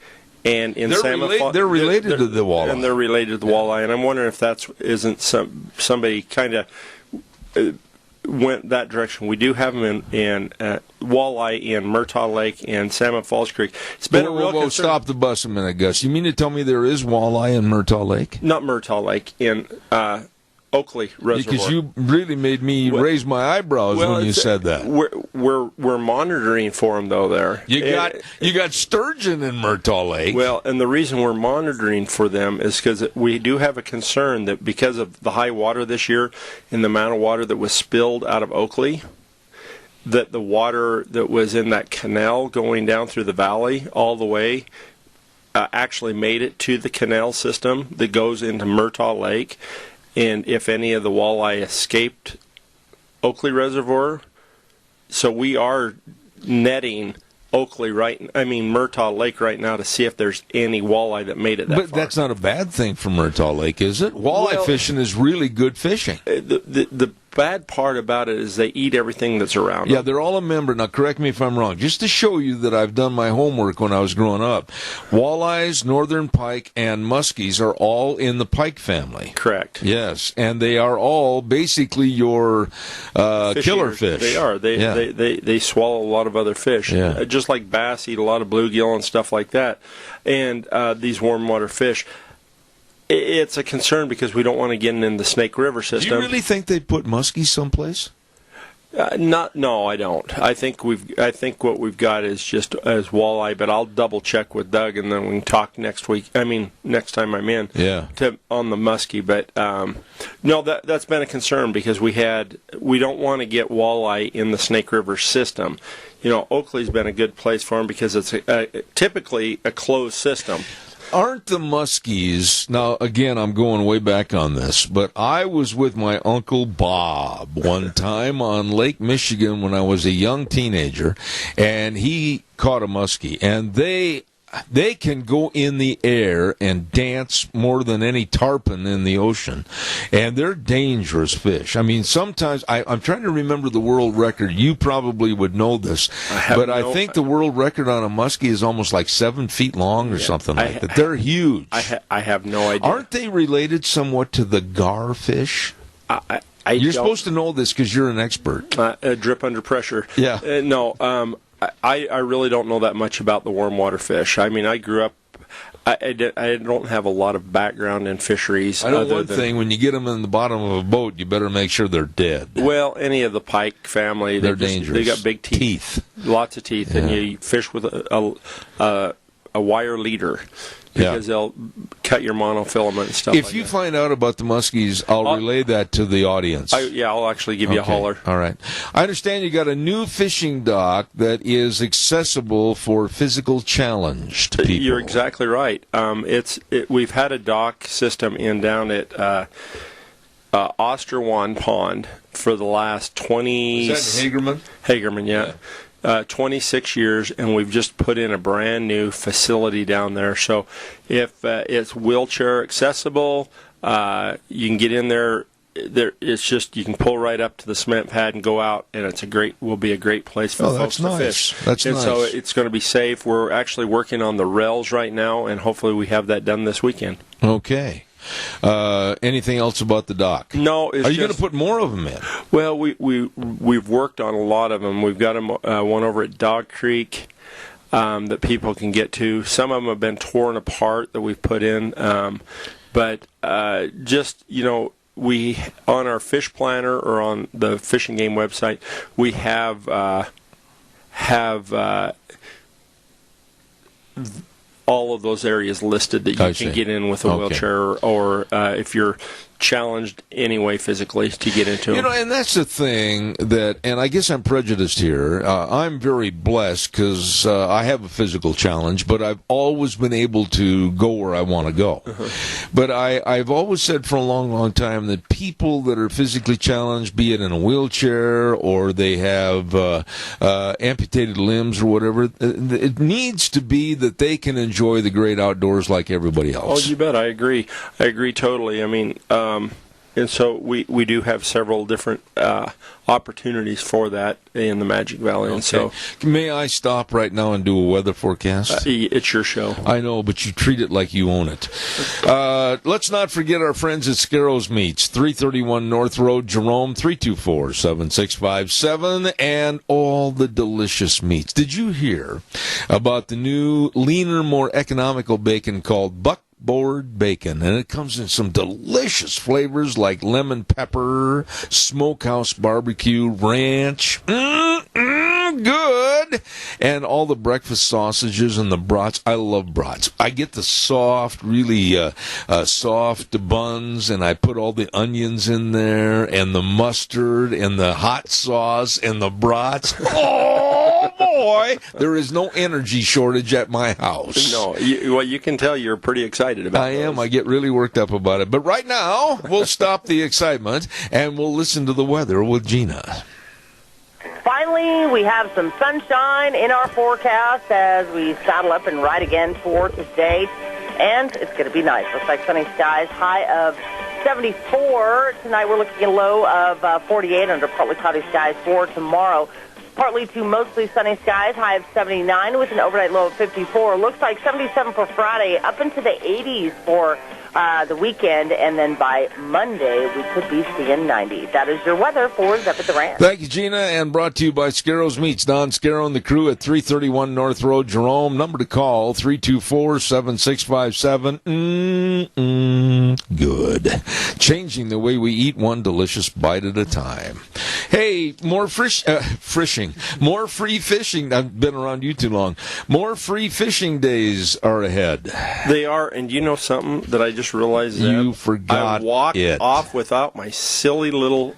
and in Salmon Falls. They're related to the walleye, and they're related to the walleye. And I'm wondering if that isn't somebody kind of went that direction. We do have them in walleye in Murtaugh Lake and Salmon Falls Creek. It's been a real concern. Stop the bus a minute, Gus. You mean to tell me there is walleye in Murtaugh Lake? Not Murtaugh Lake, in Oakley Reservoir. Because you really made me raise my eyebrows when you said that. We're monitoring for them though there. You got sturgeon in Murtaugh Lake. Well, and the reason we're monitoring for them is because we do have a concern that because of the high water this year and the amount of water that was spilled out of Oakley, that the water that was in that canal going down through the valley all the way actually made it to the canal system that goes into Murtaugh Lake. And if any of the walleye escaped Oakley Reservoir, so we are netting Murtaugh Lake right now to see if there's any walleye that made it that far. But that's not a bad thing for Murtaugh Lake, is it? Walleye fishing is really good fishing. The bad part about it is they eat everything that's around them. Yeah, they're all a member. Now, correct me if I'm wrong. Just to show you that I've done my homework when I was growing up, walleyes, northern pike, and muskies are all in the pike family. Correct. Yes, and they are all basically your killer fish. They are. They swallow a lot of other fish. Yeah. Just like bass eat a lot of bluegill and stuff like that. And these warm water fish. It's a concern because we don't want to get in the Snake River system. Do you really think they put muskies someplace? No, I don't. I think what we've got is just as walleye, but I'll double check with Doug and then we can talk next week. I mean, next time I'm in. Yeah. On the muskie, but no, that's been a concern because we don't want to get walleye in the Snake River system. You know, Oakley's been a good place for them because it's typically a closed system. Aren't the muskies, now again I'm going way back on this, but I was with my Uncle Bob one time on Lake Michigan when I was a young teenager, and he caught a muskie, and they can go in the air and dance more than any tarpon in the ocean. And they're dangerous fish. I mean, sometimes, I'm trying to remember the world record. You probably would know this. I think the world record on a muskie is almost like 7 feet long or something like that. They're huge. I have no idea. Aren't they related somewhat to the garfish? You're supposed to know this because you're an expert. Drip under pressure. Yeah. No, I really don't know that much about the warm water fish. I mean, I grew up, I don't have a lot of background in fisheries. I know one thing, when you get them in the bottom of a boat, you better make sure they're dead. Well, any of the pike family, they're dangerous. They got big teeth. Lots of teeth, and you fish with a a wire leader. Because they'll cut your monofilament and stuff. If you find out about the muskies, I'll relay that to the audience. I'll actually give you a holler. All right. I understand you got a new fishing dock that is accessible for physical challenged people. You're exactly right. We've had a dock system down at Osterwan Pond for the last 20. Is that Hagerman? Hagerman, yeah. 26 years, and we've just put in a brand new facility down there. So if it's wheelchair accessible, you can get in there. It's just you can pull right up to the cement pad and go out, and will be a great place for folks to fish. That's nice. So it's going to be safe. We're actually working on the rails right now, and hopefully we have that done this weekend. Okay. Anything else about the dock? No. Are you going to put more of them in? Well, we've worked on a lot of them. We've got one over at Dog Creek that people can get to. Some of them have been torn apart that we've put in, but we on our fish planner or on the Fish and Game website we have all of those areas listed that you can get in with a wheelchair or if you're challenged anyway physically to get into them. And that's the thing and I guess I'm prejudiced here. I'm very blessed because I have a physical challenge, but I've always been able to go where I want to go. But I've always said for a long, long time that people that are physically challenged, be it in a wheelchair or they have amputated limbs or whatever, it needs to be that they can enjoy the great outdoors like everybody else. Oh, you bet. I agree. I agree totally. I mean, and so we do have several different opportunities for that in the Magic Valley. Okay. And so, may I stop right now and do a weather forecast? It's your show. I know, but you treat it like you own it. Let's not forget our friends at Scarrows Meats, 331 North Road, Jerome, 324-7657, and all the delicious meats. Did you hear about the new, leaner, more economical bacon called Buckboard Bacon? And it comes in some delicious flavors like lemon pepper, smokehouse barbecue, ranch. Good. And all the breakfast sausages and the brats. I love brats. I get the soft, really soft buns, and I put all the onions in there, and the mustard, and the hot sauce, and the brats. Oh, boy. There is no energy shortage at my house. No. You can tell you're pretty excited about it. I am. I get really worked up about it. But right now, we'll stop the excitement, and we'll listen to the weather with Gina. Finally, we have some sunshine in our forecast as we saddle up and ride again toward today. And it's going to be nice. Looks like sunny skies, high of 74. Tonight we're looking at a low of 48 under partly cloudy skies for tomorrow. Partly to mostly sunny skies, high of 79 with an overnight low of 54. Looks like 77 for Friday, up into the 80s for the weekend, and then by Monday we could be seeing 90. That is your weather for Zep at the Ranch. Thank you, Gina, and brought to you by Scarrows Meats. Don Scarrow and the crew at 331 North Road, Jerome. Number to call, 324-7657. Good. Changing the way we eat one delicious bite at a time. Hey, more fishing. More free fishing. I've been around you too long. More free fishing days are ahead. They are, and you know something that I just realized you forgot I walked it. off without my silly little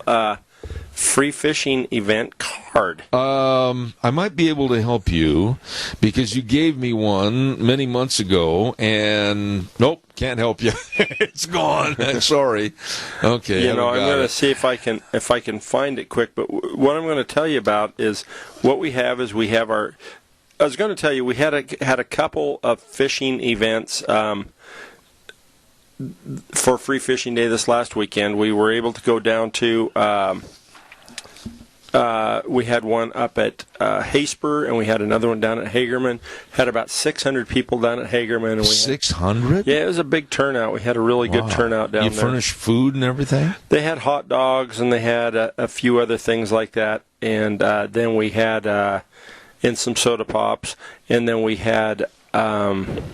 free fishing event card. I might be able to help you because you gave me one many months ago, and nope, can't help you. It's gone. Sorry. Okay. I'm going to see if I can find it quick. But what I'm going to tell you about is what we have is we have our. I was going to tell you we had a couple of fishing events. For Free Fishing Day this last weekend, we were able to go down to, we had one up at Hasper, and we had another one down at Hagerman. Had about 600 people down at Hagerman. And 600? Yeah, it was a big turnout. We had a really good turnout down there. You furnished food and everything? They had hot dogs, and they had a few other things like that. And then we had and some soda pops. And then we had an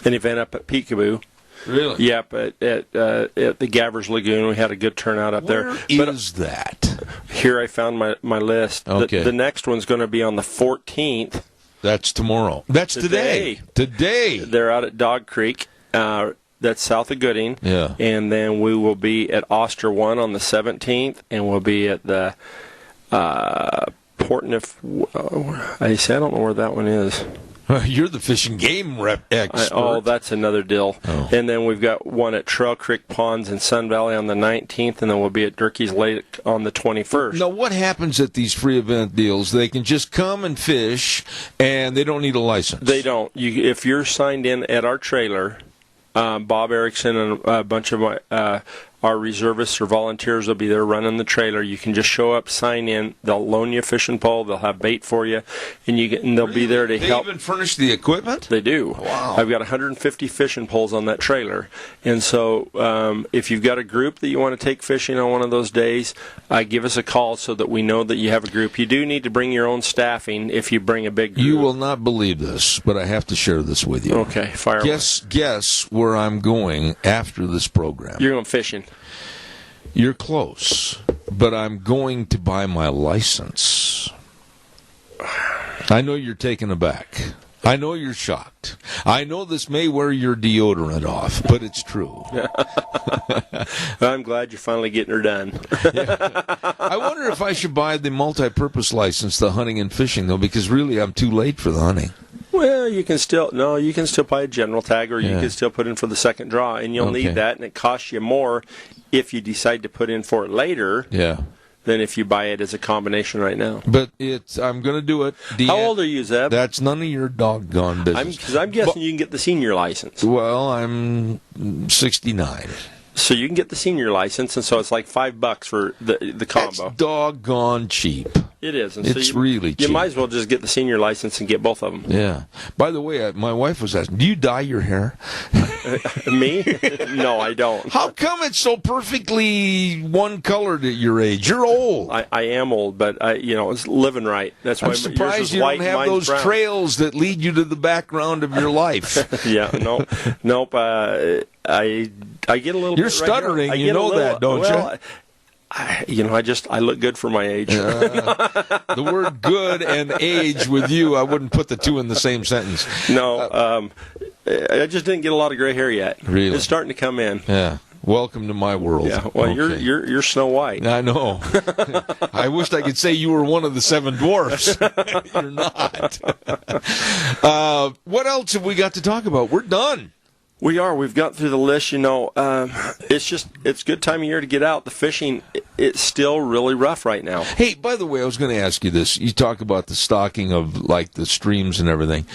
event up at Peekaboo. Really? Yep, at the Gabbers Lagoon. We had a good turnout up there. Where is that? Here I found my list. Okay. The next one's going to be on the 14th That's tomorrow. That's today. Today. They're out at Dog Creek. That's south of Gooding. Yeah. And then we will be at Oster 1 on the 17th, and we'll be at the Portneuf. I don't know where that one is. You're the Fish and Game rep expert. That's another deal. Oh. And then we've got one at Trail Creek Ponds in Sun Valley on the 19th, and then we'll be at Durkee's Lake on the 21st. Now, what happens at these free event deals? They can just come and fish, and they don't need a license. They don't. If you're signed in at our trailer, Bob Erickson and a bunch of our reservists or volunteers will be there running the trailer. You can just show up, sign in. They'll loan you a fishing pole. They'll have bait for you, and they'll be there to help. They even furnish the equipment? They do. Wow. I've got 150 fishing poles on that trailer, and so if you've got a group that you want to take fishing on one of those days, give us a call so that we know that you have a group. You do need to bring your own staffing if you bring a big group. You will not believe this, but I have to share this with you. Okay, fire away. Guess where I'm going after this program. You're going fishing. You're close, but I'm going to buy my license. I know you're taken aback. I know you're shocked. I know this may wear your deodorant off, but it's true. I'm glad you're finally getting her done. I wonder if I should buy the multi-purpose license, the hunting and fishing, though, because really I'm too late for the hunting. Well, you can still buy a general tag, or you can still put in for the second draw, and you'll need that, and it costs you more if you decide to put in for it later. Yeah. Than if you buy it as a combination right now. But I'm going to do it. How old are you, Zeb? That's none of your doggone business. Because I'm guessing you can get the senior license. Well, I'm 69. So you can get the senior license, and so it's like $5 for the combo. That's doggone cheap. It is. And it's so really cheap. You might as well just get the senior license and get both of them. Yeah. By the way, my wife was asking, do you dye your hair? Me? No, I don't. How come it's so perfectly one-colored at your age? You're old. I am old, but it's living right. That's why I'm surprised you don't have those trails that lead you to the background of your life. Yeah, nope. I get a little. You're stuttering. You know that, don't you? I look good for my age. The word "good" and "age" with you, I wouldn't put the two in the same sentence. No, I just didn't get a lot of gray hair yet. Really, it's starting to come in. Yeah. Welcome to my world. Yeah. Well, okay. you're Snow White. I know. I wished I could say you were one of the seven dwarfs. You're not. What else have we got to talk about? We're done. We are. We've got through the list. It's good time of year to get out. The fishing, it's still really rough right now. Hey, by the way, I was going to ask you this. You talk about the stocking of like the streams and everything.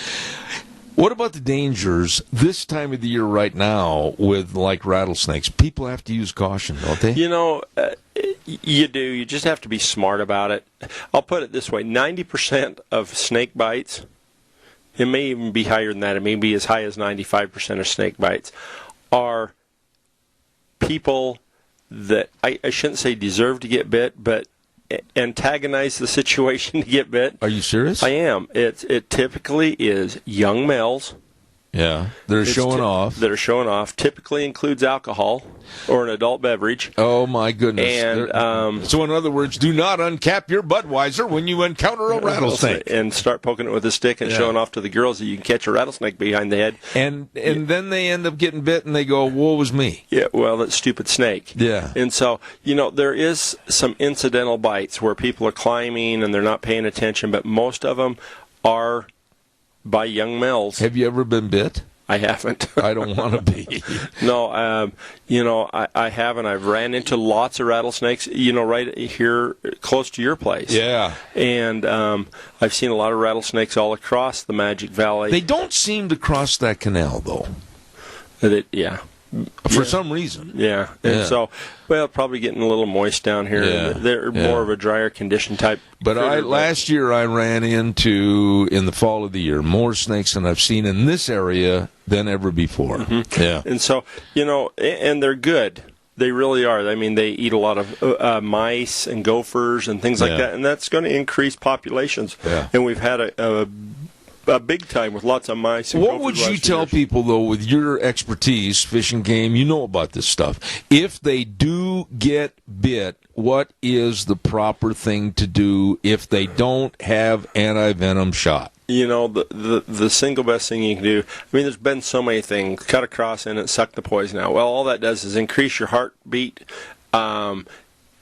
What about the dangers this time of the year right now with like rattlesnakes? People have to use caution, don't they? You do. You just have to be smart about it. I'll put it this way: 90% of snake bites. It may even be higher than that. It may be as high as 95% of snake bites are people that I shouldn't say deserve to get bit, but antagonize the situation to get bit. Are you serious? I am. It typically is young males. Yeah, they're showing off. That are showing off. Typically includes alcohol or an adult beverage. Oh my goodness! And so, in other words, do not uncap your Budweiser when you encounter a rattlesnake, and start poking it with a stick and showing off to the girls that you can catch a rattlesnake behind the head. And then they end up getting bit, and they go, "Woe was me." Yeah, well, that stupid snake. Yeah. And so, there is some incidental bites where people are climbing and they're not paying attention, but most of them are by young males. Have you ever been bit? I haven't. I don't want to be. No, I haven't. I've ran into lots of rattlesnakes, right here close to your place. Yeah. And I've seen a lot of rattlesnakes all across the Magic Valley. They don't seem to cross that canal, though. Yeah. For some reason. Yeah. And so, probably getting a little moist down here. Yeah. They're more of a drier condition type. But last year I ran into, in the fall of the year, more snakes than I've seen in this area than ever before. Mm-hmm. Yeah. And so, and they're good. They really are. I mean, they eat a lot of mice and gophers and things like that, and that's going to increase populations. Yeah. And we've had a big time with lots of mice. And what would you tell people, though, with your expertise, fish and game, you know about this stuff, if they do get bit, what is the proper thing to do if they don't have anti-venom shot? the single best thing you can do. I mean, there's been so many things. Cut across in it, suck the poison out. Well, all that does is increase your heartbeat,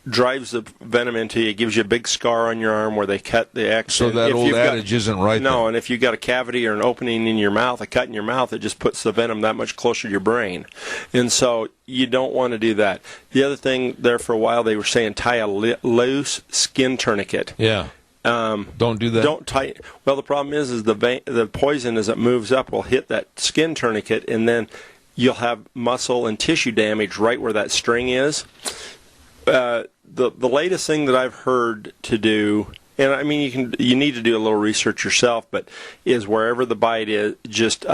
drives the venom into you, gives you a big scar on your arm where they cut the X. So that old adage isn't right. No, and if you've got a cavity or an opening in your mouth, a cut in your mouth, it just puts the venom that much closer to your brain. And so you don't want to do that. The other thing there for a while, they were saying tie a loose skin tourniquet. Yeah. Don't do that. Don't tie. Well, the problem is the poison as it moves up will hit that skin tourniquet, and then you'll have muscle and tissue damage right where that string is. The latest thing that I've heard to do, and I mean you need to do a little research yourself, but is wherever the bite is, just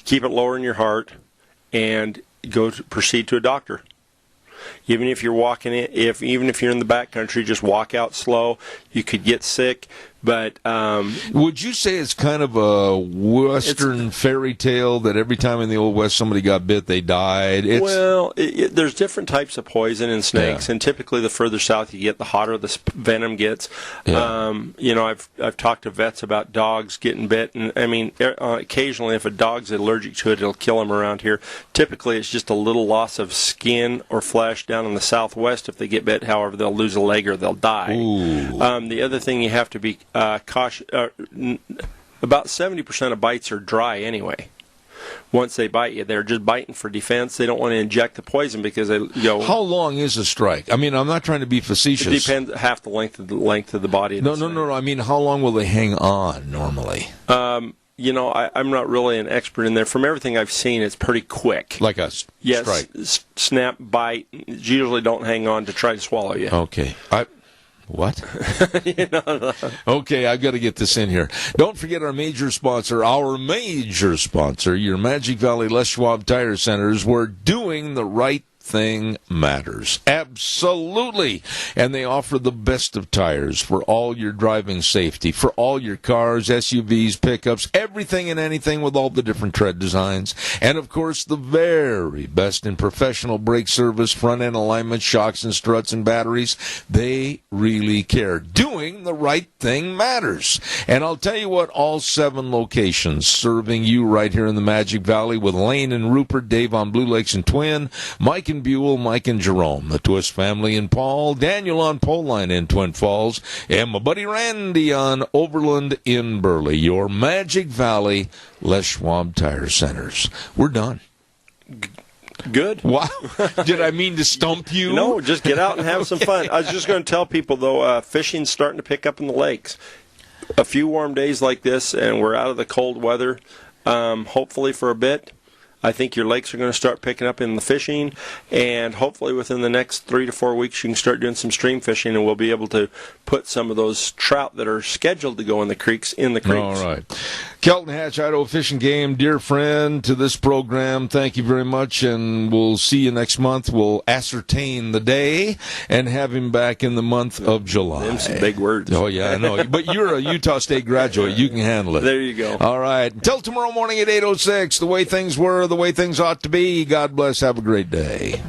keep it lower in your heart and proceed to a doctor. Even if you're walking in, even if you're in the back country, just walk out slow. You could get sick, but would you say it's kind of a Western fairy tale that every time in the Old West somebody got bit, they died? There's different types of poison in snakes, and typically the further south you get, the hotter the venom gets. Yeah. I've talked to vets about dogs getting bit, and I mean, occasionally if a dog's allergic to it, it'll kill them around here. Typically, it's just a little loss of skin or flesh down in the southwest. If they get bit, however, they'll lose a leg or they'll die. The other thing you have to be cautious. About 70% of bites are dry anyway. Once they bite you, they're just biting for defense. They don't want to inject the poison because they go. How long is a strike? I mean, I'm not trying to be facetious. It depends half the length of the body. No. I mean, how long will they hang on normally? I'm not really an expert in there. From everything I've seen, it's pretty quick. Like a strike. Snap, bite. Usually don't hang on to try to swallow you. Okay. What? Okay, I've got to get this in here. Don't forget our major sponsor, your Magic Valley Les Schwab Tire Centers. We're doing the right thing matters. Absolutely. And they offer the best of tires for all your driving safety, for all your cars, SUVs, pickups, everything and anything with all the different tread designs. And, of course, the very best in professional brake service, front-end alignment, shocks and struts and batteries. They really care. Doing the right thing matters. And I'll tell you what, all 7 locations serving you right here in the Magic Valley with Lane and Rupert, Dave on Blue Lakes and Twin, Mike and Buell, Mike and Jerome, the Twist family in Paul, Daniel on Pole Line in Twin Falls, and my buddy Randy on Overland in Burley. Your Magic Valley Les Schwab Tire Centers. We're done. Good. Wow. Did I mean to stump you? No, just get out and have some fun. I was just going to tell people, though, fishing's starting to pick up in the lakes. A few warm days like this, and we're out of the cold weather, hopefully for a bit. I think your lakes are going to start picking up in the fishing, and hopefully within the next 3 to 4 weeks you can start doing some stream fishing, and we'll be able to put some of those trout that are scheduled to go in the creeks in the creeks. All right. Kelton Hatch, Idaho Fish and Game, dear friend to this program, thank you very much, and we'll see you next month. We'll ascertain the day and have him back in the month of July. Them some big words. Oh, yeah, I know. But you're a Utah State graduate. You can handle it. There you go. All right. Until tomorrow morning at 8:06, the way things were, the way things ought to be. God bless. Have a great day.